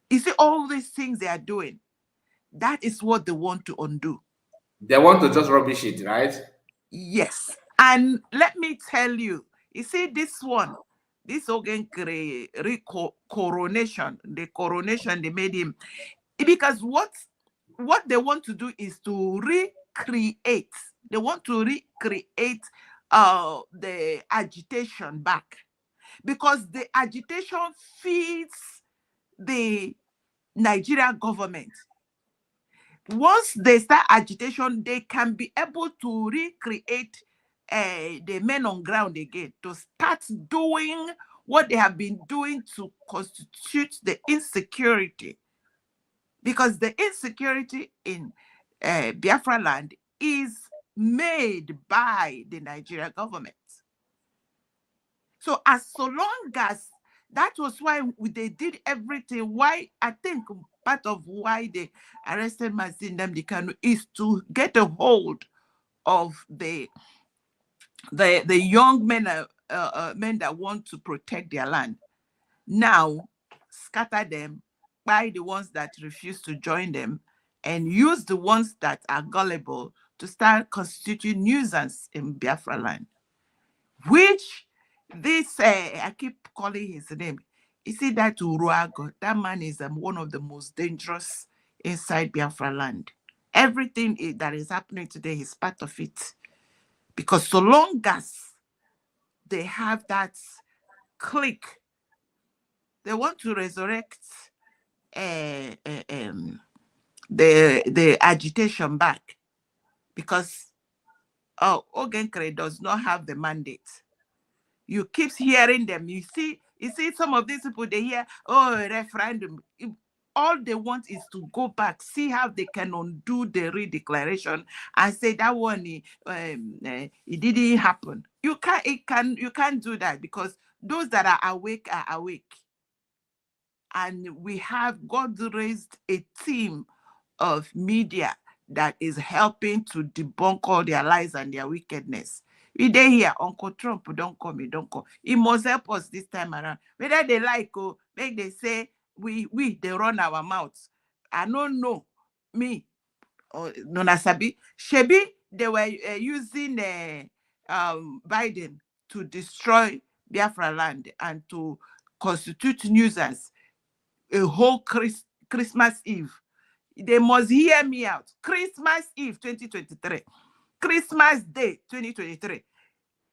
[SPEAKER 6] You see, all these things they are doing, that is what they want to undo.
[SPEAKER 2] They want to just rubbish it, right?
[SPEAKER 6] Yes. And let me tell you, you see, this Ogenkere coronation, the coronation they made him, because what they want to do is to recreate. They want to recreate the agitation back, because the agitation feeds the Nigerian government. Once they start agitation, they can be able to recreate the men on ground again, to start doing what they have been doing to constitute the insecurity. Because the insecurity in Biafra land is made by the Nigerian government. So long as that was why they did everything. Why I think part of why they arrested Mazin Nnamdi Kanu is to get a hold of the young men that want to protect their land. Now scatter them, by the ones that refuse to join them, and use the ones that are gullible to start constituting nuisance in Biafra land. Which this, I keep calling his name. You see that Uruago, that man is one of the most dangerous inside Biafra land. Everything that is happening today is part of it. Because so long as they have that clique, they want to resurrect the agitation back, because Ogenkere does not have the mandate. You keep hearing them. You see some of these people, they hear, oh, referendum. All they want is to go back, see how they can undo the redeclaration and say that one it didn't happen. You can't do that, because those that are awake are awake. And God raised a team of media that is helping to debunk all their lies and their wickedness. We dey here, Uncle Trump don't come, he don't come. He must help us this time around. Whether they like, make they say we they run our mouths. I don't know me or Nonasabi. Shebi, they were using Biden to destroy Biafra land and to constitute nuisance a whole Christmas Eve. They must hear me out. Christmas Eve 2023. Christmas Day 2023.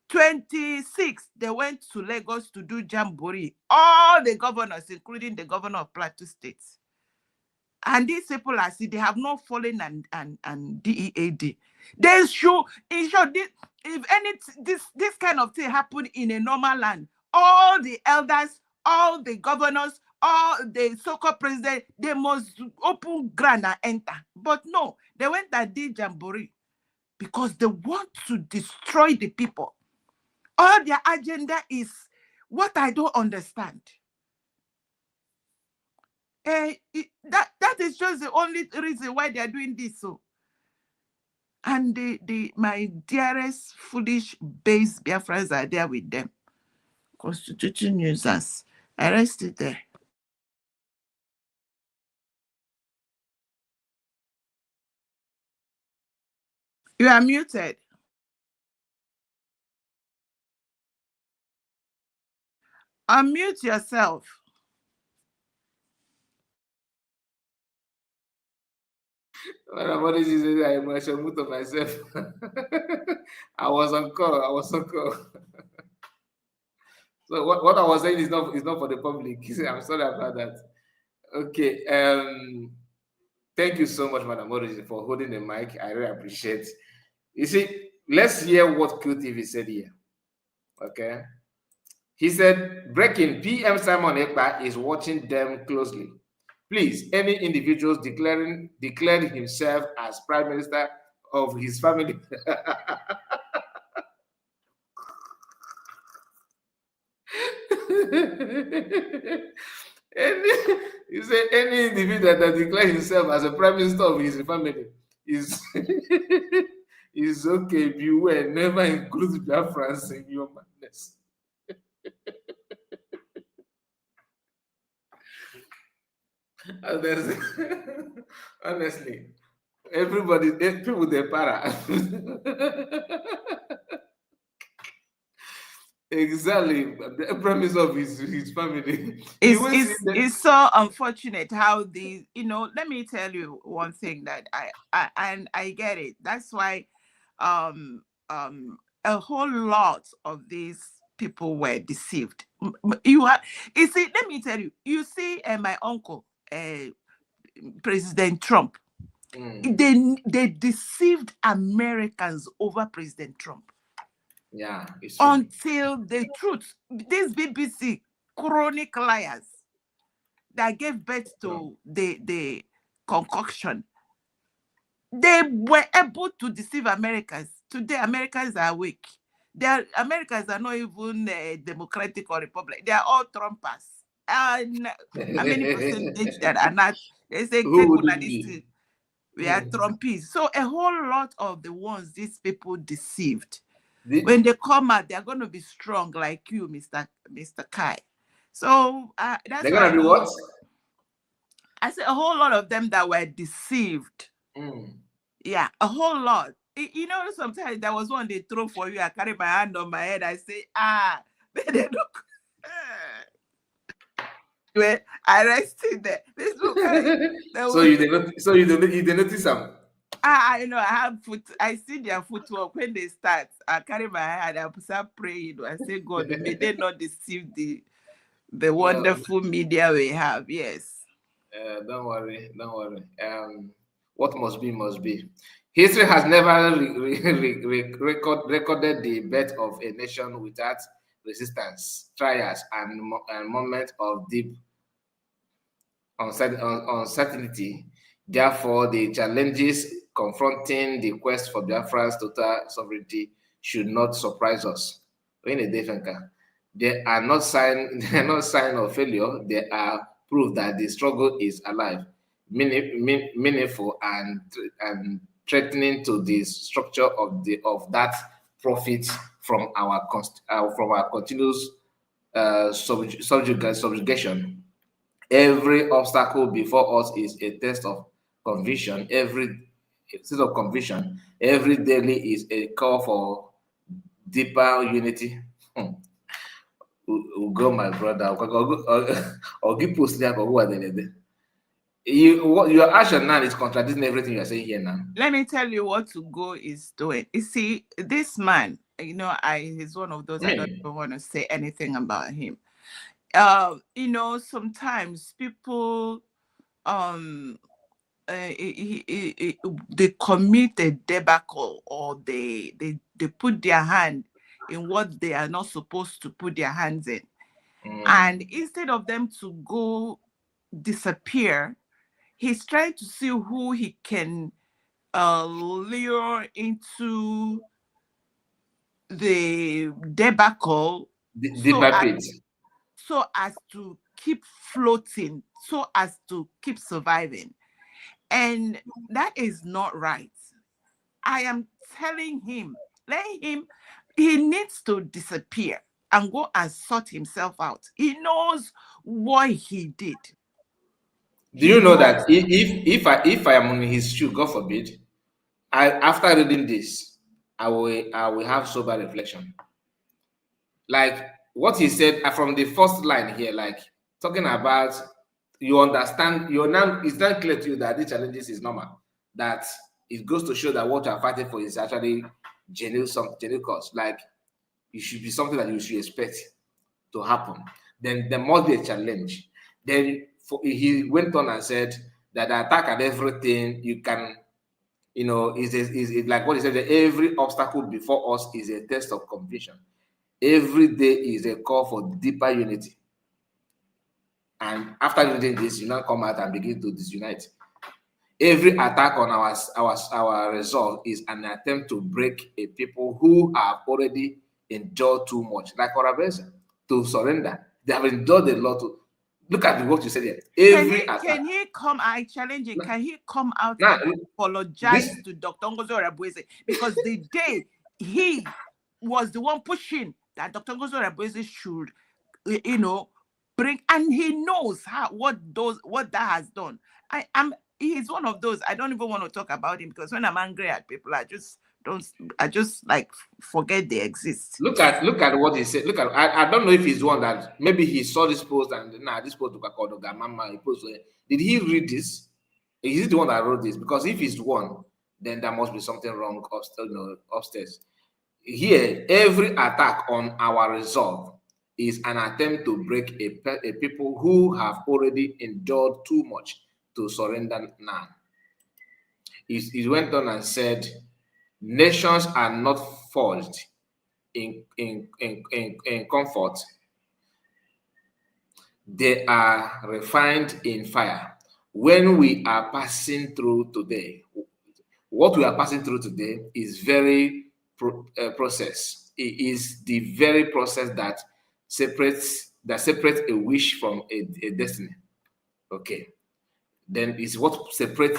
[SPEAKER 6] 26, they went to Lagos to do jamboree. All the governors, including the governor of Plateau State. And these people, they have not fallen and DEAD. They show, in short, if this kind of thing happened in a normal land, all the elders, all the governors, all the so-called president, they must open ground and enter. But no, they went and did jamboree because they want to destroy the people. All their agenda is what I don't understand. That is just the only reason why they are doing this. So, and my dearest foolish base Biafrans are there with them. Constitution users arrested there. You are muted. Unmute yourself.
[SPEAKER 2] What is it? I should mute on myself. I was on call. So what I was saying is not for the public. I'm sorry about that. Okay. Thank you so much, Madam Morris, for holding the mic. I really appreciate it. You see, let's hear what QTV said here. Okay. He said, breaking, PM Simon Ekpa is watching them closely. Please, any individuals declaring himself as Prime Minister of his family. Any individual that declares himself as a Prime Minister of his family is is okay. Beware, never include Biafrans in your madness. Honestly, people they para. Exactly, the premise of his family.
[SPEAKER 6] It's so unfortunate how let me tell you one thing that I get it. That's why a whole lot of these people were deceived. You see, let me tell you, you see, my uncle, President Trump, they deceived Americans over President Trump.
[SPEAKER 2] Yeah.
[SPEAKER 6] Until the truth, this BBC, chronic liars that gave birth to the concoction. They were able to deceive Americans. Today, Americans are weak. Americans are not even democratic or republic. They are all Trumpers. And how many percentage that are not? They say
[SPEAKER 2] Who would it be?
[SPEAKER 6] we are Trumpies. So a whole lot of the ones these people deceived, when they come out, they're going to be strong like you, Mr. Kai. So that's
[SPEAKER 2] they're
[SPEAKER 6] why
[SPEAKER 2] gonna be what?
[SPEAKER 6] I say a whole lot of them that were deceived. Yeah, a whole lot. You know, sometimes there was one they throw for you. I carry my hand on my head. I say, they look. Well, I rested there. This look.
[SPEAKER 2] So you didn't notice them.
[SPEAKER 6] I know. I have foot. I see their footwork when they start. I carry my hand. I start praying. I say, God, may they not deceive the wonderful media we have. Yes.
[SPEAKER 2] Don't worry. What must be, must be. History has never recorded the birth of a nation without resistance, trials, and moments of deep uncertainty. Therefore, the challenges confronting the quest for Biafra's total sovereignty should not surprise us. They are not sign of failure. They are proof that the struggle is alive, meaningful, and threatening to the structure of that profit from our continuous subjugation. Every obstacle before us is a test of conviction. Every daily is a call for deeper unity. Go, my brother. Your action now is contradicting everything you are saying here now.
[SPEAKER 6] Let me tell you what Ugo is doing. You see, this man, he's one of those I don't even want to say anything about him. Sometimes people they commit a debacle, or they put their hand in what they are not supposed to put their hands in. And instead of them to go disappear, he's trying to see who he can lure into the debacle, so as to keep floating, so as to keep surviving. And that is not right. I am telling him, he needs to disappear and go and sort himself out. He knows what he did.
[SPEAKER 2] Do you know that if I am in his shoe, God forbid, after reading this, I will have sober reflection. Like what he said from the first line here, like talking about, you understand, it's not clear to you that these challenges is normal. That it goes to show that what you are fighting for is actually genuine cause. Like it should be something that you should expect to happen. Then there must be a challenge. Then he went on and said that the attack at everything you can, is like what he said, that every obstacle before us is a test of conviction. Every day is a call for deeper unity. And after reading this, you now come out and begin to disunite. Every attack on our resolve is an attempt to break a people who have already endured too much, like Orabeza, to surrender. They have endured a lot. Look at what you said here.
[SPEAKER 6] Can he come? I challenge him. Can he come out and apologize to Dr. Ngozo Rabweze? Because the day he was the one pushing that Dr. Ngozo Rabweze should, bring, and he knows what that has done. He's one of those. I don't even want to talk about him, because when I'm angry at people, I just like forget they exist.
[SPEAKER 2] Look at what he said. I don't know if he's one that maybe he saw this post and this post he posted. Did he read this? Is he the one that wrote this? Because if he's the one, then there must be something wrong upstairs. Here, every attack on our resolve is an attempt to break a people who have already endured too much to surrender now. He went on and said, nations are not forged in comfort. they are refined in fire. When we are passing through today, what we are passing through today is very process. It is the very process that separates a wish from a destiny. Okay, then it's what separate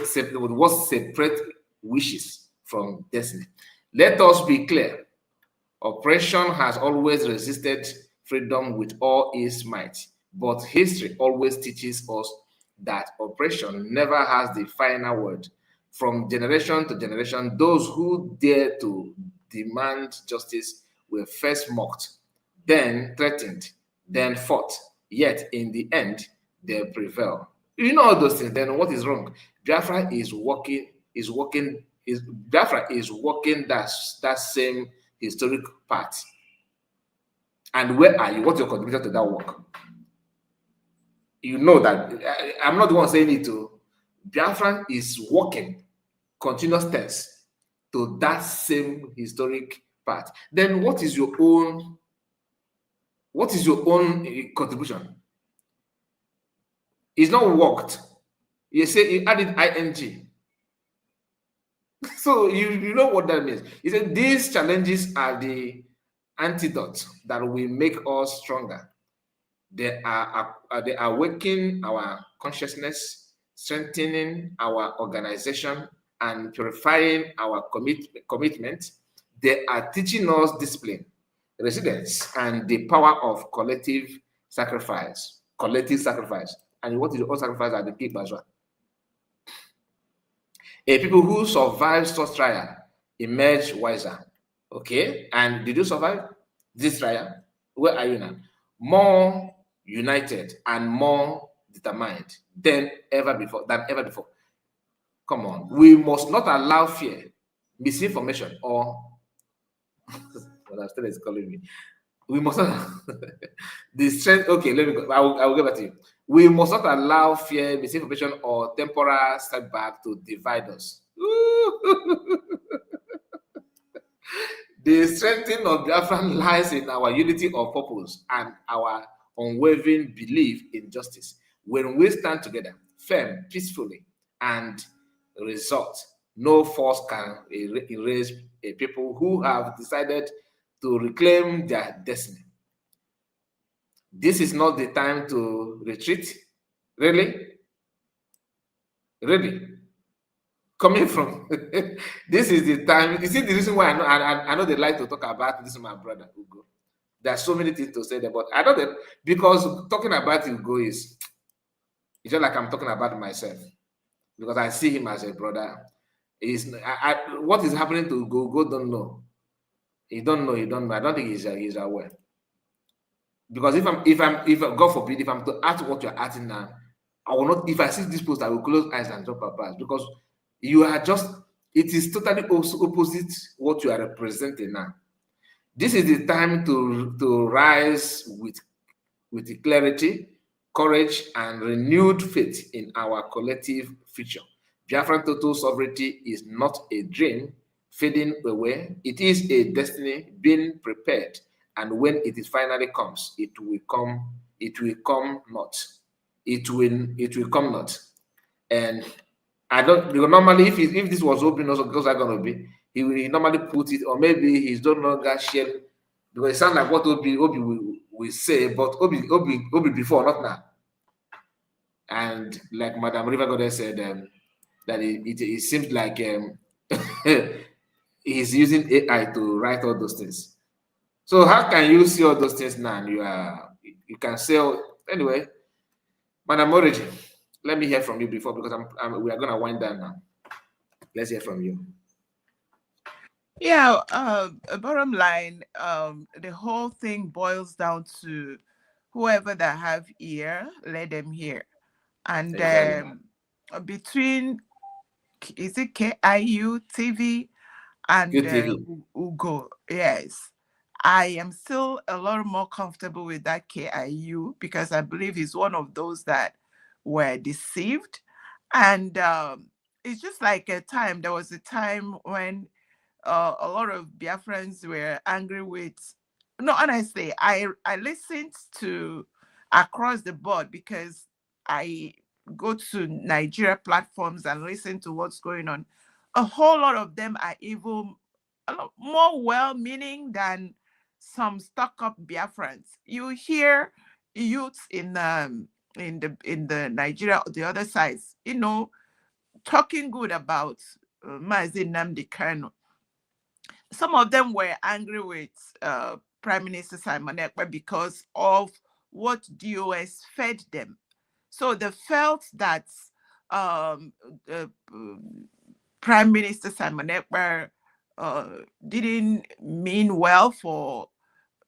[SPEAKER 2] wishes from destiny. Let us be clear. Oppression has always resisted freedom with all its might, but history always teaches us that oppression never has the final word. From generation to generation, those who dare to demand justice were first mocked, then threatened, then fought. Yet in the end, they prevail. You know all those things. Then what is wrong? Biafra is working. Biafra is working that same historic path. And where are you? What's your contribution to that work? You know that I'm not the one saying it. Biafra is working continuous tense to that same historic path. Then what is your own contribution? It's not worked. You say you added ing. So you know what that means. He said these challenges are the antidote that will make us stronger. They are awakening our consciousness, strengthening our organization, and purifying our commitment. They are teaching us discipline, resilience, and the power of collective sacrifice. Collective sacrifice. And what is the all sacrifice are the people as well. People who survive such trial emerge wiser. Okay, and did you survive this trial? Where are you now? More united and more determined than ever before. Come on, we must not allow fear, misinformation, or well, still is calling me. We must not the strength. Okay, let me go. I will get back to you. We must not allow fear, misinformation, or temporal setback to divide us. The strengthening of Biafran lies in our unity of purpose and our unwavering belief in justice. When we stand together, firm, peacefully, and resolved, no force can erase a people who have decided to reclaim their destiny. This is not the time to retreat. Really? Really? Coming from this is the time. You see the reason why I know they like to talk about this is my brother Ugo. There's so many things to say there, but I know that because talking about Ugo is it's just like I'm talking about myself because I see him as a brother. What is happening to Ugo don't know. He don't know. I don't think he's aware. Because if God forbid, if I'm to act what you're acting now, I will not. If I see this post, I will close eyes and drop a pass because you are just. It is totally opposite what you are representing now. This is the time to rise with clarity, courage, and renewed faith in our collective future. Biafran total sovereignty is not a dream fading away. It is a destiny being prepared. And when it is finally comes, it will come not. It will come not. And I don't because normally if this was open also because I'm gonna be, he will normally put it, or maybe he's no longer sharing because it sounds like what Obi will say, but Obi before, not now. And like Madam River Goddess said, that it seems like he's using AI to write all those things. So how can you see all those things now? You can say anyway. Madam Origin, let me hear from you before because we are gonna wind down now. Let's hear from you.
[SPEAKER 6] Yeah, bottom line, the whole thing boils down to whoever that have ear, let them hear. And
[SPEAKER 2] Exactly.
[SPEAKER 6] Between, is it KIU TV and Ugo? Yes. I am still a lot more comfortable with that KIU because I believe he's one of those that were deceived. And it's just like there was a time when a lot of Biafrans were angry with. No, honestly, I listened to across the board, because I go to Nigeria platforms and listen to what's going on. A whole lot of them are even a lot more well-meaning than some stuck-up Biafrans. You hear youths in the Nigeria, the other sides, talking good about Mazi Nnamdi Kanu. Some of them were angry with Prime Minister Simon Ekpa because of what DOS fed them. So they felt that Prime Minister Simon Ekpa didn't mean well for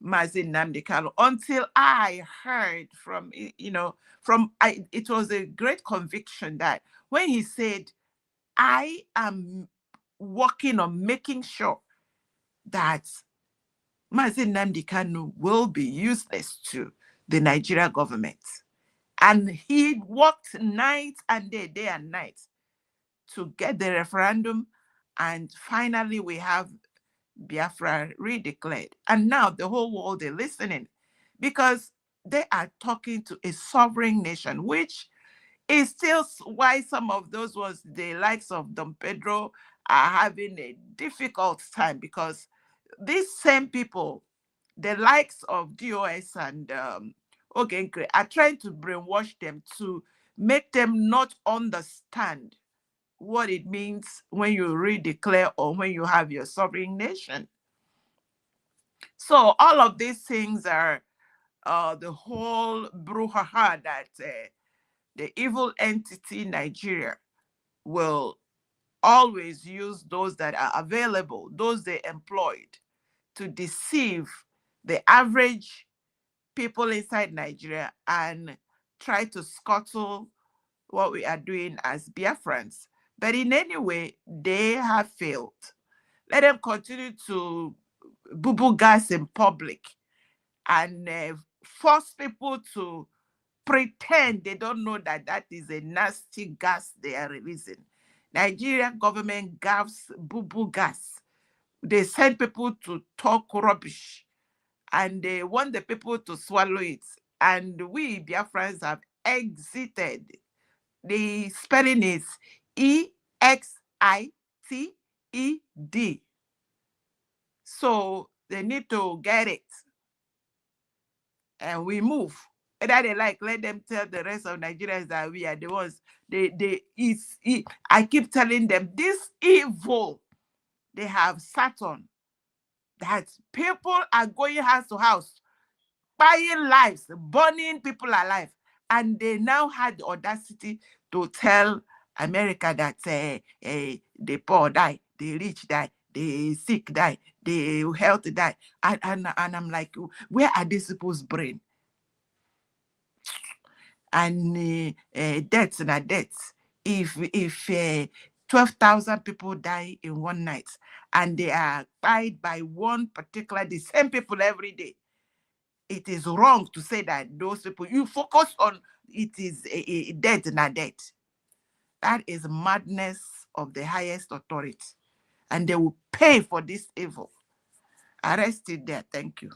[SPEAKER 6] Mazi Nnamdi Kanu, until I heard from, it was a great conviction that when he said, I am working on making sure that Mazi Nnamdi Kanu will be useless to the Nigeria government. And he worked night and day and night to get the referendum. And finally, we have Biafra redeclared. And now the whole world is listening, because they are talking to a sovereign nation, which is still why some of those ones, the likes of Don Pedro, are having a difficult time, because these same people, the likes of DOS and Ogenkre, are trying to brainwash them to make them not understand what it means when you redeclare or when you have your sovereign nation. So all of these things are the whole brouhaha that the evil entity Nigeria will always use those that are available, those they employed, to deceive the average people inside Nigeria and try to scuttle what we are doing as Biafrans. But in any way, they have failed. Let them continue to boo-boo gas in public and force people to pretend they don't know that that is a nasty gas they are releasing. Nigerian government gives boo-boo gas. They send people to talk rubbish, and they want the people to swallow it. And we Biafrans have exited. The spelling is EXITED. So they need to get it. And we move. Either they like, let them tell the rest of Nigerians that we are the ones. I keep telling them, this evil they have sat on, that people are going house to house, buying lives, burning people alive. And they now had the audacity to tell America that the poor die, the rich die, the sick die, the healthy die. And I'm like, where are these people's brain? And deaths and deaths. If 12,000 people die in one night, and they are died by one particular, the same people every day, it is wrong to say that those people, you focus on it is a death and a death. That is madness of the highest authority. And they will pay for this evil. I rest it there. Thank you.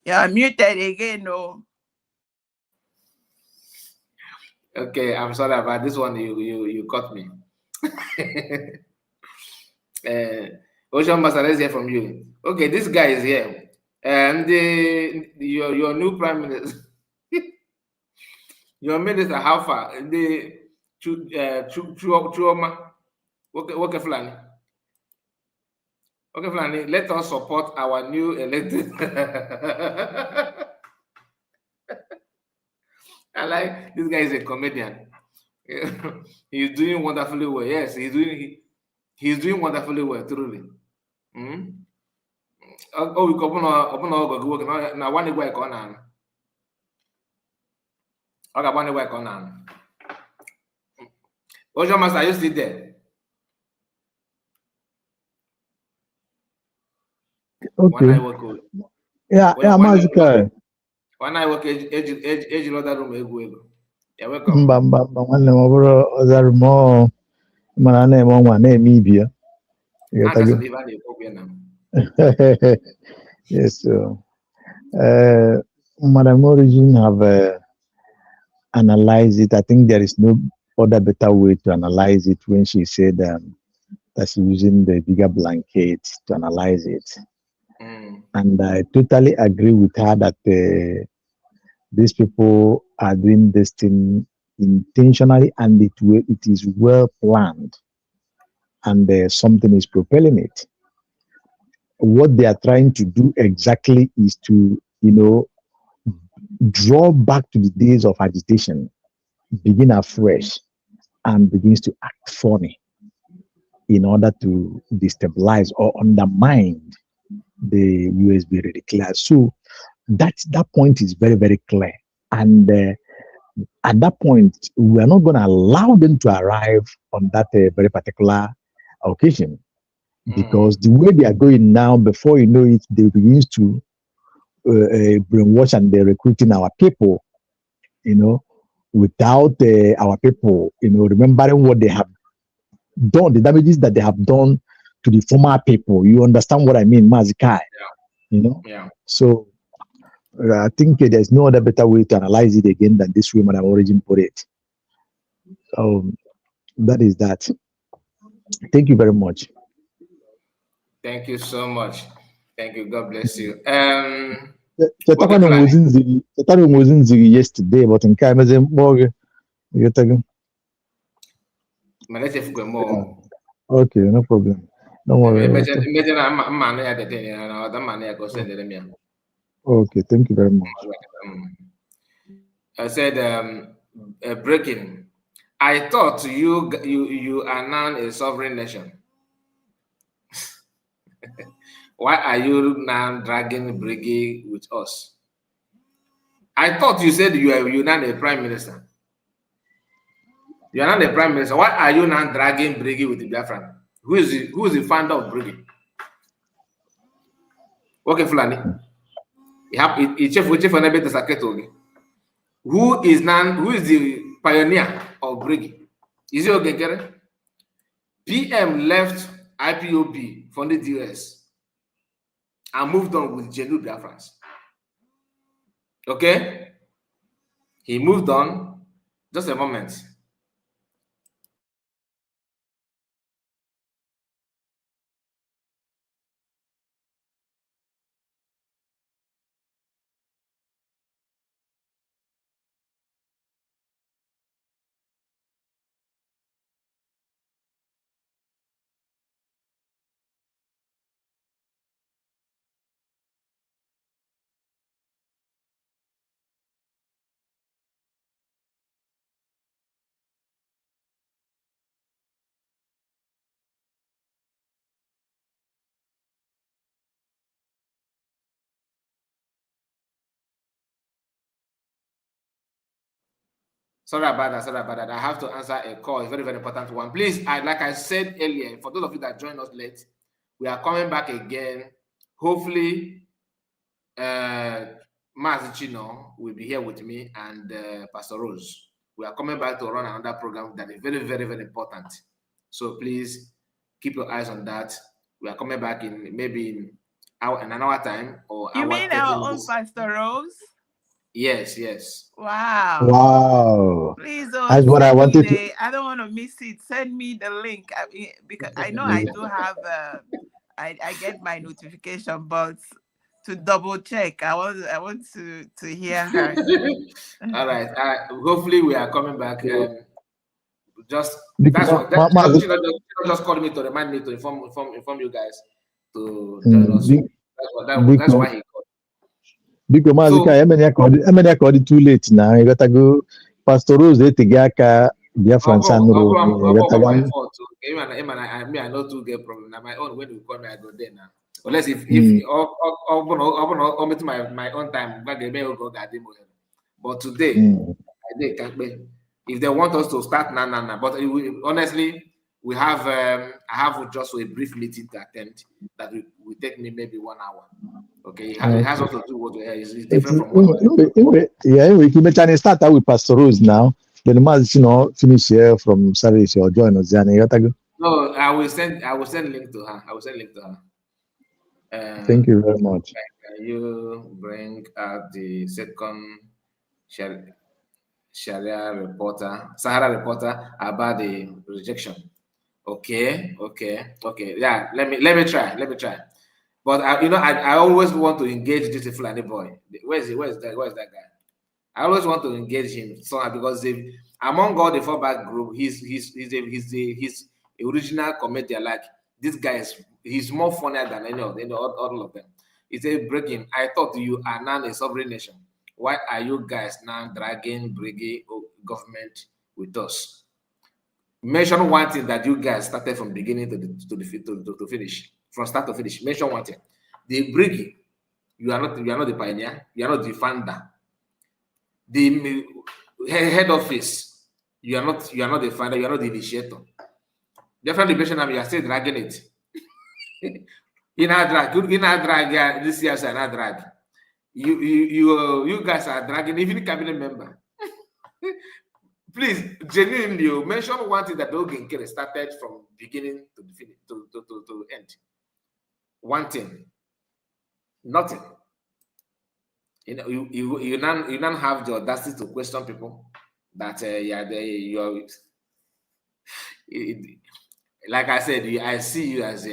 [SPEAKER 6] You're muted again, no.
[SPEAKER 2] Okay, I'm sorry about this one. You caught me. Ocean Master, let's hear from you. Okay, this guy is here. And your new prime minister, your minister, how far? The Chuoma. Okay, Fulani. Okay, Fulani, let us support our new elected. I like this guy is a comedian. He's doing wonderfully well. Yes, he's doing wonderfully well, truly. Oh, we open our work now. One way on on. Okay, one way on. Ocean Master, you still there?
[SPEAKER 5] Okay. Yeah, Mazika.
[SPEAKER 2] One I work age another room. You're welcome.
[SPEAKER 5] Mbamba, one over other more. Manane, one name, Ibia. Yes, Madam Origin have analyzed it. I think there is no other better way to analyze it when she said that she's using the bigger blanket to analyze it. And I totally agree with her that these people are doing this thing intentionally and it is well planned and something is propelling it. What they are trying to do exactly is to, draw back to the days of agitation, begin afresh, and begins to act funny in order to destabilize or undermine the USB ready class. So that point is very, very clear. And at that point, we are not going to allow them to arrive on that very particular occasion because the way they are going now, before you know it, they begin to brainwash and they're recruiting our people, without our people, remembering what they have done, the damages that they have done to the former people. You understand what I mean, Mazikai?
[SPEAKER 2] Yeah.
[SPEAKER 5] So I think there's no other better way to analyze it again than this way Madam Origin put it. That is that. Thank you very much.
[SPEAKER 2] Thank you so much. Thank you. God bless you.
[SPEAKER 5] wasn't yesterday, but in Kamazin Morgan, you're talking. Okay, no problem. Don't worry. Okay, thank you very much.
[SPEAKER 2] I said, breaking. I thought you are now a sovereign nation. Why are you now dragging Briggy with us? I thought you said you're not a prime minister. You are not the prime minister. Why are you now dragging Briggy with the Biafran? Who is the founder of Briggy? Okay, Fulani. Who is the pioneer of Briggy? Is it okay? PM left IPOB, funded US, and moved on with Jenu Biafrans. Okay? He moved on. Just a moment. Sorry about that. I have to answer a call. It's a very, very important one. Please, like I said earlier, for those of you that joined us late, we are coming back again. Hopefully, Chino will be here with me and Pastor Rose. We are coming back to run another program that is very, very, very important. So please keep your eyes on that. We are coming back in maybe in an hour time or
[SPEAKER 6] you mean our own Pastor Rose?
[SPEAKER 2] Yes.
[SPEAKER 5] Wow.
[SPEAKER 6] Please,
[SPEAKER 5] that's what I wanted to.
[SPEAKER 6] I don't want to miss it. Send me the link. Because I know I do have. I get my notification, but to double check, I want to hear her.
[SPEAKER 2] All right. Hopefully, we are coming back. Just called me to remind me to inform you guys to join us. That's why he called.
[SPEAKER 5] Because Mazika, I called it too late now. You gotta go. Pastor Rose, they take Biafran Sanro.
[SPEAKER 2] I know to get problem. Now my own when you call me, I go there now. Unless if my own time, but today I can't be. If they want us to start now. But honestly, we have I have just a brief meeting to attend that will take me maybe 1 hour. Okay, it has also to do with it's different from what
[SPEAKER 5] we can start out with Pastor Rose now. Then finish here from service or join us.
[SPEAKER 2] No, I will send link to her.
[SPEAKER 5] Thank you very much.
[SPEAKER 2] Can you bring out the second Sahara reporter about the rejection? Okay. Yeah, let me try. But I always want to engage this Fulani boy. Where's that guy? I always want to engage him somehow because among all the fallback group, he's original comedian. Like this guy he's more funnier than all of them. He said, "Break him. I thought you are now a sovereign nation. Why are you guys now dragging brigade government with us? Mention one thing that you guys started from beginning to finish, from start to finish. Mention one thing. The brigade, you are not the pioneer. You are not the founder. The head office, you are not the founder. You are not the initiator. Different liberation, you are still dragging it. In our drag, this year's an drag. You guys are dragging even cabinet member. Please, genuinely, mention one thing that Ogen started from beginning to to end. One thing, nothing. You don't have the audacity to question people that like I said, I see you as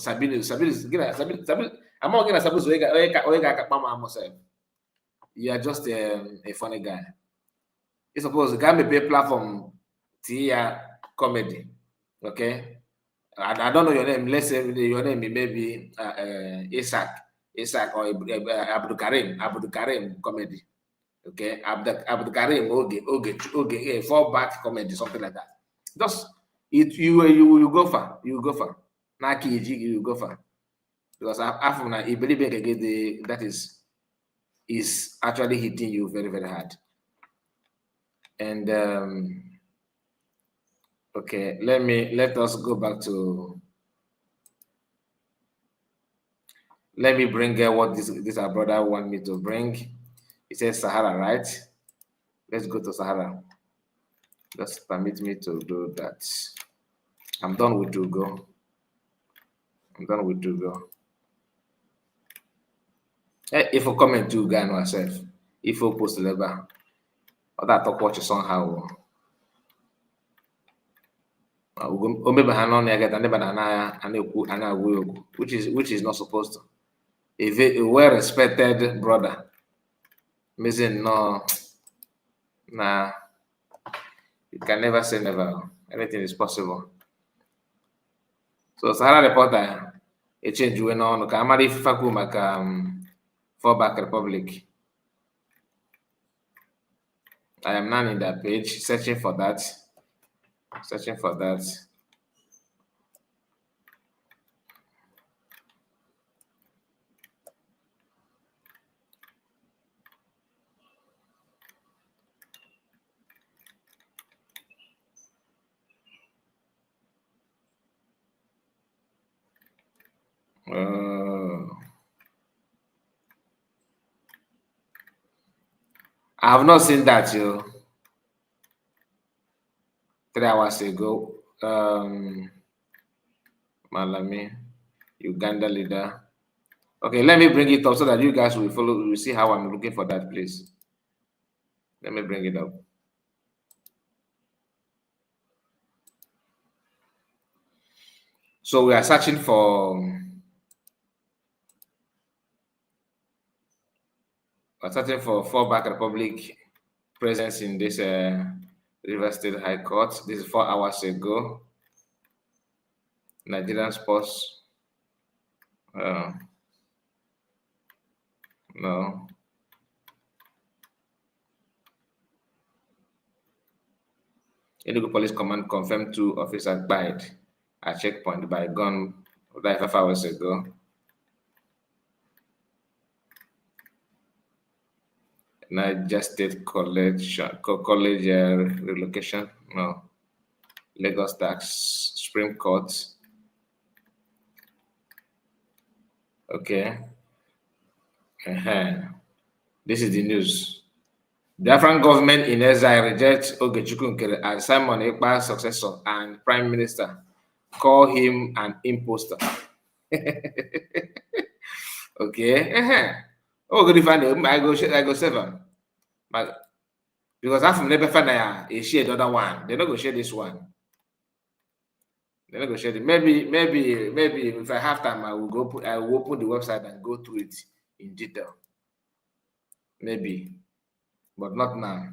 [SPEAKER 2] Sabine. I'm not gonna suppose you are just a funny guy. You suppose the guy may pay platform to comedy. Okay. I don't know your name. Let's say your name may be Isaac or Abdul Karim comedy. Okay. Abdul Karim okay, fall back comedy, something like that. Just you go far. You go far. Naki you go far. Because after I believe again that is actually hitting you very, very hard. And okay, let us go back to. Let me bring what this our brother want me to bring. He says Sahara, right? Let's go to Sahara. Just permit me to do that. I'm done with Togo. If you comment to Ghana myself, if you post labor, or that talk watch somehow. Which is not supposed to. If a well-respected brother, missing no, nah, you can never say never. Anything is possible. So Sahara reporter, a change went on. Kamari Fakuma fallback republic. I am now in that page, searching for that. I have not seen that, 3 hours ago. Malami, Uganda leader. Okay, let me bring it up so that you guys will follow. Will see how I'm looking for that, please. Let me bring it up. So we are searching for. We're searching for fallback republic presence in this River State High Court. This is 4 hours ago. Nigerian sports. No. Enugu Police Command confirmed 2 officers died at checkpoint by gun 5 hours ago. Niger State College relocation. No. Lagos Tax Supreme Court. Okay. This is the news. The Afghan government in exile rejects Ogechukwu Nkere as Simon Ekpa's successor and Prime Minister. Call him an imposter. Okay. Oh, good if I go save them. But because I from never find a share the other one. They're not gonna share this one. They're not gonna share it. Maybe if I have time, I will open the website and go through it in detail. Maybe, but not now.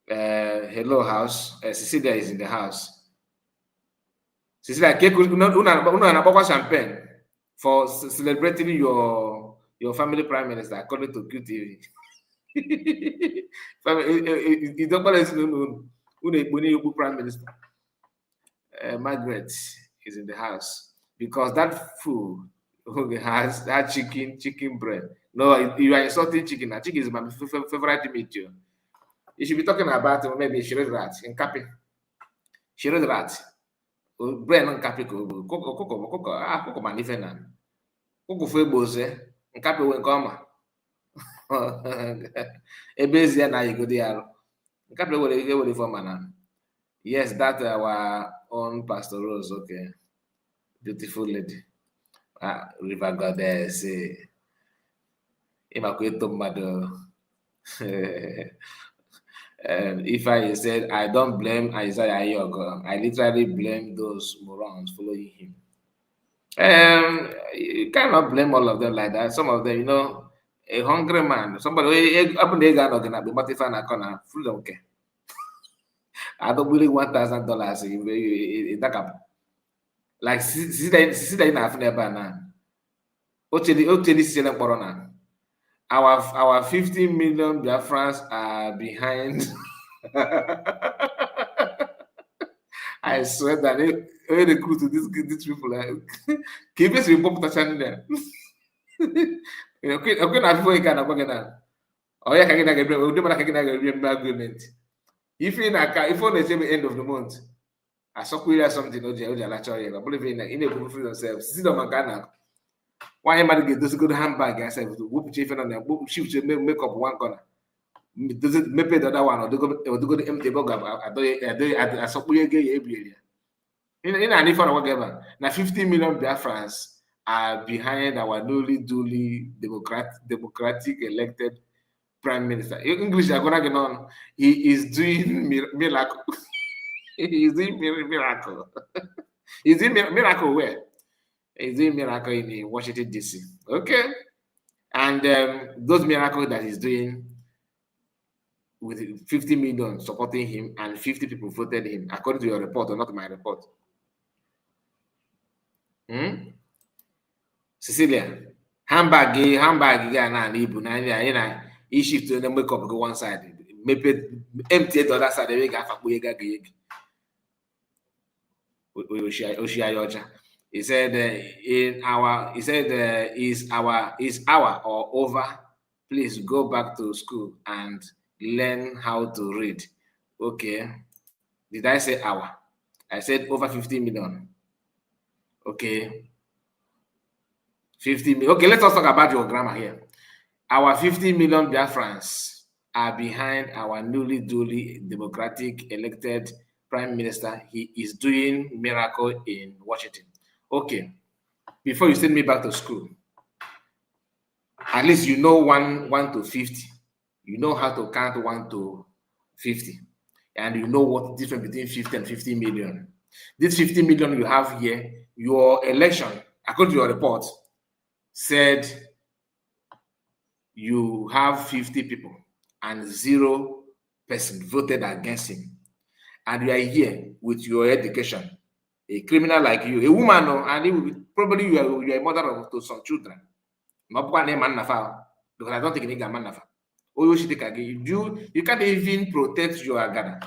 [SPEAKER 2] Hello house. Cecilia is in the house. Cecilia, una champagne for celebrating your family prime minister according to QTV. You don't want prime minister. Margaret is in the house because that food has that chicken bread. No, you are insulting chicken. Now, chicken is my favorite meat. You should be talking about maybe shredded rat in Capi. Shredded rat. Bread on Capi. Coco manifena. Coco fue bose. In Capi when come. Ebezia na you go there. In Capi what they for man. Yes, that our own Pastor Rose. Okay, beautiful lady. River Goddess. Immaculate Mother. If I said, I don't blame Isaiah Yoga, I literally blame those morons following him. You cannot blame all of them like that. Some of them, a hungry man, somebody up in the egg gonna be motivated na corner, full of okay. I don't really $1,000 in that cap. Like, see that in Africa now. Our 50 million Biafrans are behind. I swear that they recruit to these people. Keep this report touching them. Okay, now before you can oh yeah, can get agreement. If you the end of the month, I saw something. I believe in a free themselves. See the man. Why am I get those good handbag? I said, whoop chief and then whoop shift make up one corner. Does it maybe the other one or the good empty bug? I saw you get every area. In any for whatever. Now 50 million Biafrans are behind our newly duly democratic elected prime minister. English are gonna get on. He is doing miracle. He is doing miracle. He's doing miracle where? He's doing miracle in Washington DC. Okay, and those miracles that he's doing with 50 million supporting him and 50 people voted him, according to your report or not my report. Cecilia, handbag guy na ibu na he shift to the makeup go one side, maybe empty the other side. They got he said is our or over. Please go back to school and learn how to read. Okay. Did I say our? I said over 50 million. Okay. 50 million. Okay, let us talk about your grammar here. Our 50 million Biafrans are behind our newly duly democratic elected prime minister. He is doing miracle in Washington. Okay, before you send me back to school, at least you know 1 to 50. You know how to count 1 to 50. And you know what the difference between 50 and 50 million. This 50 million you have here, your election, according to your report, said you have 50 people and 0 person voted against him. And you are here with your education. A criminal like you, a woman, and probably you are a mother to some children. Because I don't think you man. You can't even protect your Ghana,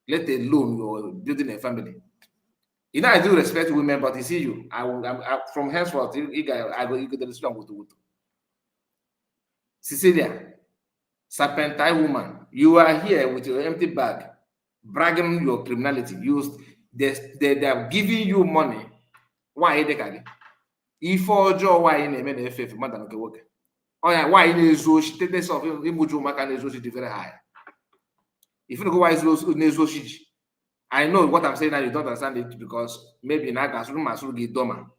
[SPEAKER 2] let alone you're building a family. I do respect women, but you see you. From henceforth, I go the restaurant with Cecilia, serpentine woman, you are here with your empty bag, bragging your criminality. They are giving you money. Why they can? If for Joe, why in a minute, if madam can work. Oh yeah, why in a zoo? She take this off. Imuju Makan is very high. If you go why is those I know what I'm saying now. You don't understand it because maybe Nagas room must get doma.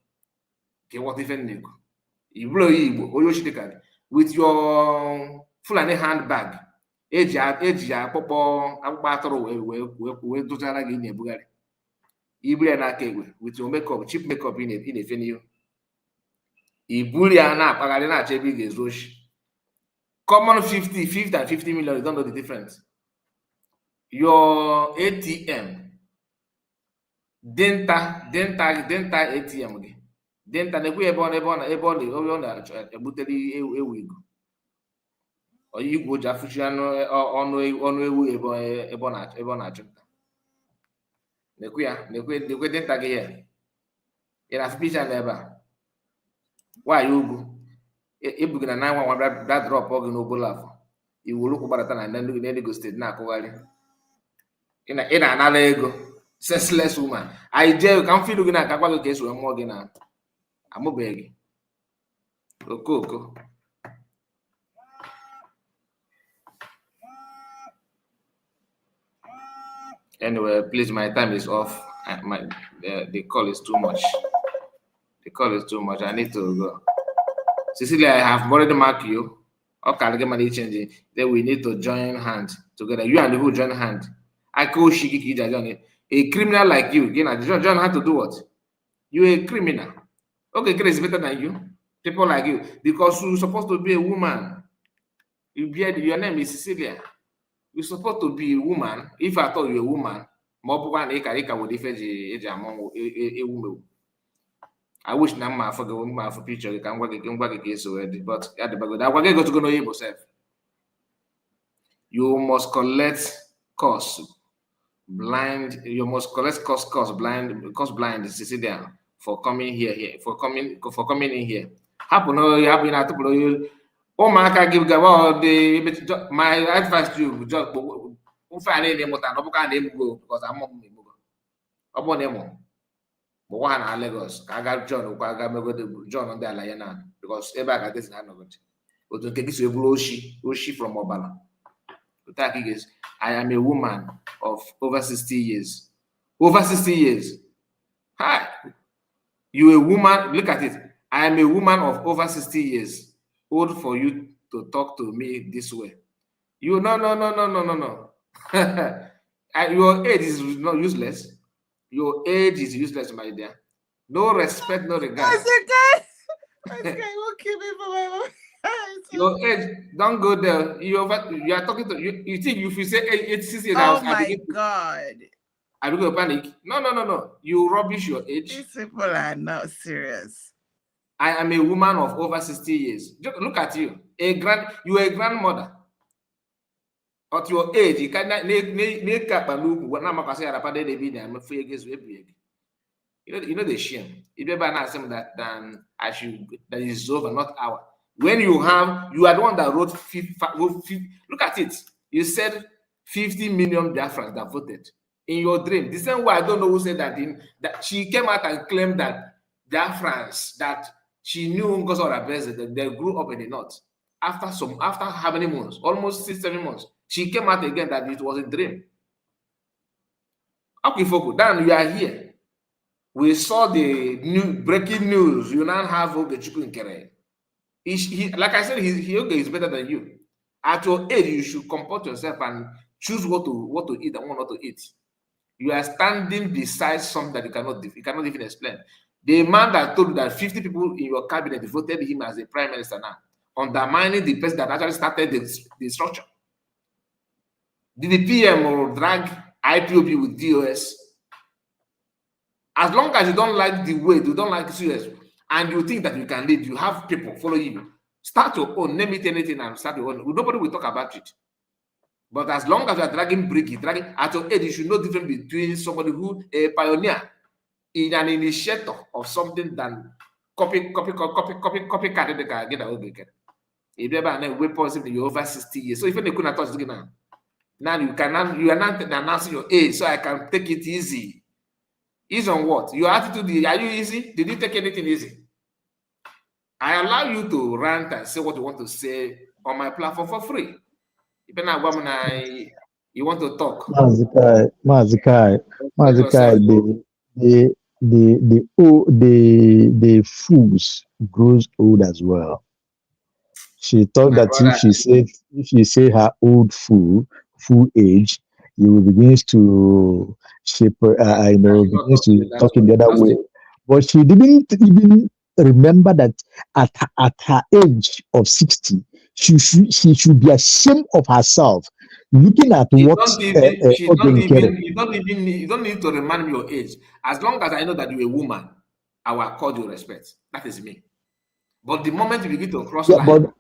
[SPEAKER 2] what even with your Fulani handbag, with your makeup, cheap makeup in a venue. Common 50 and 50 million, you don't know the difference. Your ATM, Denta ATM. Denta or you go Jafusiano on the denta here. It has picture never. Why you go? If you can 911 that drop organ no laugh. You will look about and then go state now. In another ego, senseless woman. I dare you can't feel looking at Kakwa case with more than I'm a begging. Go. Anyway, please, my time is off. The call is too much. The call is too much. I need to go. Cecilia, I have already marked you. Okay, get money changing. Then we need to join hands together. You and who join hands? I call Shiki Johnny. A criminal like you, join hands to do what? You're a criminal. Okay, Grace is better than you. People like you, because you're supposed to be a woman. Your name is Cecilia. You're supposed to be a woman. If I thought you're a woman, I wish Nama for the woman for picture. You can work against already, but at the back of that, we're going to go to yourself. You must collect costs blind. You must collect cost blind. Cecilia for coming here for coming in here. Happen at the oh my God, give my advice to you just find a name because I'm on them. But one in Lagos, I got John, I got John on the Lion because ever got this hand of it. But to take this Oshi from Obama. The tactic is I am a woman of over 60 years. Over 60 years. Hi. You a woman, look at it. I am a woman of over 60 years. Old for you to talk to me this way. You no. Your age is not useless. Your age is useless, my dear. No respect, no regard.
[SPEAKER 6] This guy will kill me for my mom.
[SPEAKER 2] Your age, don't go there. You are talking to you think if you say 86 years,
[SPEAKER 6] oh my God.
[SPEAKER 2] Are you going to panic? No. You rubbish your age.
[SPEAKER 6] These people are not serious.
[SPEAKER 2] I am a woman of over 60 years. Just look at you. You are a grandmother. At your age, you cannot you know the shame. If you ever say that that is over, not our. When you are the one that wrote 50, look at it. You said 50 million Biafrans that voted in your dream. The same way I don't know who said that that she came out and claimed that Biafrans that she knew because of her president, they grew up in the north. After how many months? Almost 6-7 months. She came out again that it was a dream. Okay, folks, then we are here. We saw the new breaking news. You now have Oge Chukwunkere. Like I said, Oge is better than you. At your age, you should comport yourself and choose what to eat and what not to eat. You are standing beside something that you cannot even explain. The man that told you that 50 people in your cabinet voted him as a prime minister now, undermining the person that actually started the structure. Did the PM drag IPOB with DOS? As long as you don't like the way, you don't like CS, and you think that you can lead, you have people follow you. Start your own, name it anything, and start your own. Nobody will talk about it. But as long as you are dragging at your age, you should know the difference between somebody who a pioneer in an initiator of something than copycat the guy get a old weekend. If you ever way possible, you're over 60 years. So even they couldn't touch it now you are not announcing your age, so I can take it easy. Easy on what? Your attitude, are you easy? Did you take anything easy? I allow you to rant and say what you want to say on my platform for free. You want to talk.
[SPEAKER 5] Mazikai, the fools grows old as well. She thought
[SPEAKER 2] My
[SPEAKER 5] that
[SPEAKER 2] brother,
[SPEAKER 5] if she say her old full age, you will begins to shape
[SPEAKER 2] I should not
[SPEAKER 5] begins
[SPEAKER 2] talk to
[SPEAKER 5] to
[SPEAKER 2] you that
[SPEAKER 5] talk in
[SPEAKER 2] way.
[SPEAKER 5] the other
[SPEAKER 2] Just
[SPEAKER 5] way. But she didn't even remember that at her age of 60, she should be ashamed of herself, looking at
[SPEAKER 2] she
[SPEAKER 5] what
[SPEAKER 2] don't even, she don't
[SPEAKER 5] Ogen
[SPEAKER 2] even,
[SPEAKER 5] Kere.
[SPEAKER 2] you don't need to remind me your age. As long as I know that you're a woman, I will accord you respect. That is me. But the moment you begin to cross
[SPEAKER 5] Yeah,
[SPEAKER 2] line,
[SPEAKER 5] but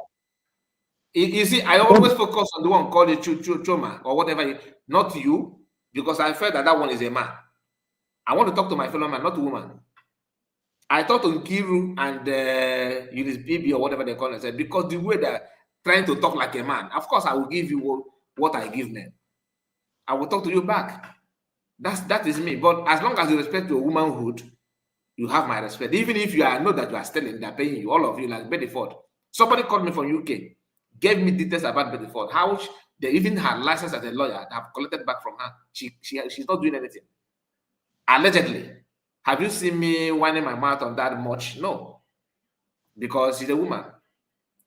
[SPEAKER 2] you see, I always focus on the one called a choma or whatever, not you, because I felt that that one is a man. I want to talk to my fellow man, not a woman. I thought on Kiru and Eunice Bibi or whatever they call themselves, because the way they're trying to talk like a man, of course, I will give you what I give men. I will talk to you back. That is me. But as long as you respect your womanhood, you have my respect. Even if you know that you are stealing, they're paying you, all of you, like Bedford. Somebody called me from UK, gave me details about Bedford, how they even had license as a lawyer, have collected back from her. She's not doing anything. Allegedly. Have you seen me whining my mouth on that much? No. Because she's a woman.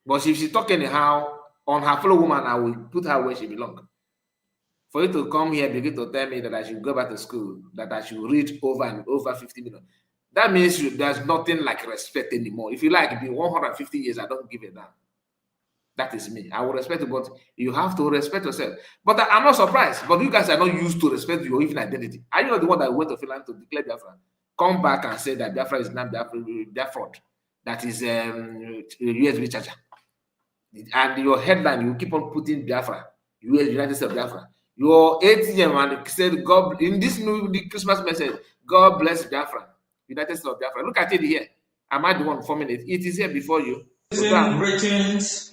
[SPEAKER 2] But if she's talking anyhow on her fellow woman, I will put her where she belongs. For you to come here begin to tell me that I should go back to school, that I should read over and over 50 million, that means there's nothing like respect anymore. If you like, be 150 years, I don't give a damn. That is me. I will respect you, but you have to respect yourself. But I'm not surprised. But you guys are not used to respect your even identity. Are you not the one that went to Finland to declare Biafra? Come back and say that Biafra is not Biafra. That is USB charger. And your headline, you keep on putting Biafra, United States of Biafra. Your ATM and said, God, in this new Christmas message, God bless Biafra, United States of Biafra. Look at it here. Am I the one forming it? It is here before you. So
[SPEAKER 4] Greetings.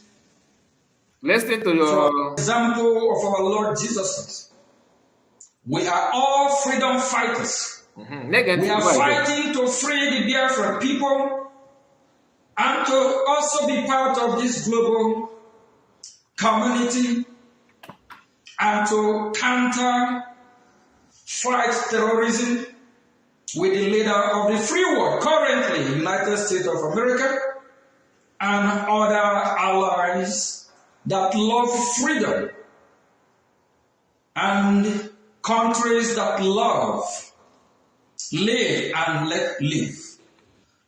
[SPEAKER 2] listen to
[SPEAKER 4] For
[SPEAKER 2] your
[SPEAKER 4] example of our Lord Jesus Christ. We are all freedom fighters. We are fighting to free the Biafran people and to also be part of this global community and to counter fight terrorism with the leader of the free world, currently United States of America, and other allies that love freedom and countries that love live and let live.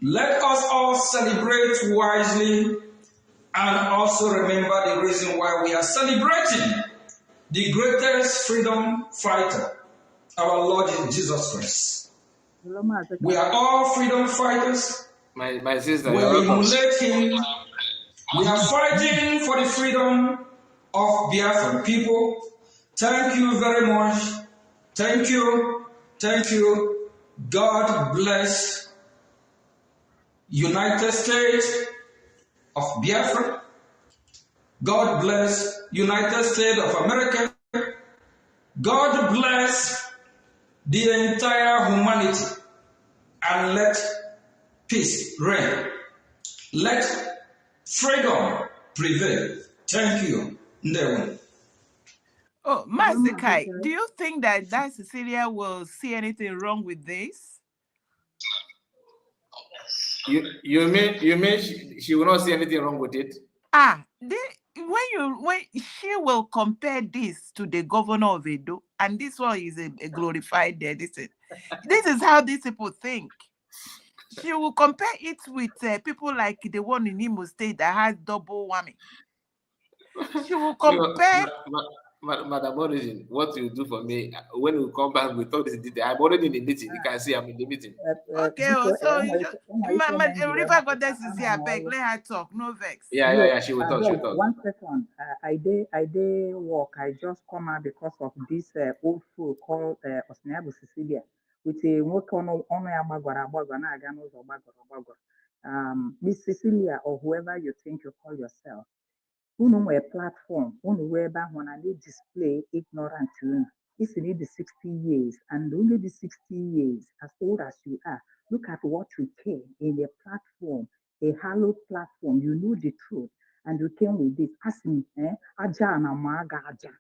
[SPEAKER 4] Let us all celebrate wisely and also remember the reason why we are celebrating the greatest freedom fighter, our Lord Jesus Christ. We are all freedom fighters.
[SPEAKER 2] my sister.
[SPEAKER 4] We emulate him. We are fighting for the freedom of Biafran people. Thank you very much. Thank you. Thank you. God bless United States of Biafra. God bless United States of America. God bless the entire humanity and let peace reign. Let freedom prevail. Thank you. Ndewo.
[SPEAKER 6] Oh, Master Kai, do you think that Cecilia will see anything wrong with this?
[SPEAKER 2] You mean she will not see anything wrong with it?
[SPEAKER 6] When she will compare this to the governor of Edo, and this one is a glorified there. This is how these people think. She will compare it with people like the one in Imo State that has double whammy. She will compare.
[SPEAKER 2] Madam Origin, what you do for me when you come back with all this detail? I'm already in the meeting. You can see I'm in the meeting.
[SPEAKER 6] Okay, so River Goddess is here. Beg, let her talk. No vex.
[SPEAKER 2] Yeah. She will talk. She will talk.
[SPEAKER 10] 1 second. I did work. I just come out because of this old fool called Osneabu Cecilia. With a work on Miss Cecilia or whoever you think you call yourself. Unu nwere platform, unu wee ebe ahụ na they display ignorant to unu. It's in the 60 years, and only the 60 years, as old as you are, look at what you came in a platform, a hallowed platform. You know the truth, and you came with this. Ask me, aja na maga aja.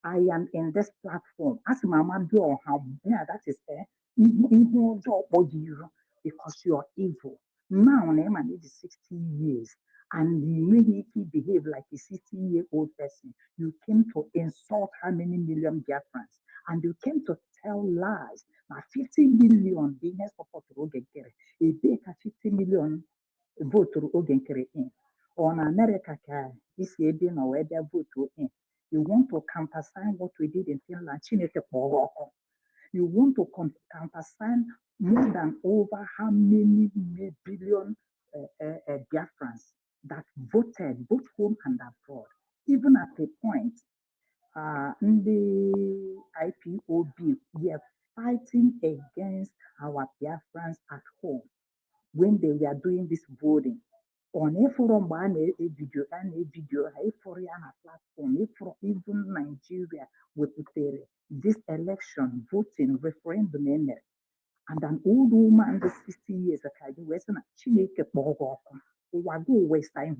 [SPEAKER 10] I am in this platform. As Mama do, yeah, that is because you are evil. Now, Neman is 60 years and you make him behave like a 60-year-old person. You came to insult how many million Biafrans, and you came to tell lies. Now, 50 million business support Ogenkere. A big 50 million vote to Ogenkere in. On America, this year, where they vote in. You want to countersign what we did in Finland. You want to countersign more than over how many billion Biafrans that voted both home and abroad. Even at a point, in the IPOB, we are fighting against our Biafrans at home when they were doing this voting. On a forum, a video, a platform, even Nigeria with this election, voting, referendum, and an old woman, the 60 years ago, wasn't actually a bogo. Go waste time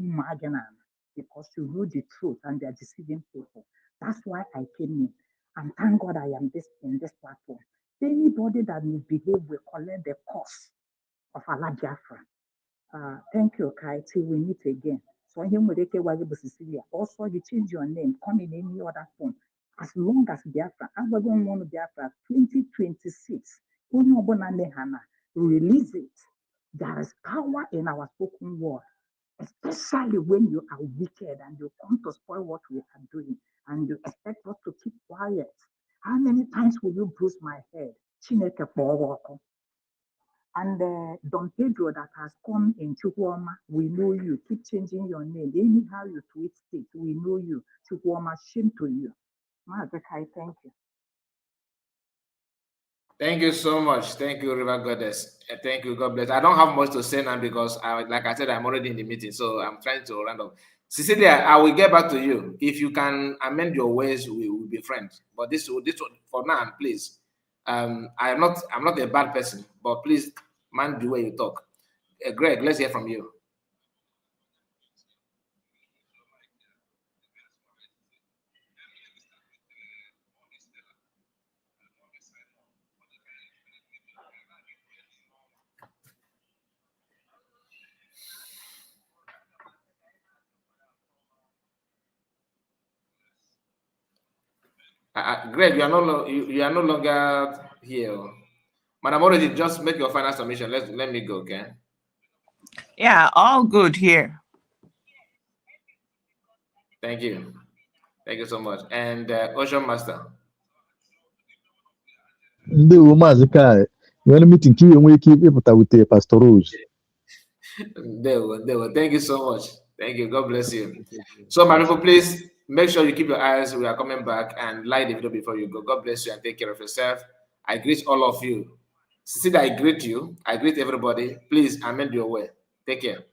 [SPEAKER 10] because you know the truth and they're deceiving people. That's why I came in. And thank God I am in this platform. Anybody that misbehave will collect the cost of Allah Biafra. Thank you, Kai. Till we meet again. So also you change your name, come in any other form. As long as Biafra, I'm going to Biafra 2026. Release it. There is power in our spoken word, especially when you are wicked and you come to spoil what we are doing and you expect us to keep quiet. How many times will you bruise my head? And Don Pedro that has come in Chukwuoma, we know you. Keep changing your name. Anyhow you tweet it, we know you. Chukwuoma, shame to you. Mazekai, thank you.
[SPEAKER 2] Thank you so much. Thank you, River Goddess. Thank you. God bless. I don't have much to say now because, like I said, I'm already in the meeting, so I'm trying to round up. Cecilia, I will get back to you. If you can amend your ways, we will be friends. But this one, for now, please. I'm not a bad person, but please mind the way you talk. Greg, let's hear from you. Greg, you are no longer here. Madam Oredi, just make your final submission. Let me go, okay?
[SPEAKER 6] Yeah, all good here.
[SPEAKER 2] Thank you. Thank you so much. And Ocean Master.
[SPEAKER 5] The woman's guy. When meeting key and we keep able with Pastor Rose.
[SPEAKER 2] There we. Thank you so much. Thank you. God bless you. So, my people, please make sure you keep your eyes. We are coming back, and like the video before you go. God bless you and take care of yourself. I greet all of you. See that I greet you. I greet everybody. Please amend your way. Take care.